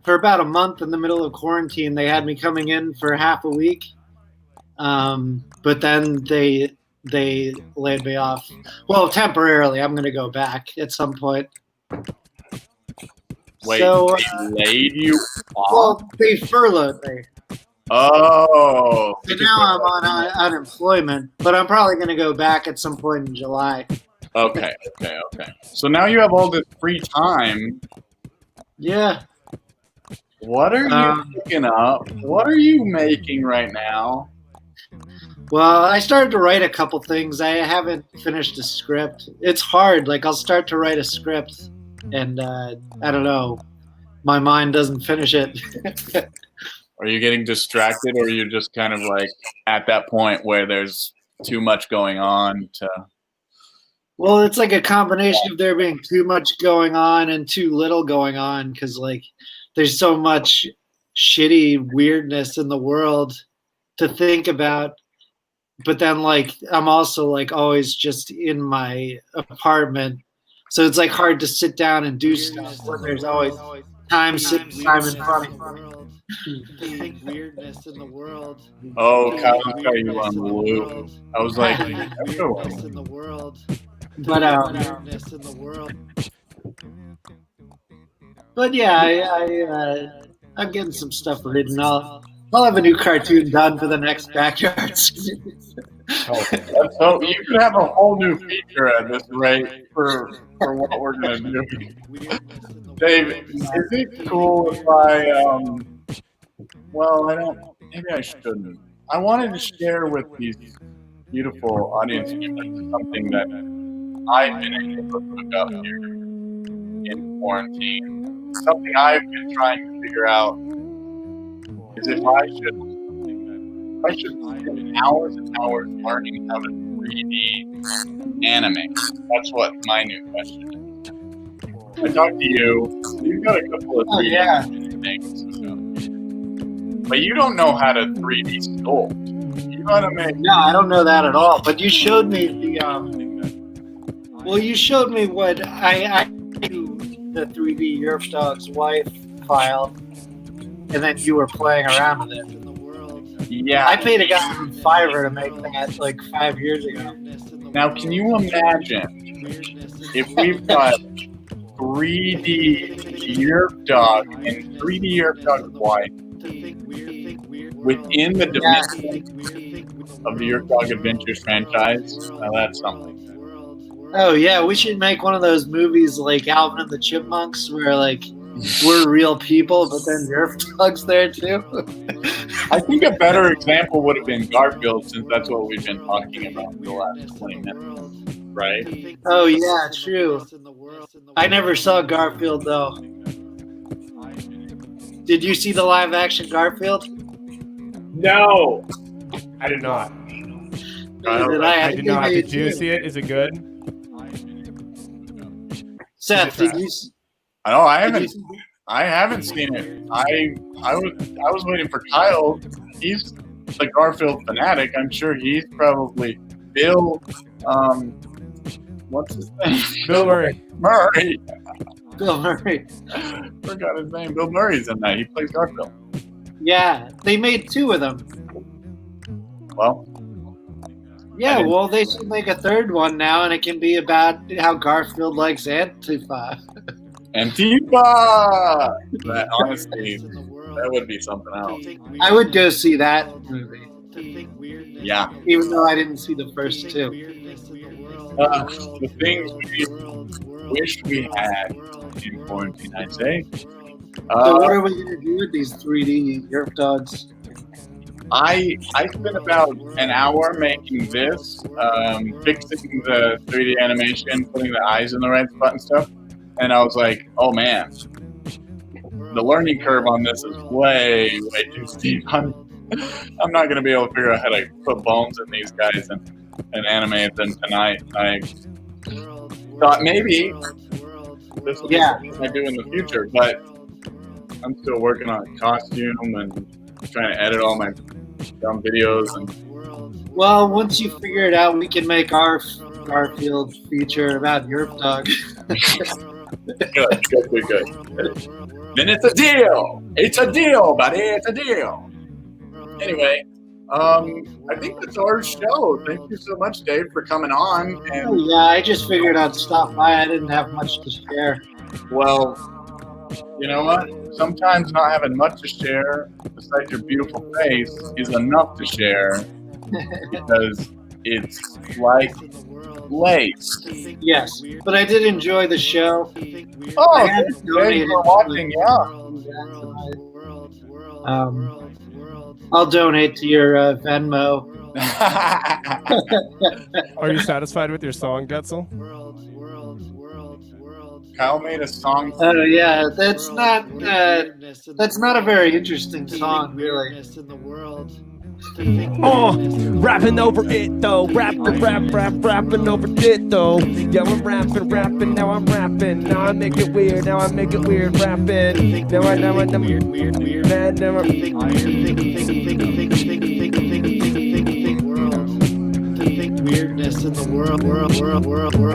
for about a month in the middle of quarantine. They had me coming in for half a week, but then they laid me off. Well, temporarily. I'm going to go back at some point.
Wait,
so,
they laid you off?
Well, they furloughed me.
Oh.
So now I'm on unemployment, but I'm probably going to go back at some point in July.
Okay. So now you have all this free time.
Yeah.
What are you picking up? What are you making right now?
Well, I started to write a couple things. I haven't finished a script. It's hard. Like, I'll start to write a script, and I don't know. My mind doesn't finish it.
Are you getting distracted, or are you just kind of like at that point where there's too much going on to...
Well, it's like a combination of there being too much going on and too little going on, because, like, there's so much shitty weirdness in the world to think about. But then, like, I'm also, like, always just in my apartment. So it's, like, hard to sit down and do stuff when there's always time in front of you. Weirdness in the world.
Oh, Kyle, I'll tell you on the loop. I was like,
weirdness in the world. But weirdness in the world. But yeah, I'm getting some stuff written. I'll have a new cartoon done for the next backyard.
So you could have a whole new feature at this rate for what we're gonna do. Dave, is it cool if I well, I don't. Maybe I shouldn't. I wanted to share with these beautiful audience members something that I've been able to look up here in quarantine. Something I've been trying to figure out is if I should spend hours and hours learning how to 3D animate. That's what my new question is. I talked to you. You've got a couple of 3D things, but you don't know how to 3D sculpt. You know how to make?
No, I don't know that at all. But you showed me the well, you showed me what I do, the 3D Yerf Dog's wife file, and then you were playing around with it.
Yeah.
I paid a guy from Fiverr to make that like 5 years ago.
Now, can you imagine if we've got 3D Yerf Dog and 3D Yerf Dog's wife within the dimension of the Yerf Dog Adventures franchise? Now that's something.
Oh yeah, we should make one of those movies like Alvin and the Chipmunks where like we're real people, but then Yerf Dog's there too.
I think a better example would have been Garfield, since that's what we've been talking about for the last 20 minutes. right?
Oh yeah, true. I never saw Garfield though. Did you see the live action Garfield?
No.
I did not.
Neither did
I did
think
not.
they
Did you
did.
see it? Is it good?
Seth, did you?
No, I
Did
haven't.
you
I haven't seen it. I was waiting for Kyle. He's the Garfield fanatic. I'm sure he's probably Bill. What's his name?
Bill Murray.
Murray.
Bill Murray.
Forgot his name. Bill Murray's in that. He plays Garfield.
Yeah, they made 2 of them.
Well,
Yeah, well, they should make a 3rd one now, and it can be about how Garfield likes Antifa.
Antifa. That honestly, that would be something else.
I would go see that movie,
Yeah.
even though I didn't see the first 2.
The things we wish we had in quarantine, I'd say.
So what are we going to do with these 3D Yerp Dogs?
I spent about an hour making this, fixing the 3D animation, putting the eyes in the right spot and stuff. And I was like, oh man, the learning curve on this is way too steep. I'm not going to be able to figure out how to put bones in these guys and animate them tonight. I thought maybe this will be something I do in the future, but I'm still working on a costume and trying to edit all my dumb videos. And
Well, once you figure it out, we can make our Garfield feature about Yerp Dog.
good. Then it's a deal. It's a deal, buddy. It's a deal. Anyway, I think that's our show. Thank you so much, Dave, for coming on. And
Yeah, I just figured I'd stop by. I didn't have much to share.
well, you know what? Sometimes not having much to share, besides your beautiful face, is enough to share because it's like lace.
Yes, but I did enjoy the show.
Oh,
I had
thanks
donated
for watching. Yeah.
I'll donate to your Venmo.
Are you satisfied with your song, Getzel?
Kyle made a song.
Oh yeah, that's not a very interesting song, really.
Oh, rapping over it though, rapping over it though. Yeah, I'm rapping, now I'm rapping. Now I make it weird, rapping. Now I weird, man, now weirdness in the world.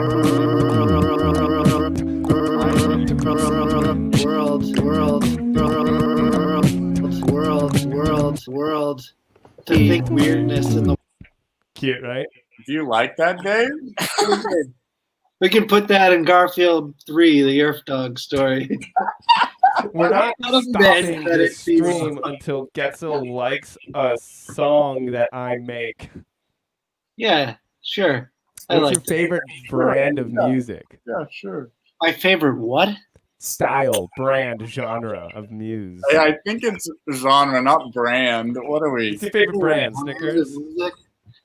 To think weirdness in the
Cute, right?
Do you like that, Dave?
We can put that in Garfield 3, the Yerf Dog story.
We're not
None of the
stopping
credit
this
scenes.
stream until Getzel likes a song that I make.
Yeah, sure. I
What's
like
your favorite brand of music?
Yeah, sure.
my favorite what?
Style, brand, genre of muse.
I think it's genre, not brand. What are we?
What's your favorite brand? Snickers?
Music?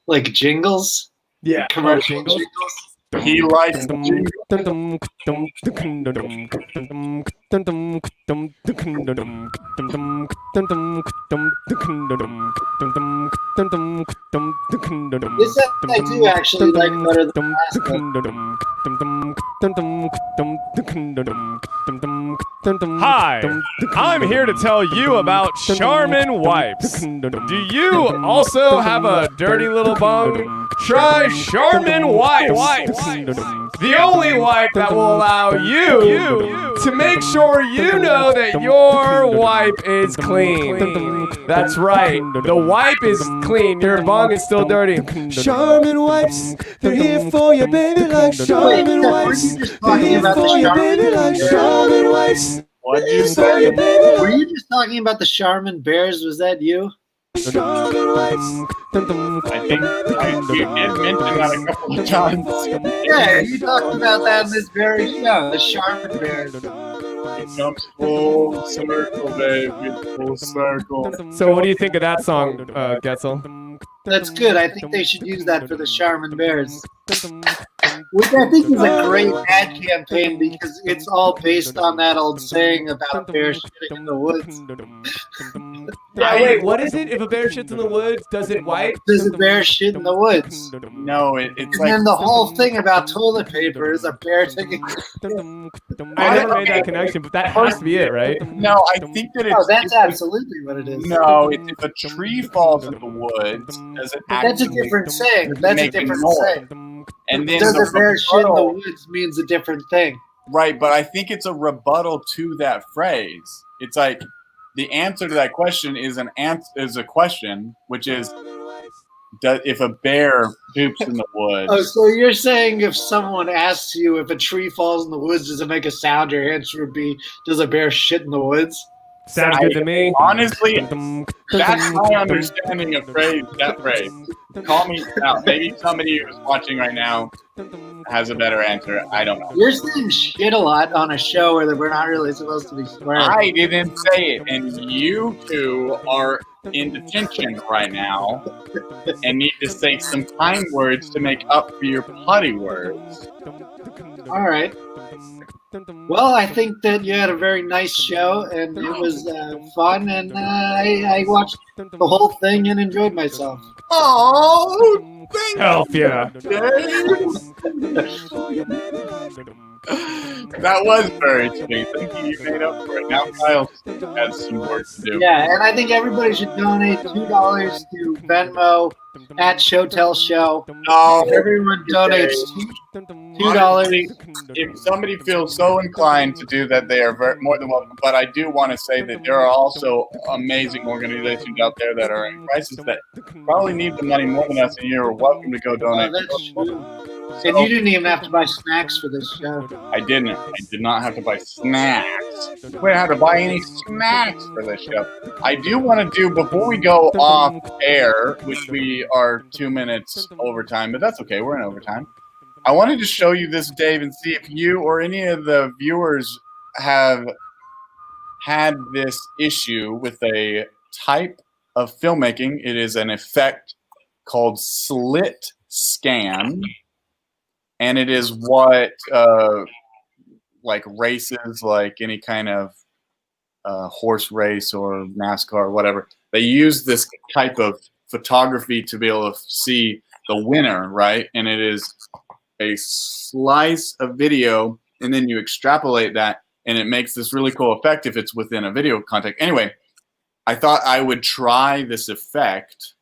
Like jingles?
Yeah.
Commercial
jingles?
He likes
This I do actually like better than
Hi, I'm here to tell you about Charmin wipes. Do you also have a dirty little bum? Try Charmin wipes. The only wipe that will allow you to make sure you know that your wipe is clean. That's right, the wipe is clean. Your bung is still dirty.
Charmin wipes, they're here for you, baby, like Charmin wipes. They're here for you, baby, like Charmin wipes.
What did you
For
say?
you, baby,
Were you just talking about the Charmin Bears? Was that you?
like Charmin wipes.
I think you did mention that a couple of times.
Yeah, you talked about that in this very show, the Charmin Bears.
It comes full circle, baby, full circle.
So what do you think of that song, Getzel?
That's good. I think they should use that for the Charmin Bears. Which I think is a great ad campaign because it's all based on that old saying about bear shitting in the woods.
Yeah, wait, what is it? If a bear shits in the woods, does it wipe?
Does a bear shit in the woods?
No, it's
And
like
then the whole thing about toilet paper is a bear taking.
I never made that connection, but that has to be it, right?
no. I think that
Oh,
it's
that's absolutely what it is.
no. It's if a tree falls in the woods, does it
That's a
actually
different saying. That's a
make
different
noise?
saying.
And then
Does
the
a bear shit in the
rebuttal-
woods means a different thing.
Right, but I think it's a rebuttal to that phrase. It's like the answer to that question is a question, which is, if a bear poops in the woods?
Oh, so you're saying if someone asks you if a tree falls in the woods, does it make a sound? Your answer would be, does a bear shit in the woods?
Sounds good to me.
Honestly, that's my understanding of that phrase. Call me out. Maybe somebody who's watching right now has a better answer. I don't know.
You're saying shit a lot on a show where we're not really supposed to be swearing.
I didn't say it, and you two are in detention right now and need to say some kind words to make up for your putty words.
All right. Well, I think that you had a very nice show, and it was fun, and I watched the whole thing and enjoyed myself.
Oh, thank
Help, yeah.
That was very sweet. Thank you. You made up for it. Now Kyle has some work to do.
Yeah, and I think everybody should donate $2 to Venmo at Showtell Show.
No,
Everyone donates $2.
if somebody feels so inclined to do that, they are more than welcome. But I do want to say that there are also amazing organizations out there that are in crisis that probably need the money more than us, and you're welcome to go donate.
That's true. And you didn't even have to buy snacks for this show.
I didn't. I did not have to buy snacks. We didn't have to buy any snacks for this show. I do want to do, before we go off air, which we are 2 minutes overtime, but that's okay. We're in overtime. I wanted to show you this, Dave, and see if you or any of the viewers have had this issue with a type of filmmaking. It is an effect called slit scan. And it is what, like races, like any kind of horse race or NASCAR or whatever, they use this type of photography to be able to see the winner, right? And it is a slice of video, and then you extrapolate that, and it makes this really cool effect if it's within a video context. Anyway, I thought I would try this effect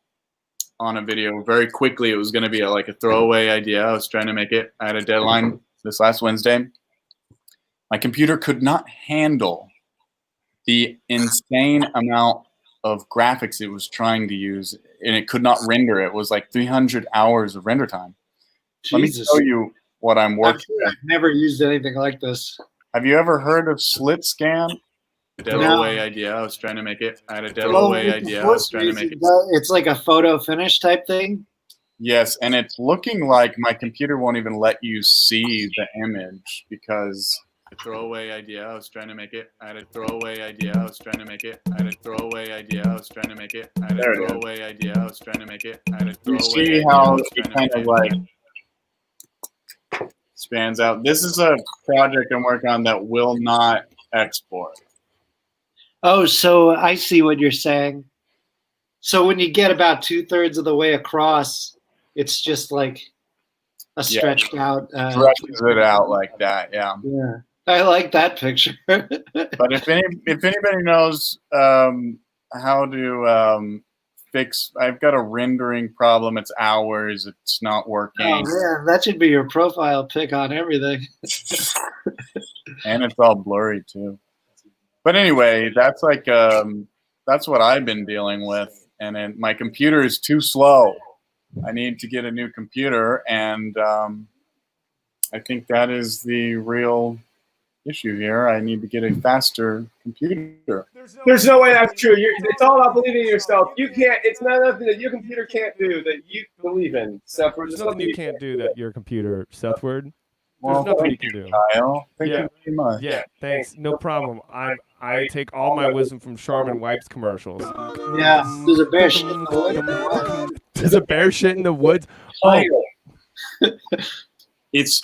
on a video very quickly. It was going to be like a throwaway idea. I was trying to make it. I had a deadline this last Wednesday. My computer could not handle the insane amount of graphics it was trying to use, and it could not render. It was like 300 hours of render time. Let me show you what I'm working
I've never used anything like this.
Have you ever heard of slit scan? Deadaway idea. I was trying to make it. I had a deadaway idea. I was trying to make it.
It's like a photo finish type thing.
Yes, and it's looking like my computer won't even let you see the image because a throwaway idea. I was trying to make it. I had a throwaway idea. I was trying to make it. I had a throwaway idea. I was trying to make it. I had a throwaway idea. I was trying to make it. I had a throwaway idea. You see how it kind of like spans out. This is a project I'm working on that will not export.
Oh, so I see what you're saying. So when you get about 2/3 of the way across, it's just like a stretched out.
Stretches it out like that, yeah.
Yeah, I like that picture.
But if anybody knows how to fix, I've got a rendering problem. It's hours. It's not working.
Oh man, that should be your profile pic on everything.
And it's all blurry too. But anyway, that's like that's what I've been dealing with, and then my computer is too slow. I need to get a new computer, and I think that is the real issue here. I need to get a faster computer.
There's no way that's true. It's all about believing in yourself. You can't. It's not nothing that your computer can't do that you believe in. Sethward,
There's nothing you can't do that your computer, Sethward.
Well,
There's nothing you can do.
Kyle. Thank you very much.
Yeah, thanks. No problem. I take all my wisdom from Charmin Wipes commercials.
Yeah, there's a bear shit in the woods.
There's a bear shit in the woods. Oh,
It's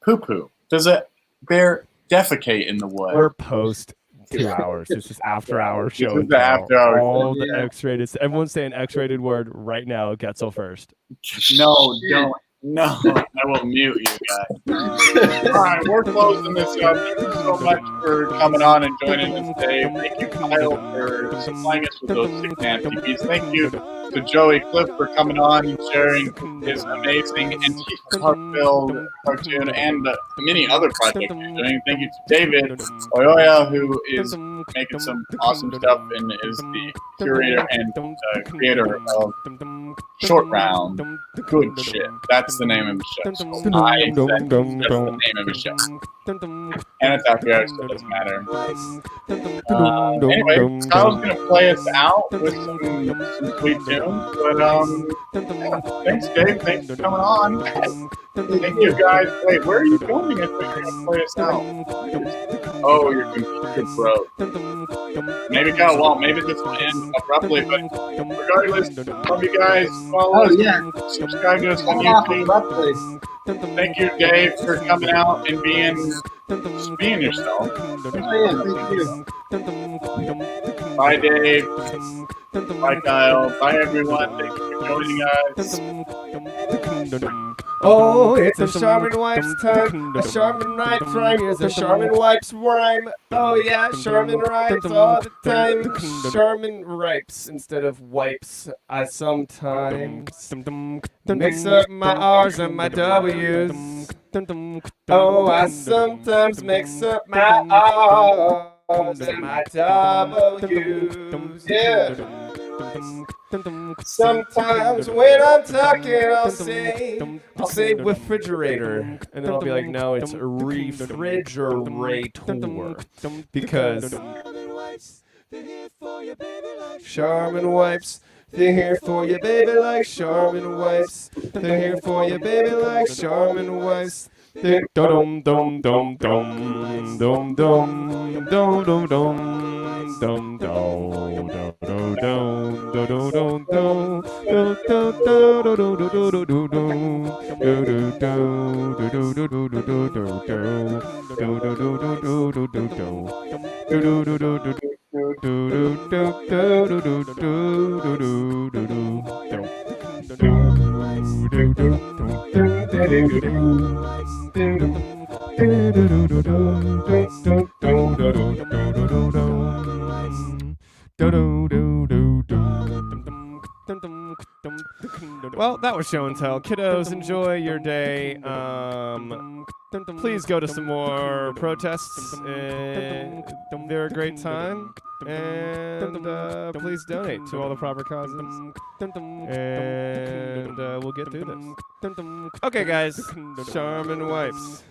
poo-poo. Does a bear defecate in the wood?
We're post 2 hours. This is after hour show.
This is the after hour.
All the X-rated. Everyone's saying X-rated word right now. Getzel first.
No, don't. No, I will mute you guys. All right, we're closing this up. Thank you so much for coming on and joining us today. Thank you, Kyle, for supplying us with those sick man TVs. Thank you to Joey Cliff for coming on and sharing his amazing NT Clarkville cartoon and the many other projects he's doing. Thank you to David Oyoya, who is making some awesome stuff and is the curator and creator of Short Round. Good shit. That's the name of the show. So I said that's the name of the show. And it's after hours, so it doesn't matter. Anyway, Kyle's gonna play us out with some sweet tunes. But thanks, Dave. Thanks for coming on. Thank you, guys. Wait, where are you going? I think you're gonna play us out. Oh, your computer broke. Maybe Kyle won't. Maybe this will end abruptly. But regardless, love you guys. Follow us. Subscribe to us on YouTube. Thank you, Dave, for coming out and being yourself. Bye, Dave. Bye, Kyle. Bye, everyone. Thank you for joining us.
Oh, it's a Charmin Wipes time. A Charmin Wipes rhyme. Here's a Charmin Wipes rhyme. Oh yeah, Charmin rhymes all the time. Charmin Wipes instead of wipes. I sometimes mix up my R's and my W's. Oh, I sometimes mix up my R's and my W's. Yeah. Sometimes when I'm talking, I'll say refrigerator, and then I'll be like, no, it's a refrigerator, because Charmin Wipes, they're here for you, baby, like Charmin Wipes. They're here for you, baby, like Charmin Wipes. They're dum dum dum dum dum dum dum dum dum dum Well, that was show and tell. Kiddos, enjoy your day. Please go to some more protests. They're a great time. And please donate to all the proper causes. And we'll get through this. Okay, guys. Charmin Wipes.